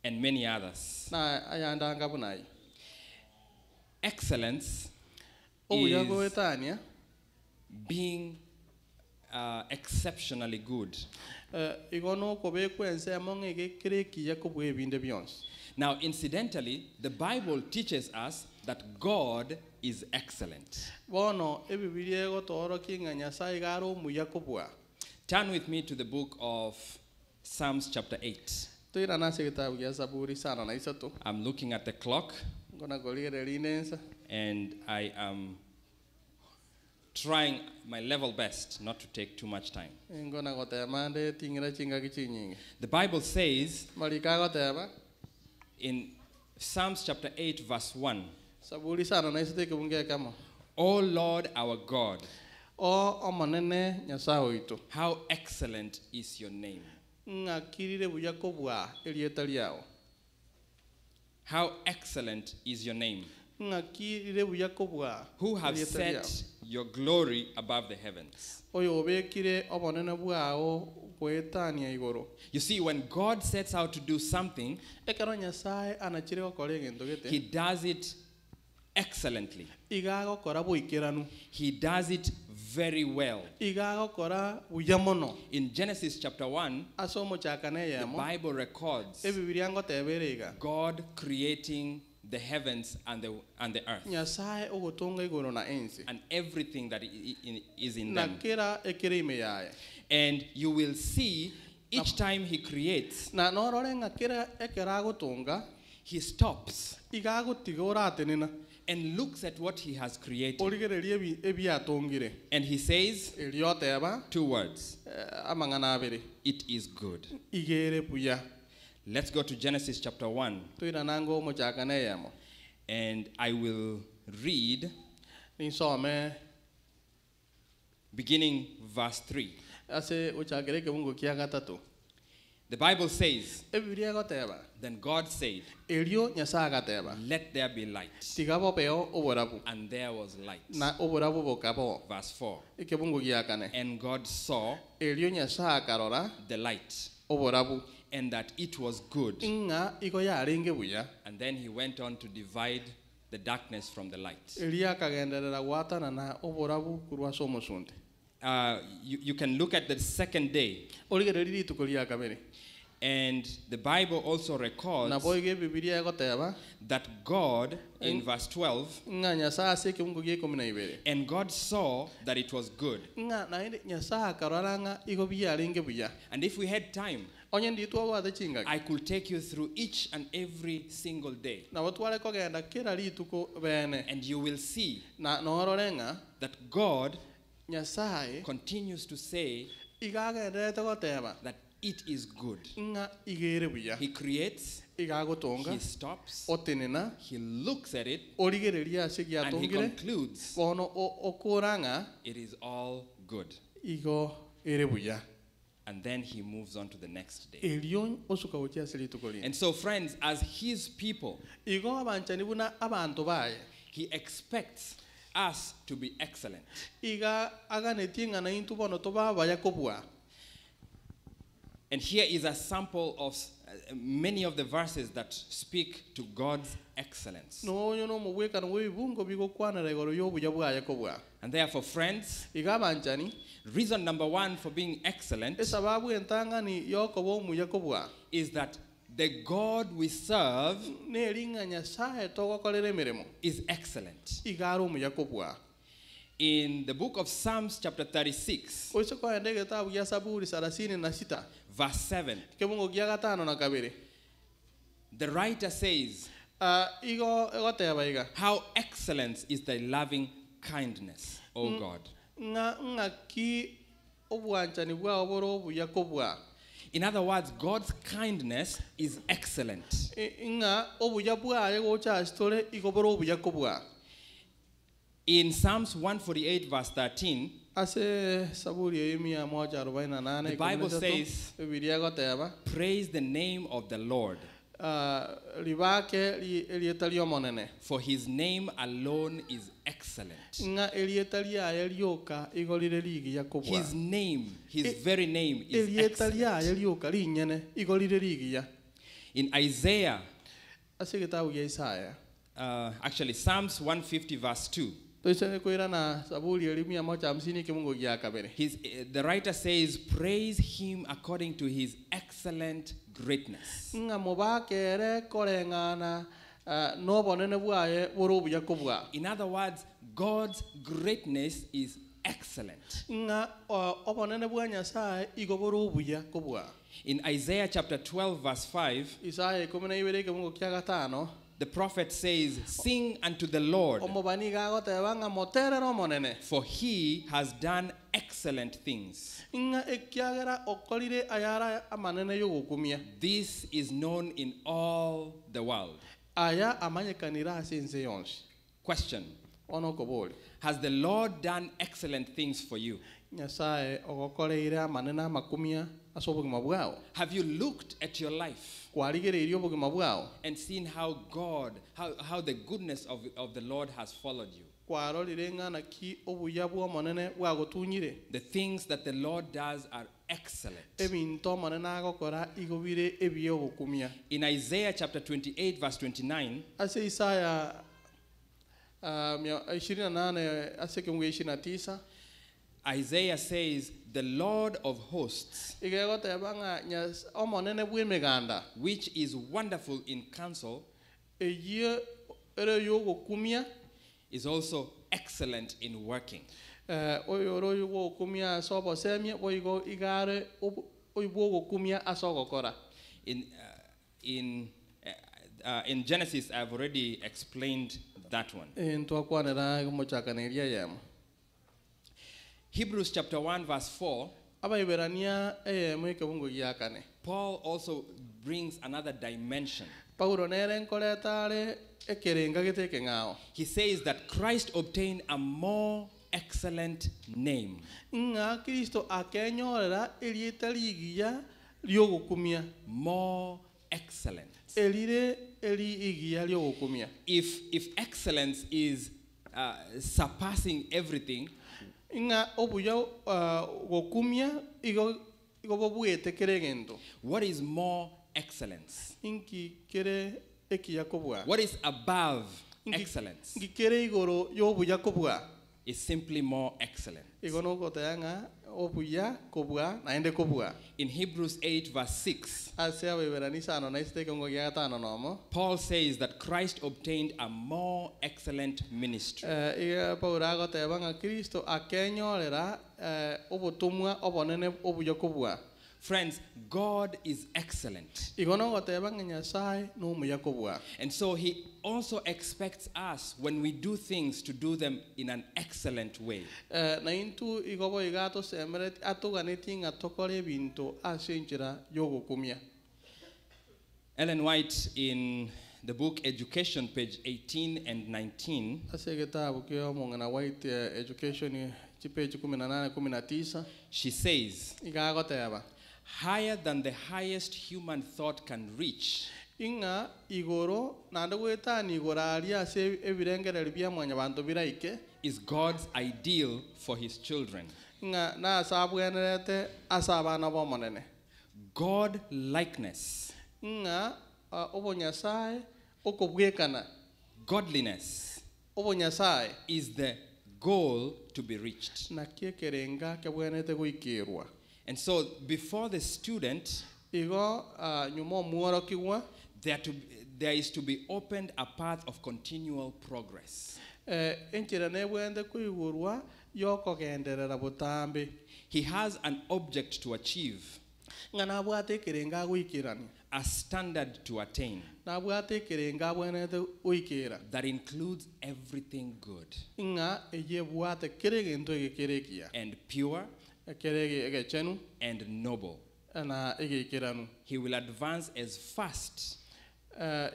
Speaker 19: And many others. Excellence is being exceptionally good. Now, incidentally, the Bible teaches us that God is excellent. Turn with me to the book of Psalms chapter 8. I'm looking at the clock, and I am trying my level best not to take too much time. The Bible says in Psalms chapter 8 verse 1, O Lord our God, how excellent is your name. How excellent is your name. Who have set your glory above the heavens. You see, when God sets out to do something, He does it excellently. He does it very well. In Genesis chapter 1, the Bible records God creating the heavens and the earth and everything that is in them. And you will see each time He creates, He stops and looks at what He has created. And He says 2 words. It is good. Let's go to Genesis chapter 1. And I will read beginning verse 3. The Bible says, then God said, let there be light. And there was light. Verse 4. And God saw the light, and that it was good. And then He went on to divide the darkness from the light. You can look at the second day. And the Bible also records
Speaker 2: Na boige Biblia goteba
Speaker 19: that God, in verse 12,
Speaker 2: nga Nyasaye kimungu gie 12.
Speaker 19: and God saw that it was good.
Speaker 2: Nga na inde Nyasaye kararanga igo bialinge buya.
Speaker 19: And if we had time,
Speaker 2: Onye nditwa wa chinga.
Speaker 19: I could take you through each and every single day.
Speaker 2: Na watwale kogenda kila rituko bene.
Speaker 19: And you will see
Speaker 2: na nororenga
Speaker 19: that God
Speaker 2: Nyasaye
Speaker 19: continues to say
Speaker 2: that
Speaker 19: it is good.
Speaker 2: He
Speaker 19: creates, he stops, he looks at it, and he concludes it is all good. And then he moves on to the next day. And so, friends, as his people, he expects us to be excellent. And here is a sample of many of the verses that speak to God's excellence. And therefore, friends, reason number one for being excellent is that the God we serve is excellent. In the book of Psalms chapter 36, verse 7, the writer says, how excellent is thy loving kindness, O God. In other words, God's kindness is excellent. In Psalms 148 verse 13, the Bible says, praise the name of the Lord, for his name alone is excellent. His name, his very name is excellent. In Isaiah, actually Psalms 150 verse 2, the writer says, praise him according to his excellent greatness. In other words, God's greatness is excellent. In Isaiah chapter 12 verse 5, the prophet says, sing unto the Lord, for he has done excellent things. This is known in all the world. Question: has the Lord done excellent things for you? Have you looked at your life and seen how God, how the goodness of the Lord has followed you? The things that the Lord does are excellent. In Isaiah chapter 28 verse 29, Isaiah says, the Lord of hosts, which is wonderful in counsel, is also excellent in working. In Genesis, I've already explained that one. Hebrews chapter 1 verse 4, Paul also brings another dimension. He says that Christ obtained a more excellent name. More excellent. If excellence is surpassing everything, what is more excellence? What is above excellence? is simply more excellent.
Speaker 2: Igono kotanga obuya kobwa naende kobwa.
Speaker 19: In Hebrews 8 verse 6,
Speaker 2: Asia weberanisa no naiste kongo yata no nomo.
Speaker 19: Paul says that Christ obtained a more excellent ministry.
Speaker 2: Iga paura kotebanga Kristo akenyolera obutumwa obonene obuya kobwa.
Speaker 19: Friends, God is excellent. And so he also expects us, when we do things, to do them in an excellent way. Ellen White, in the book Education, page 18 and 19, she says, higher than the highest human thought can reach is God's ideal for his children. God likeness, godliness is the goal to be reached. And so, before the student, there is to be opened a path of continual progress. He has an object to achieve, a standard to attain, that includes everything good and pure and noble. He will advance as fast and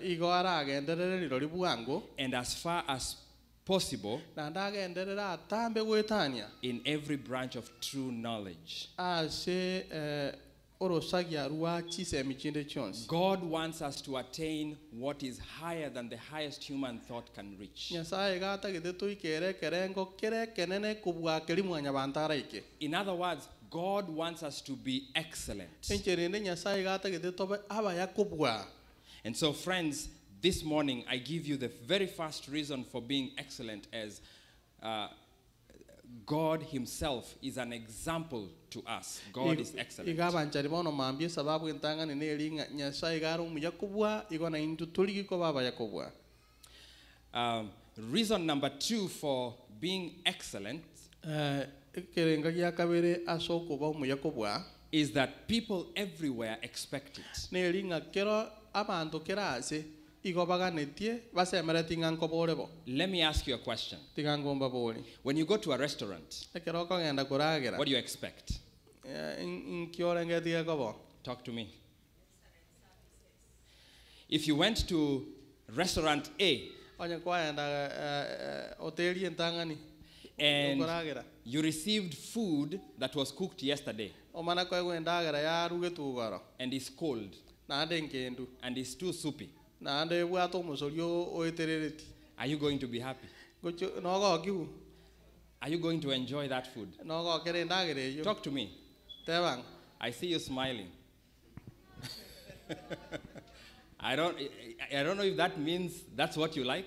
Speaker 19: as far as possible in every branch of true knowledge. God wants us to attain what is higher than the highest human thought can reach. In other words, God wants us to be excellent. And so, friends, this morning I give you the very first reason for being excellent, as God himself is an example to us. God is excellent. Reason number 2 for being excellent is that people everywhere expect it. Let me ask you a question. When you go to a restaurant, what do you expect? Talk to me. If you went to restaurant A and you received food that was cooked yesterday and is cold and is too soupy, are you going to be happy? Are you going to enjoy that food? Talk to me. I see you smiling. I don't know if that means that's what you like.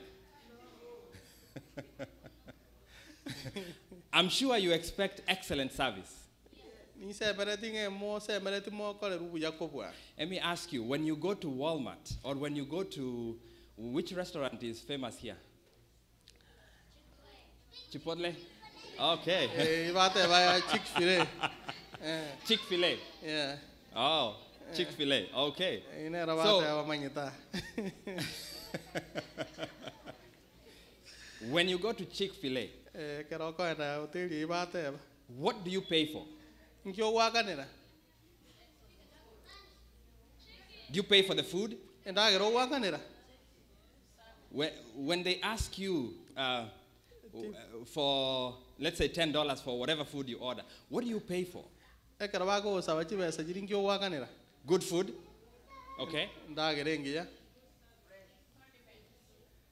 Speaker 19: I'm sure you expect excellent service. Let me ask you, when you go to Walmart or when you go to, which restaurant is famous here? Chipotle? Okay.
Speaker 2: Chick-fil-A.
Speaker 19: Chick-fil-A?
Speaker 2: Yeah.
Speaker 19: Oh, Chick-fil-A. Okay. When you go to Chick-fil-A, what do you pay for? Do you pay for the food? When they ask you for, let's say, $10 for whatever food you order, what do you pay for? Good food? Okay.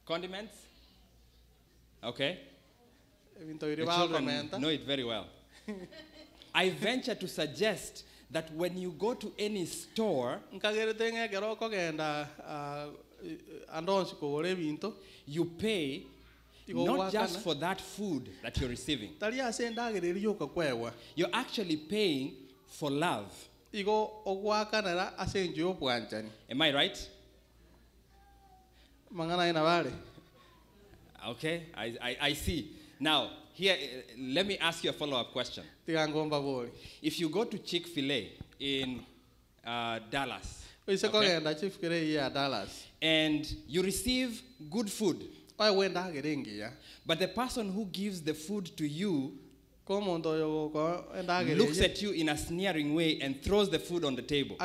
Speaker 19: Condiments? Okay. The children know it very well. I venture to suggest that when you go to any store, you pay not just for that food that you're receiving. You're actually paying for love. Am I right? Okay, I see. Now, here, let me ask you a follow-up question. If you go to Chick-fil-A in Dallas, and you receive good food, but the person who gives the food to you looks at you in a sneering way and throws the food on the table,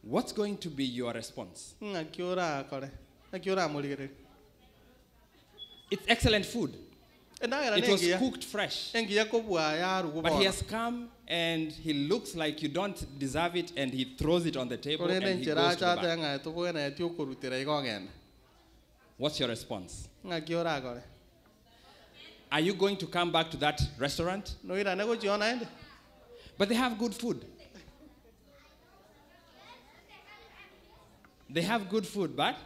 Speaker 19: what's going to be your response? It's excellent food. It was cooked fresh. But he has come and he looks like you don't deserve it and he throws it on the table and he goes to the back. What's your response? Are you going to come back to that restaurant? But they have good food. They have good food, but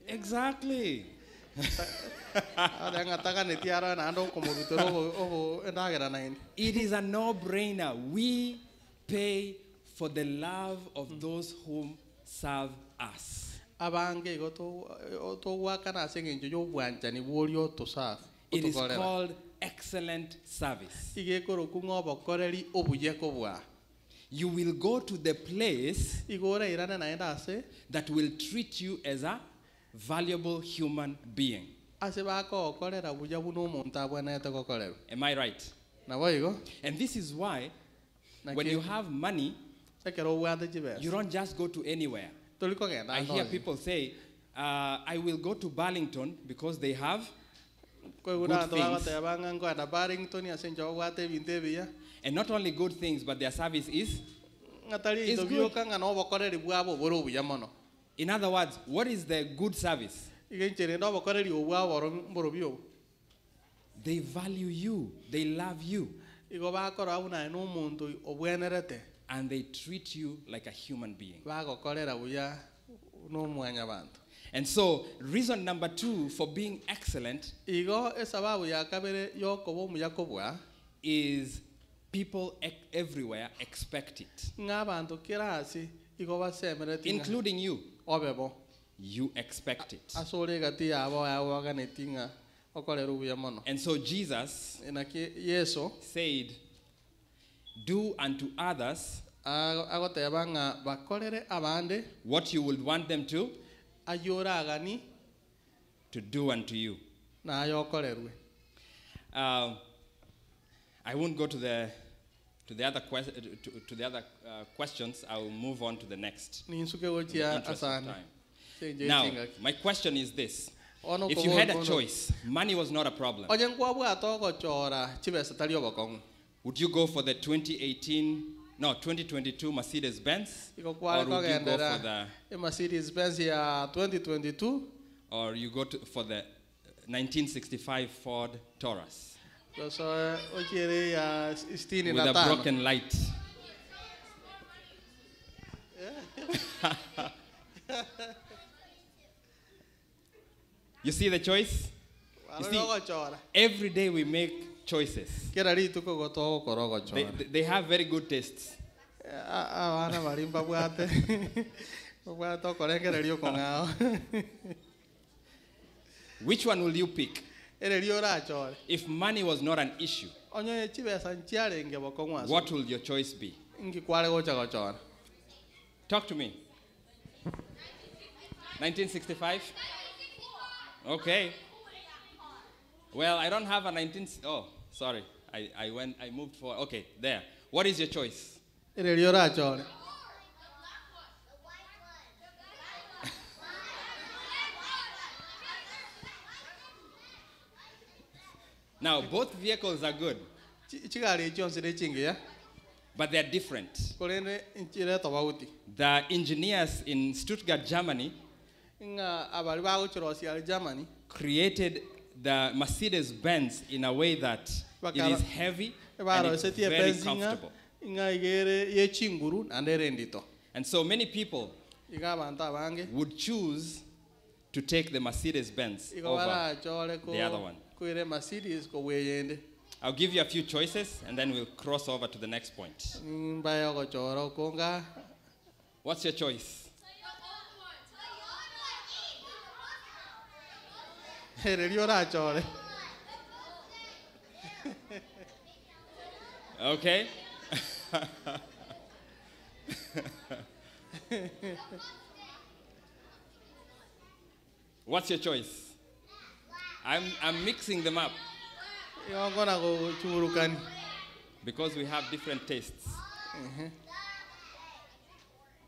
Speaker 19: exactly. It is a no-brainer. We pay for the love of those whom serve us. It is called excellent service. You will go to the place that will treat you as a valuable human being. Am I right? And this is why when you have money, you don't just go to anywhere. I hear people say, I will go to Burlington because they have good things. And not only good things, but their service is good. In other words, what is the good service? They value you. They love you. And they treat you like a human being. And so, reason number 2 for being excellent is people everywhere expect it. Including you. You expect it. And so Jesus said, do unto others what you would want them to do unto you. I won't go to the other questions. I will move on to the next. Now, my question is this. If you had a choice, money was not a problem. Would you go for the 2022 Mercedes-Benz? Or would you go for the
Speaker 2: Mercedes-Benz 2022?
Speaker 19: Or you go for the 1965 Ford Taurus? With a broken light. You see the choice? You see, every day we make choices. They have very good tastes. Which one will you pick? If money was not an issue, what will your choice be? Talk to me. 1965? Okay. Well, I don't have a 19... Oh, sorry. I moved forward. Okay, there. What is your choice? Now, both vehicles are good. But they're different. The engineers in Stuttgart, Germany, created the Mercedes-Benz in a way that it is heavy and it's very comfortable. And so many people would choose to take the Mercedes Benz over the other one. I'll give you a few choices and then we'll cross over to the next point. What's your choice? Okay. What's your choice? I'm mixing them up. Because we have different tastes.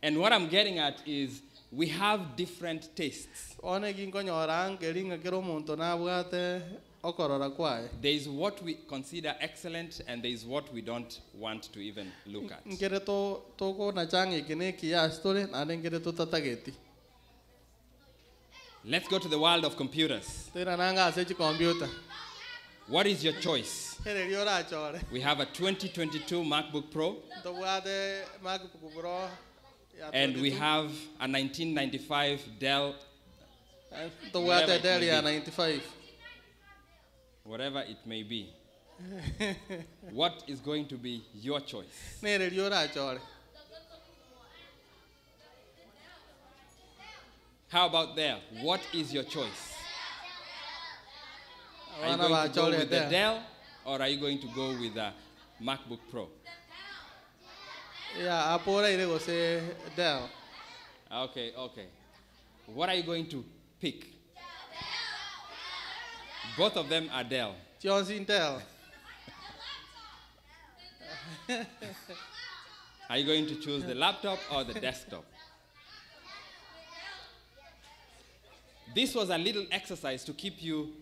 Speaker 19: And what I'm getting at is we have different tastes. There is what we consider excellent and there is what we don't want to even look at. Let's go to the world of computers. What is your choice? We have a 2022 MacBook Pro. And we have a 1995 Dell. Whatever it may be. What is going to be your choice? How about there? What is your choice? Are you going to go with the Dell or are you going to go with the MacBook Pro?
Speaker 2: Yeah, I say Dell.
Speaker 19: Okay. What are you going to pick? Both of them are Dell.
Speaker 2: Johnson Dell.
Speaker 19: Are you going to choose the laptop or the desktop? This was a little exercise to keep you,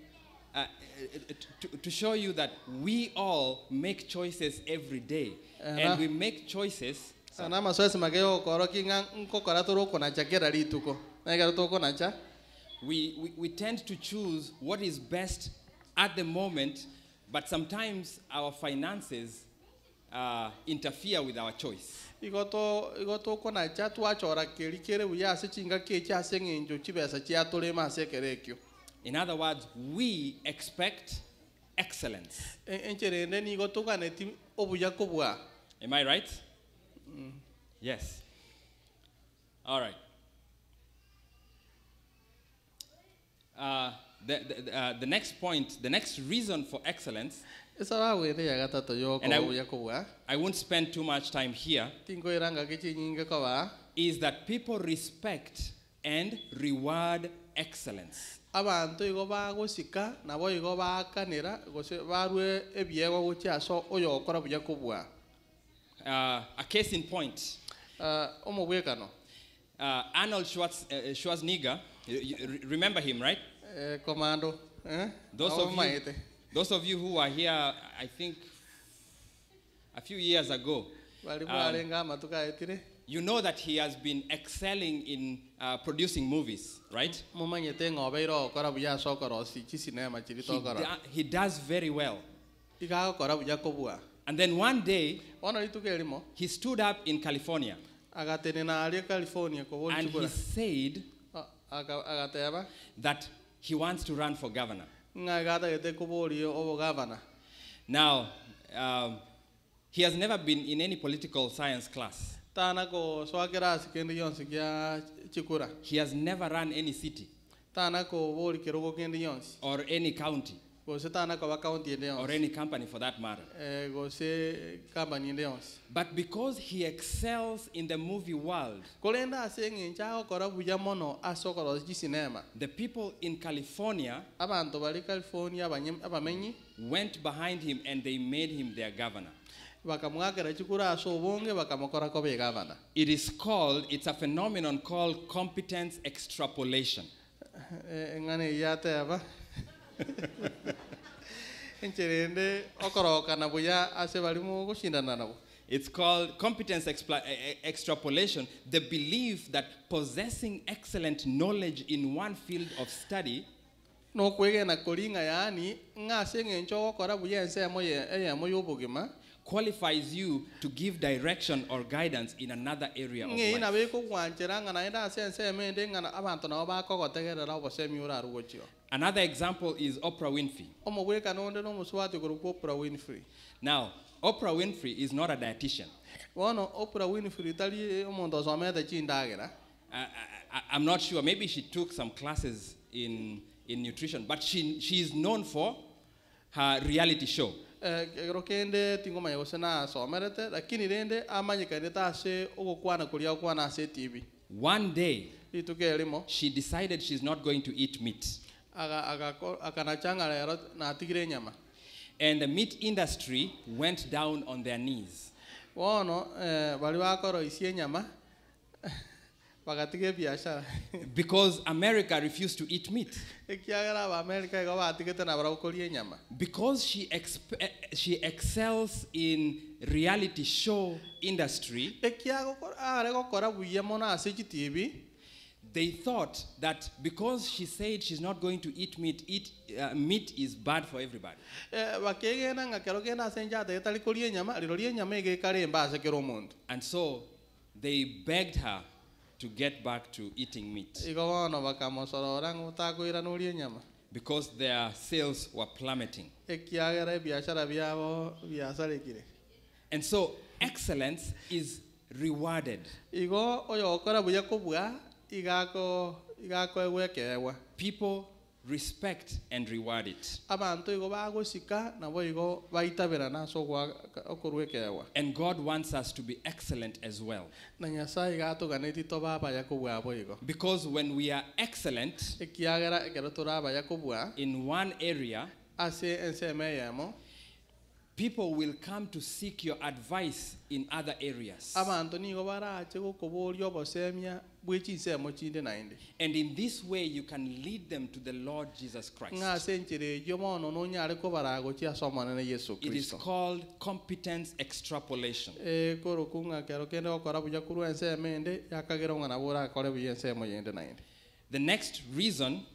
Speaker 19: to show you that we all make choices every day. And we make choices. We tend to choose what is best at the moment, but sometimes our finances interfere with our choice. In other words, we expect excellence. Am I right? Yes. All right. The next point, the next reason for excellence, and I won't spend too much time here, is that people respect and reward excellence. A case in point, Arnold Schwarzenegger, you remember him, right?
Speaker 2: Commando.
Speaker 19: Those of you who were here, I think, a few years ago, you know that he has been excelling in producing movies, right? He does very well. And then one day, he stood up in California. And he said that he wants to run for governor. Now, he has never been in any political science class. He has never run any city or any county or any company for that matter. But because he excels in the movie world, the people in California went behind him and they made him their governor. It's a phenomenon called competence extrapolation. It's called competence extrapolation, the belief that possessing excellent knowledge in one field of study qualifies you to give direction or guidance in another area of
Speaker 8: ngi na
Speaker 19: life.
Speaker 8: be ko wanchera ngana ida sense mende ngana abantu na ba ko gotegera la bo semi ura rugochio.
Speaker 19: Another example is Oprah Winfrey.
Speaker 8: Omo we kanonde no muswati ko Oprah Winfrey.
Speaker 19: Now, Oprah Winfrey is not a dietitian.
Speaker 8: Wono Oprah Winfrey tali omondo so meta chindagera.
Speaker 19: I'm not sure. Maybe she took some classes in nutrition, but she is known for her reality show.
Speaker 8: Rokende tingoma yosena so merete lakini rende amanyika ndeta se ogokwana kulia okwana se TV.
Speaker 19: One day, she decided she's not going to eat meat. And the meat industry went down on their knees. Because America refused to eat meat. Because she excels in reality show industry, they thought that because she said she's not going to eat meat, meat is bad for everybody. And so they begged her to get back to eating meat. Because their sales were plummeting. And so excellence is rewarded. People respect and reward it. And God wants us to be excellent as well. Because when we are excellent in one area, people will come to seek your advice in other areas. And in this way, you can lead them to the Lord Jesus Christ. It is called competence extrapolation. The next reason,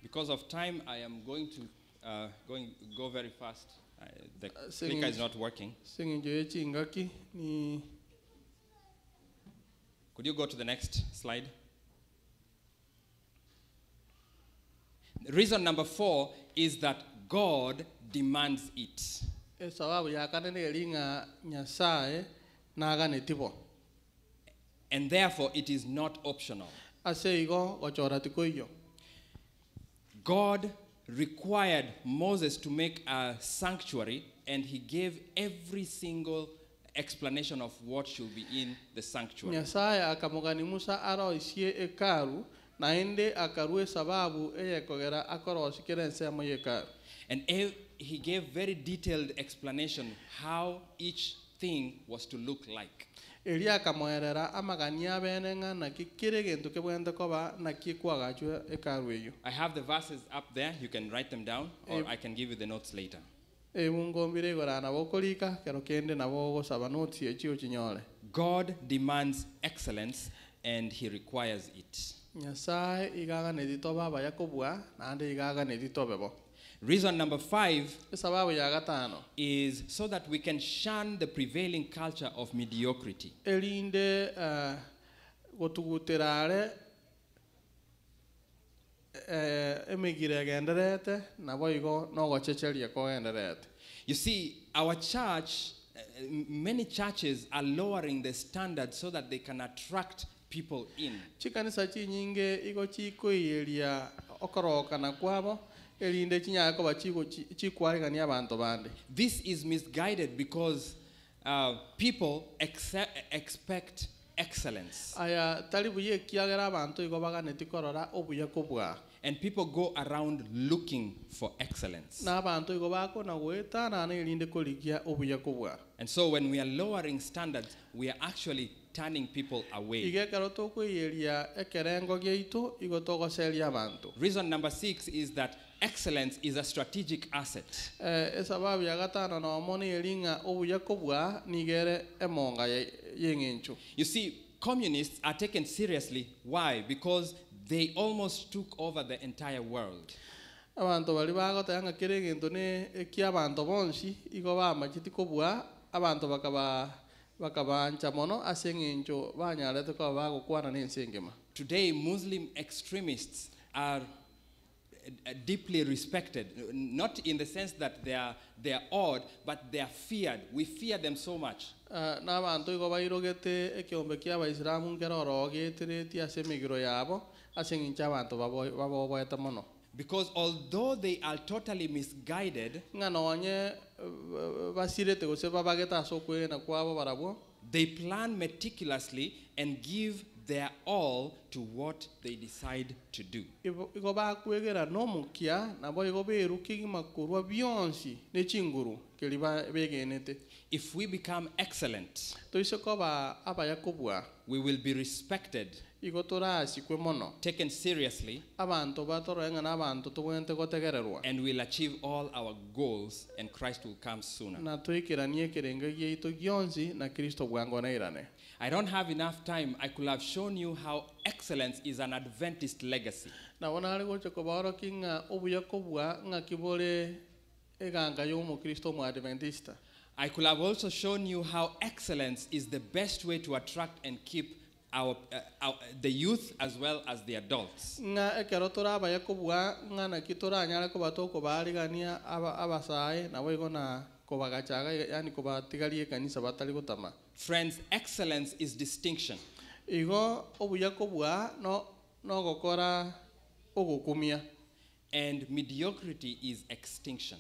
Speaker 19: because of time, I am going to go very fast. The clicker is not working. Could you go to the next slide? Reason number 4 is that God demands it. And therefore it is not optional. God required Moses to make a sanctuary, and he gave every single explanation of what should be in the sanctuary. And he gave very detailed explanation how each thing was to look like. I have the verses up there. You can write them down, or I can give you the notes later. God demands excellence, and he requires it. Reason number 5 is so that we can shun the prevailing culture of mediocrity. You see, our church, many churches are lowering the standard so that they can attract people in. This is misguided because people expect excellence. And people go around looking for excellence. And so when we are lowering standards, we are actually turning people away. Reason number 6 is that excellence is a strategic asset. You see, communists are taken seriously. Why? Because they almost took over the entire world.
Speaker 2: abantu bali bagotaya ng'a kere egento ne ekia abanto bonsi igo bamacheti kobua abantu bakabancha mono ase eng'encho banyarete koba bagokwana n'ense engima.
Speaker 19: Today, Muslim extremists are deeply respected, not in the sense that they are awed, but they are feared. We fear them so much.
Speaker 2: N'abantu igo bairogete ekiombe kia abaisilamu nkero orogeetereti ase emigiro yabo ase eng'encho abantu baboboete mono.
Speaker 19: Because although they are totally misguided, they plan meticulously and give their all to what they decide to do. If we become excellent, we will be respected, taken seriously, and will achieve all our goals, and Christ will come sooner. I don't have enough time. I could have shown you how excellence is an Adventist legacy. I could have also shown you how excellence is the best way to attract and keep the youth as well as the adults. Friends, excellence is distinction. And mediocrity is extinction.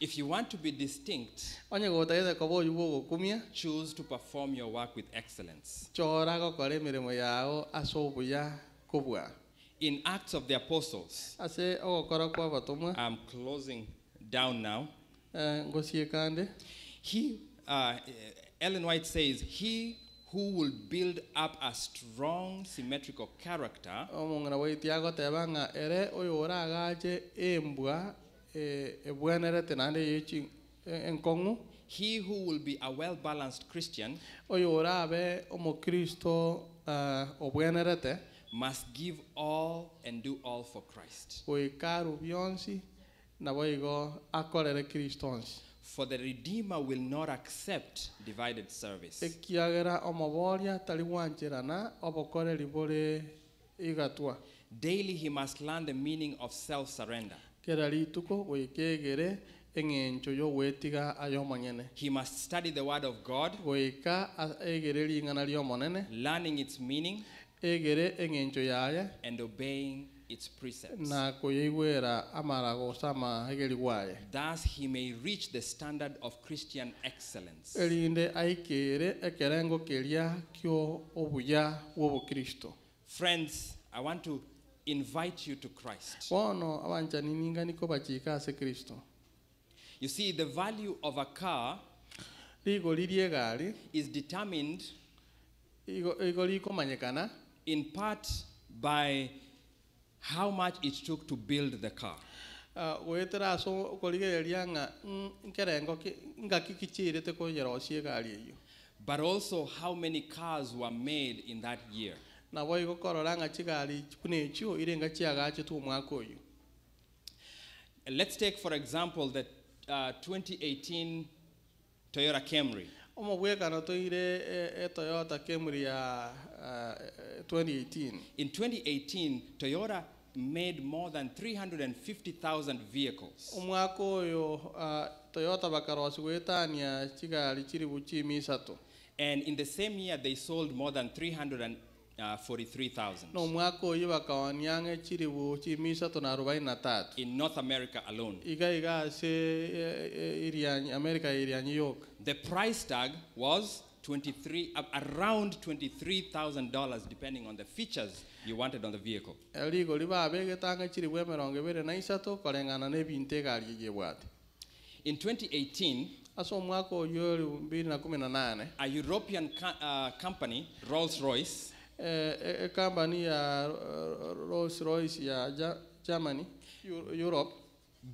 Speaker 19: If you want to be distinct, choose to perform your work with excellence. In Acts of the Apostles, I'm closing down now. Ellen White says, he who will build up a strong symmetrical character he who will be a well-balanced Christian must give all and do all for Christ. For the Redeemer will not accept divided service. Daily he must learn the meaning of self-surrender. He must study the Word of God, learning its meaning, and obeying its precepts. Thus he may reach the standard of Christian excellence. Friends, I want to invite you to Christ. You see, the value of a car is determined in part by how much it took to build the car. But also how many cars were made in that year. Let's take, for example, the 2018 Toyota Camry. In 2018, Toyota made more than 350,000 vehicles. And in the same year, they sold more than 343,000. In North America alone. The price tag was around $23,000, depending on the features you wanted on the vehicle. In 2018, a European company, Rolls-Royce, Germany, Europe,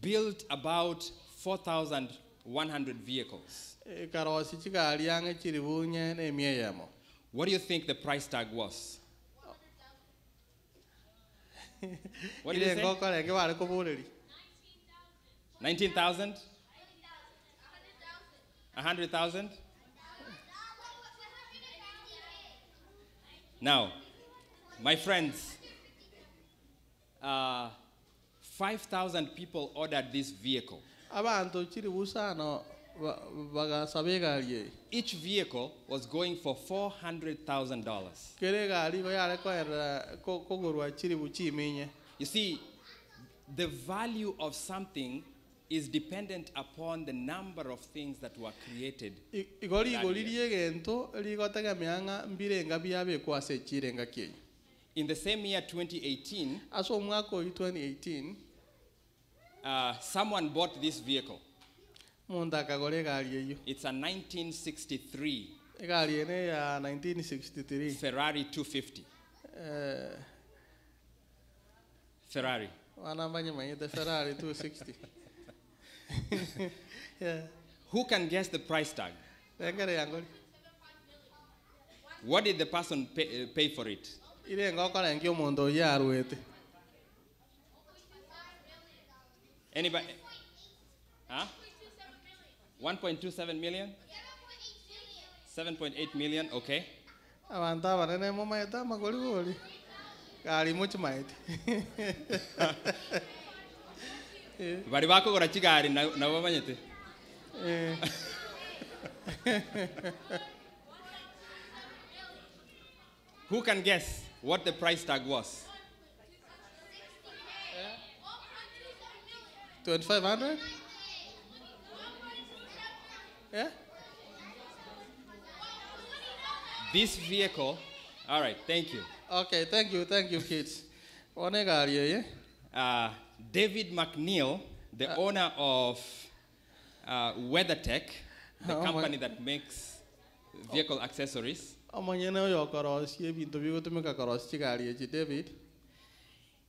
Speaker 19: built about 4,000 100 vehicles.
Speaker 2: Karosi chikali yange chiribunye ne mieyemo.
Speaker 19: What do you think the price tag was? What did you say? 19,000? 100,000? Now, my friends, 5,000 people ordered this vehicle. Each vehicle was going for $400,000. You see, the value of something is dependent upon the number of things that were created. In the same year 2018, someone bought this vehicle. It's a 1963 Ferrari 250. Ferrari.
Speaker 2: Ferrari 260. Yeah.
Speaker 19: Who can guess the price tag? What did the person pay for it? Anybody? Huh? 1.27 million? 7.8 million, okay. Bari bako gora chigari na babanyete. Who can guess what the price tag was?
Speaker 2: 2,500? Yeah?
Speaker 19: This vehicle, all right, thank you.
Speaker 2: Okay, thank you, kids.
Speaker 19: David McNeil, the owner of WeatherTech, the company that makes vehicle accessories,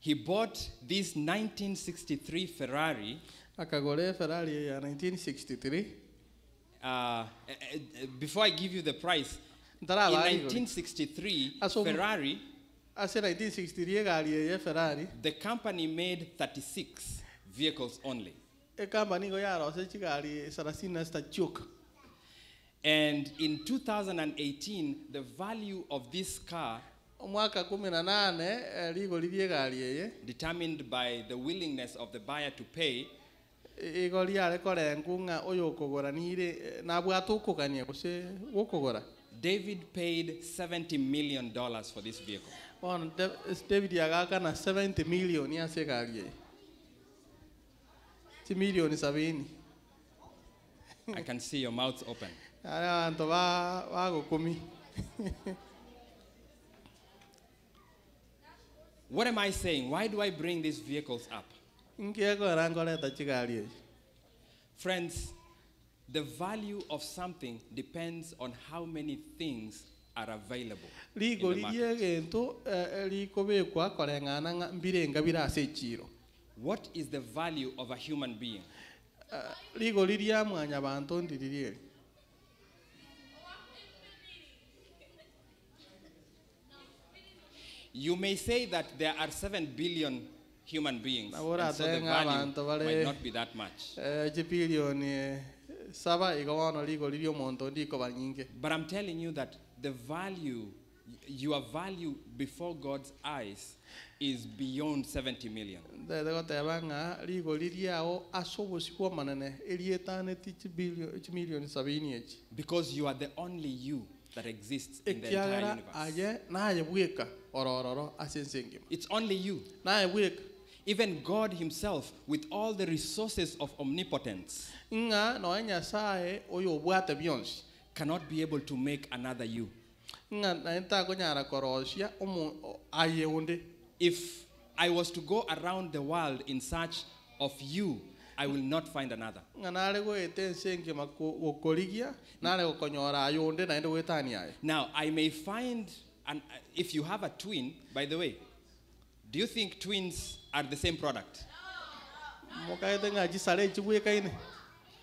Speaker 19: he bought this 1963 Ferrari.
Speaker 2: Ferrari 1963.
Speaker 19: Before I give you the price, in 1963, Ferrari, the company made 36 vehicles only. And in 2018, the value of this car, determined by the willingness of the buyer to pay, David paid $70 million for this vehicle.
Speaker 2: David yagakana 70 million yasekaliye. Million is avini.
Speaker 19: I can see your mouths open. What am I saying? Why do I bring these vehicles up? Friends, the value of something depends on how many things are available in the market. What is the value of a human being? You may say that there are 7 billion human beings, and so the value might not be that much. But I'm telling you that the value, your value before God's eyes, is beyond 70 million. Because you are the only you that exists in the entire universe. It's only you. Even God himself, with all the resources of omnipotence, cannot be able to make another you. If I was to go around the world in search of you, I will not find another. Now, I may find, if you have a twin, by the way, do you think twins are the same product?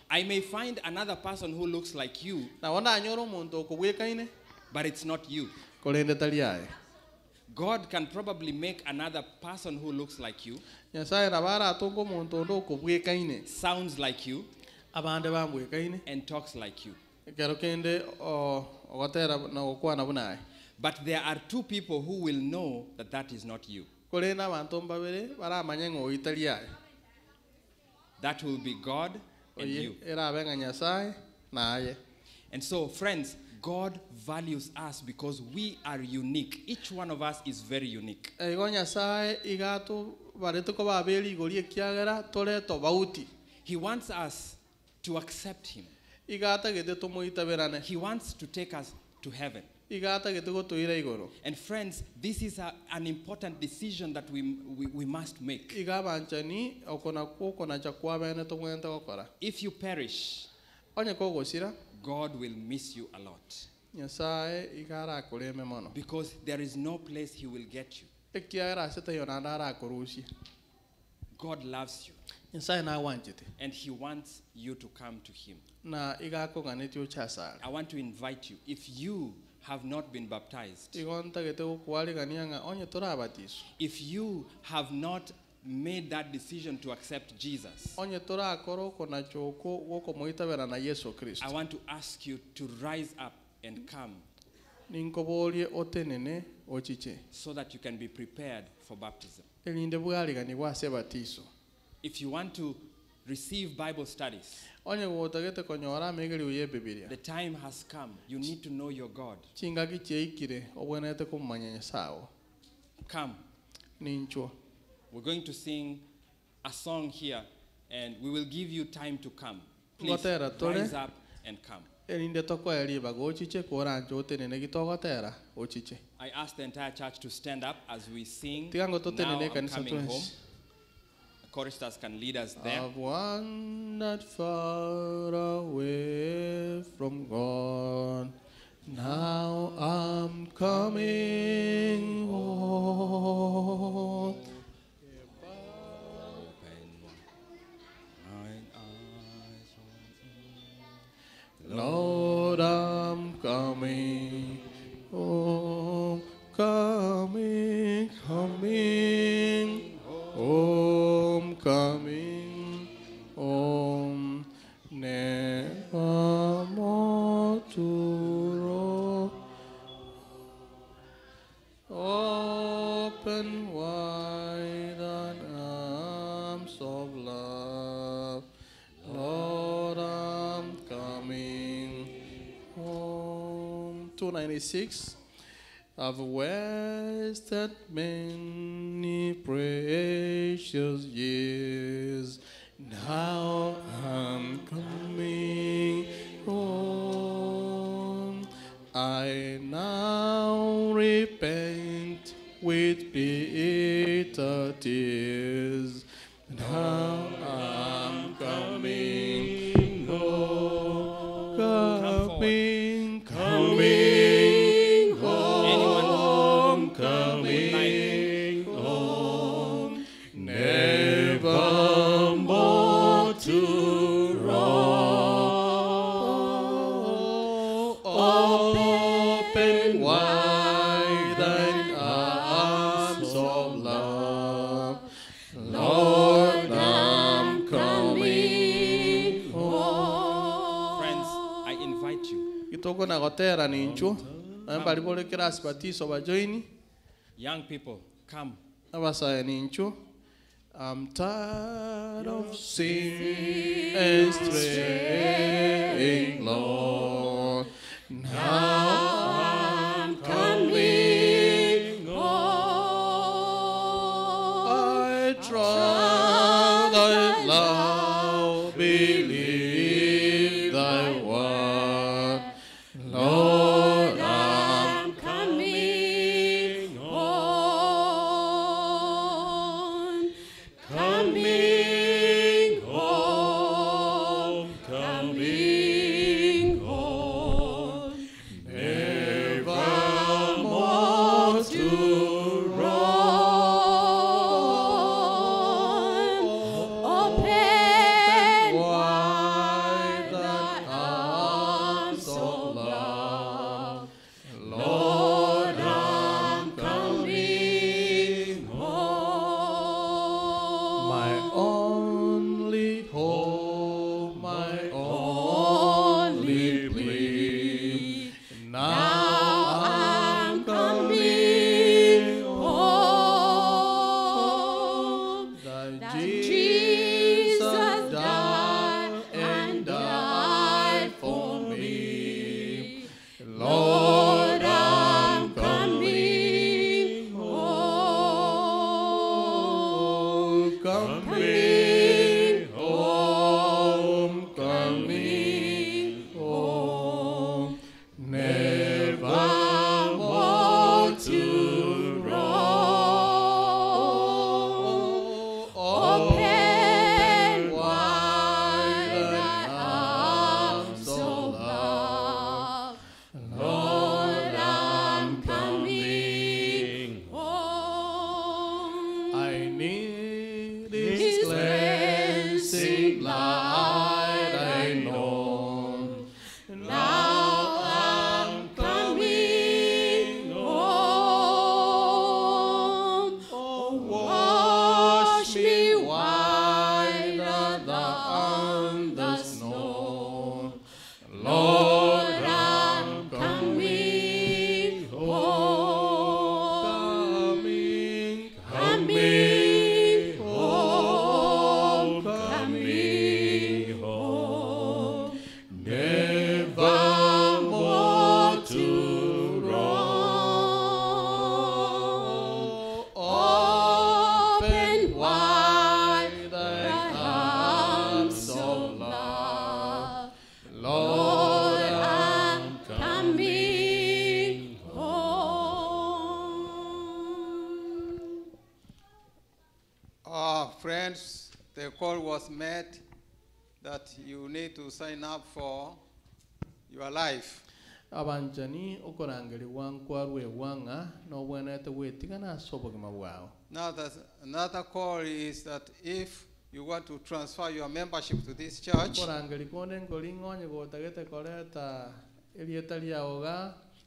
Speaker 19: I may find another person who looks like you,
Speaker 2: Na wana nyoro muntu okubwikaine.
Speaker 19: but it's not you.
Speaker 2: Kolende taliae.
Speaker 19: God can probably make another person who looks like you,
Speaker 2: Nyasaye nabara atongo muntu ndo okubwikaine.
Speaker 19: sounds like you,
Speaker 2: Abande bambwikaine.
Speaker 19: and talks like you.
Speaker 2: Kero kende ogotera na okwana bunae.
Speaker 19: But there are two people who will know that that is not you.
Speaker 2: Kolena bantu mbabere baramanya ngo italiae.
Speaker 19: That will be God and you.
Speaker 2: Era benga Nyasaye naye.
Speaker 19: And so, friends, God values us because we are unique. Each one of us is very unique.
Speaker 2: Ego Nyasaye igatu bareto ko babeli goli ekiagera tole to bauti.
Speaker 19: He wants us to accept him.
Speaker 2: Igata gete to moita berane.
Speaker 19: He wants to take us to heaven.
Speaker 2: Igata gete go to ira igoro.
Speaker 19: And friends, this is an important decision that we must make.
Speaker 2: Igabanchani okona ko kona chakwa bene to mwenta kokora.
Speaker 19: If you perish,
Speaker 2: onye ko gosira,
Speaker 19: God will miss you a lot.
Speaker 2: Nyasaye igara akureme mono.
Speaker 19: Because there is no place he will get you.
Speaker 2: Ekiagera seta yonandara akurushi.
Speaker 19: God loves you.
Speaker 2: Nyasaye na wanjete.
Speaker 19: And he wants you to come to him.
Speaker 2: Na igako ganeti uchasara.
Speaker 19: I want to invite you. If you have not been baptized, if you have not made that decision to accept Jesus, I want to ask you to rise up and come so that you can be prepared for baptism. If you want to receive Bible studies, the time has come. You need to know your God. Come. We're going to sing a song here, and we will give you time to come. Please rise up and come. I ask the entire church to stand up as we sing. Now I'm coming home. Choristers can lead us there.
Speaker 2: I've wandered far away from God. Now I'm coming home. Lord, I'm coming home, coming, coming home, coming home, never more to roam. Open wide the arms of love, Lord, I'm coming home. 296. I've wasted many precious years. Now I'm coming home. I now repent with bitter tears. Now I'm coming home. Coming, coming home. Coming home. Never more to roam. Open wide thine arms of love. Lord, I'm coming home.
Speaker 19: Friends, I invite you. Young people, come.
Speaker 2: I'm tired of sin and straying, Lord. Now I'm coming home. I trust thy love, believe thy word. Lord, I'm coming home. Coming home, coming home, never more to roam. Open wide
Speaker 11: Lord, I'm coming home.
Speaker 8: Friends, the call was made that you need to sign up for your life.
Speaker 9: Abanjani okorangeli wankwarwe wanga no wenete wetigana sobogima wao.
Speaker 8: Now another call is that if you want to transfer your membership to this church,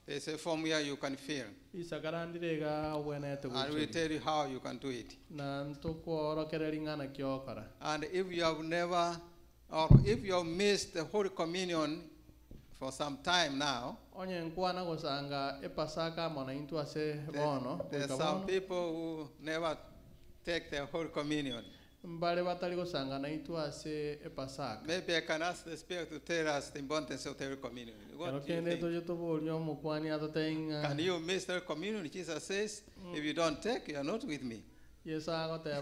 Speaker 8: there's a form here you can fill. And we tell you how you can do it. And if you have never, or if you have missed the Holy Communion for some time now, there's some people who never take the Holy Communion. Maybe I can ask the Spirit to tell us the importance of the Holy Communion. What do you think? Can you miss the communion? Jesus says, if you don't take, you are not with me. What does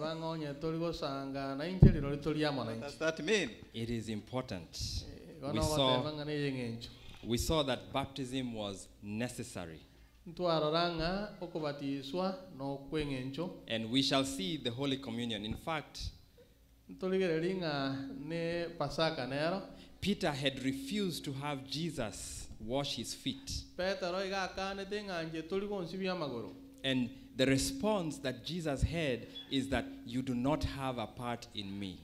Speaker 8: that mean?
Speaker 19: It is important. We saw that baptism was necessary. And we shall see the Holy Communion. In fact, Peter had refused to have Jesus wash his feet. And the response that Jesus had is that you do not have a part in me.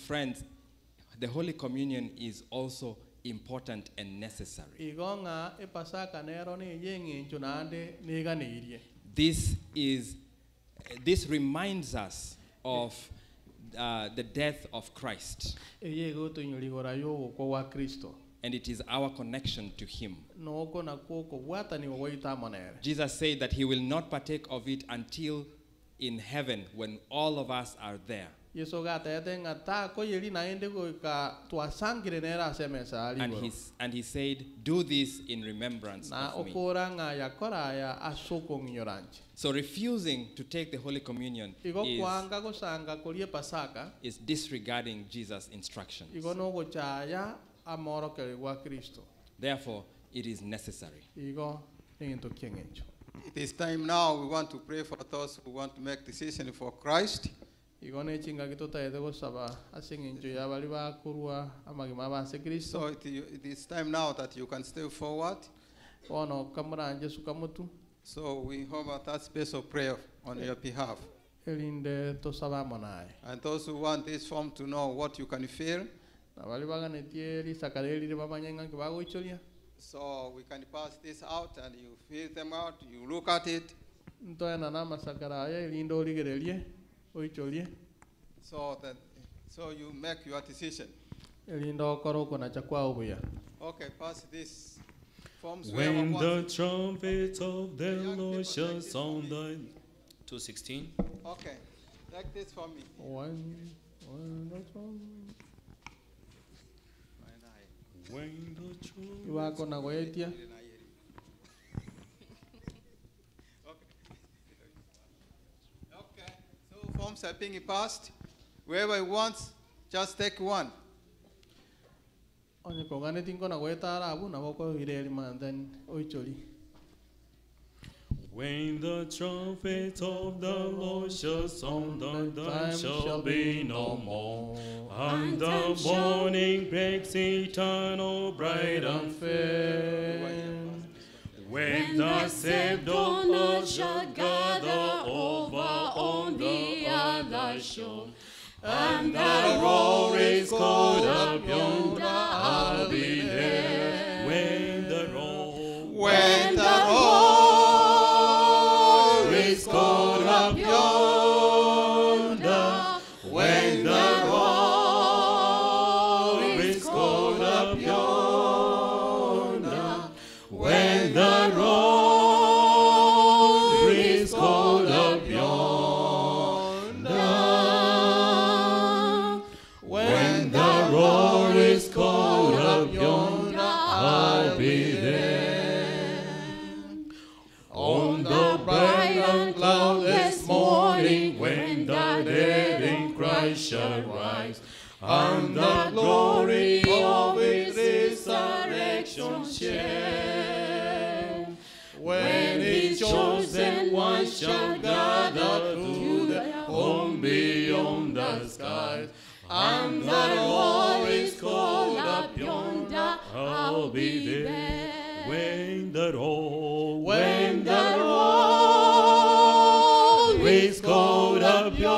Speaker 19: Friends, the Holy Communion is also important and necessary. This reminds us of the death of Christ. And it is our connection to him. Jesus said that he will not partake of it until in heaven when all of us are there. And he said, do this in remembrance of me. So refusing to take the Holy Communion is disregarding Jesus' instructions. Therefore, it is necessary.
Speaker 8: It is time now we want to pray for those who want to make decision for Christ. So it is time now that you can step forward. So we have that special prayer on your behalf. And those who want this form to know what you can feel, so we can pass this out and you fill them out, you look at it. So you make your decision. Okay, pass this forms.
Speaker 11: When the trumpet of the Lord shall sound.
Speaker 19: 2:16.
Speaker 8: Okay, take this for me.
Speaker 11: When the
Speaker 8: Okay, so forms are being passed. Whoever wants, just take one.
Speaker 11: When the trumpet of the Lord shall sound, the time shall be no more, and the morning breaks eternal, bright and fair. When the saved of Lord shall gather over on the other shore, and the roar is called up yonder, I'll be there. When the roar is called up yonder, when the roar is called up yonder, when the roar is called up yonder, when the roar is called Christ shall rise, and the glory of his resurrection share. When his chosen ones shall gather to the home beyond the skies, and the roll is called up yonder, I'll be there. When the roll is called up yonder,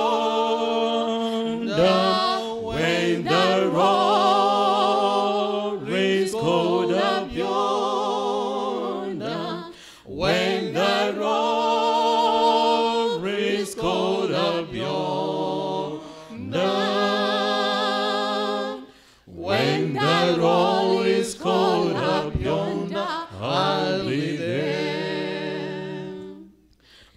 Speaker 11: when the roll is called up yonder, when the roll is called up yonder, when the roll is called up yonder, I'll be there.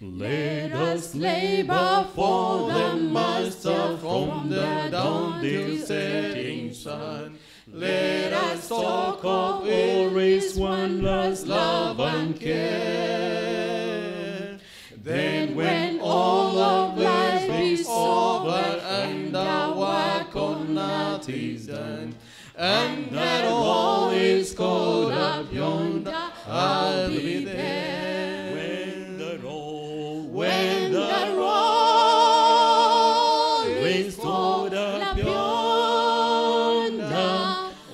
Speaker 11: Let us labor for the Master from the dawn till setting sun. Let us talk of all his wondrous love and care. Then when all of life is over and the work on earth is done, and that all is called up yonder, I'll be there. When the roll is called up yonder,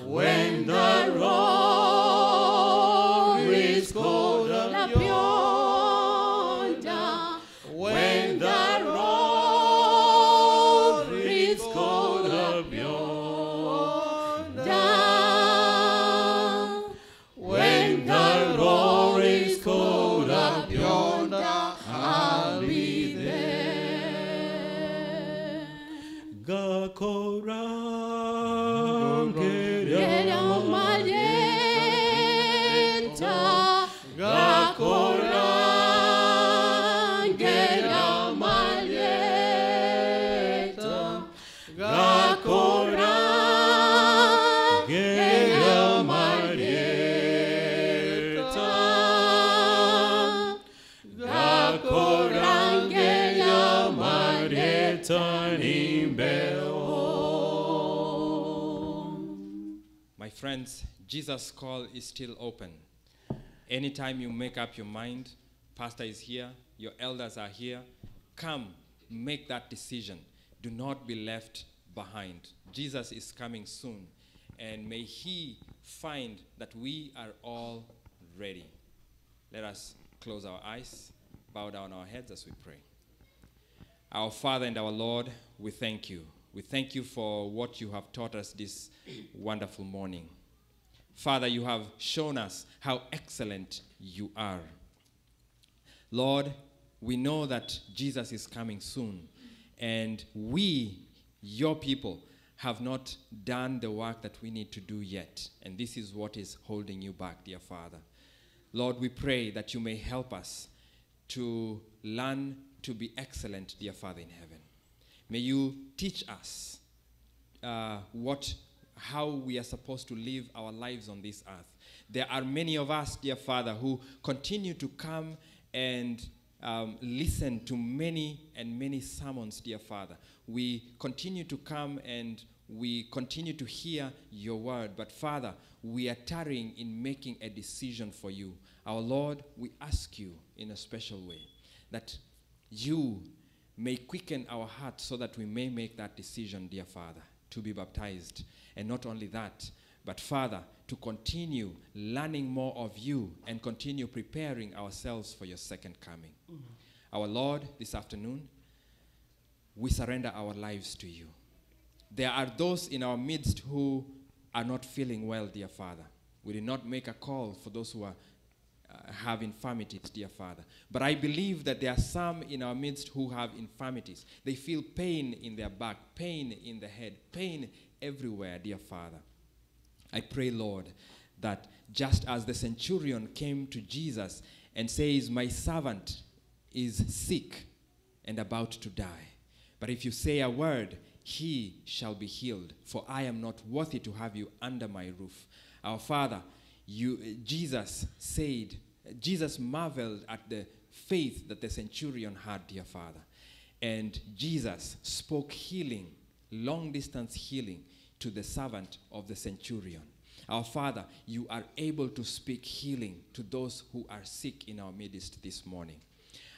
Speaker 11: when the roll is called up yonder, when the roll is called up yonder, when the roll is called up yonder, I'll be there. Gakorangera maleta, gakorangera maleta, gakorangera maleta, gakorangera maleta nimbeo.
Speaker 19: My friends, Jesus' call is still open. Anytime you make up your mind, pastor is here, your elders are here, come, make that decision. Do not be left behind. Jesus is coming soon, and may he find that we are all ready. Let us close our eyes, bow down our heads as we pray. Our Father and our Lord, we thank you. We thank you for what you have taught us this wonderful morning. Father, you have shown us how excellent you are. Lord, we know that Jesus is coming soon, and we, your people, have not done the work that we need to do yet, and this is what is holding you back, dear Father. Lord, we pray that you may help us to learn to be excellent, dear Father in heaven. May you teach us how we are supposed to live our lives on this earth. There are many of us, dear Father, who continue to come and listen to many and many sermons, dear Father. We continue to come and we continue to hear your word. But Father, we are tarrying in making a decision for you. Our Lord, we ask you in a special way that you may quicken our hearts so that we may make that decision, dear Father, to be baptized. And not only that, but Father, to continue learning more of you and continue preparing ourselves for your second coming. Our Lord, this afternoon, we surrender our lives to you. There are those in our midst who are not feeling well, dear Father. We did not make a call for those who are have infirmities, dear Father. But I believe that there are some in our midst who have infirmities. They feel pain in their back, pain in the head, pain everywhere, dear Father. I pray, Lord, that just as the centurion came to Jesus and says, my servant is sick and about to die, but if you say a word, he shall be healed, for I am not worthy to have you under my roof. Our Father, Jesus marveled at the faith that the centurion had, dear Father. And Jesus spoke healing long distance healing to the servant of the centurion. Our Father, you are able to speak healing to those who are sick in our midst this morning.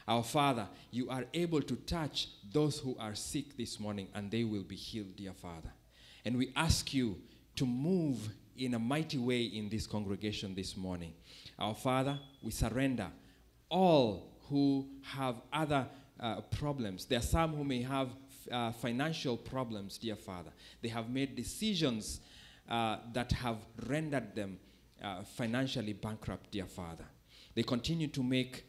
Speaker 19: Our Father, you are able to touch those who are sick this morning, and they will be healed, dear Father. And we ask you to move in a mighty way in this congregation this morning. Our Father, we surrender all who have other problems. There are some who may have financial problems, dear Father. They have made decisions that have rendered them financially bankrupt, dear Father. They continue to make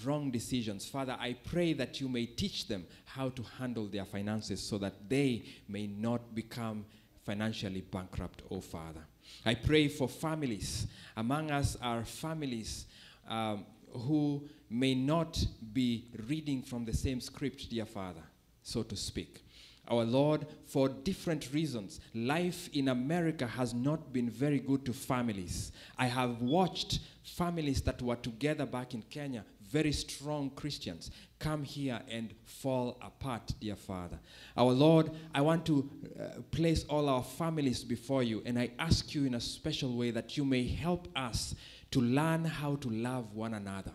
Speaker 19: wrong decisions. Father, I pray that you may teach them how to handle their finances so that they may not become financially bankrupt, oh Father. I pray for families. Among us are families who may not be reading from the same script, dear Father, so to speak. Our Lord, for different reasons, life in America has not been very good to families. I have watched families that were together back in Kenya, very strong Christians, come here and fall apart, dear Father. Our Lord, I want to place all our families before you, and I ask you in a special way that you may help us to learn how to love one another.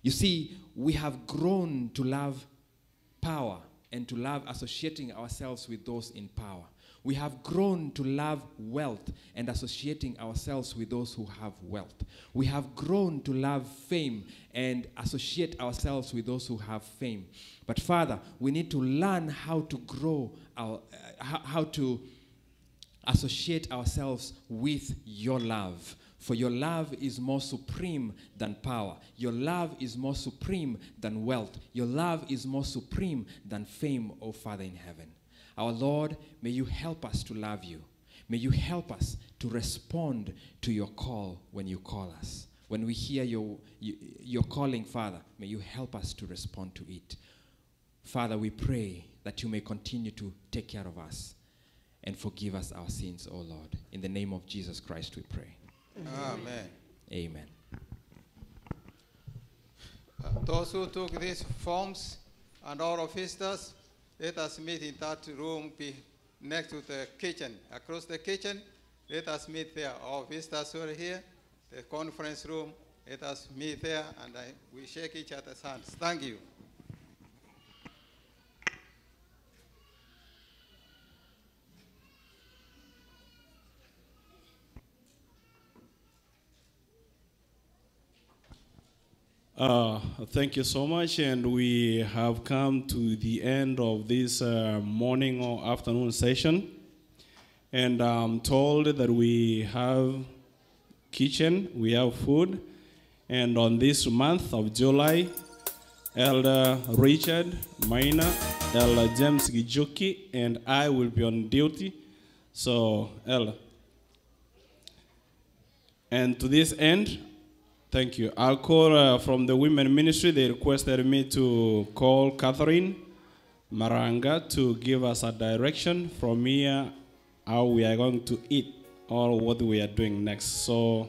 Speaker 19: You see, we have grown to love power and to love associating ourselves with those in power. We have grown to love wealth and associating ourselves with those who have wealth. We have grown to love fame and associate ourselves with those who have fame. But Father, we need to learn how to grow, how to associate ourselves with your love. For your love is more supreme than power. Your love is more supreme than wealth. Your love is more supreme than fame, O Father in heaven. Our Lord, may you help us to love you. May you help us to respond to your call when you call us. When we hear your calling, Father, may you help us to respond to it. Father, we pray that you may continue to take care of us and forgive us our sins, O Lord. In the name of Jesus Christ we pray.
Speaker 8: Amen.
Speaker 19: Amen.
Speaker 8: Those who took these forms and all of visitors, let us meet in that room next to the kitchen. Across the kitchen, let us meet there. Our visitors who are here, the conference room, let us meet there, and we shake each other's hands. Thank you.
Speaker 17: Thank you so much, and we have come to the end of this morning or afternoon session, and I'm told that we have kitchen, we have food, and on this month of July, Elder Richard Maina, Elder James Gijuki, and I will be on duty. So, Elder. And to this end, thank you. I'll call from the women ministry. They requested me to call Catherine Maranga to give us a direction from here how we are going to eat or what we are doing next. So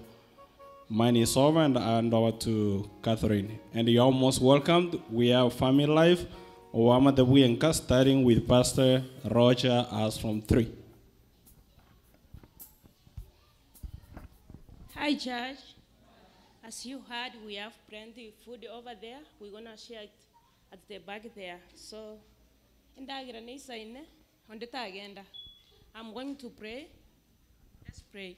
Speaker 17: mine is over and I hand over to Catherine. And you're most welcomed. We have family life. Owama the Wienka, starting with Pastor Roger as from 3.
Speaker 3: Hi, Church. As you heard, we have plenty of food over there. We're going to share it at the back there. So, on the agenda, I'm going to pray. Let's pray.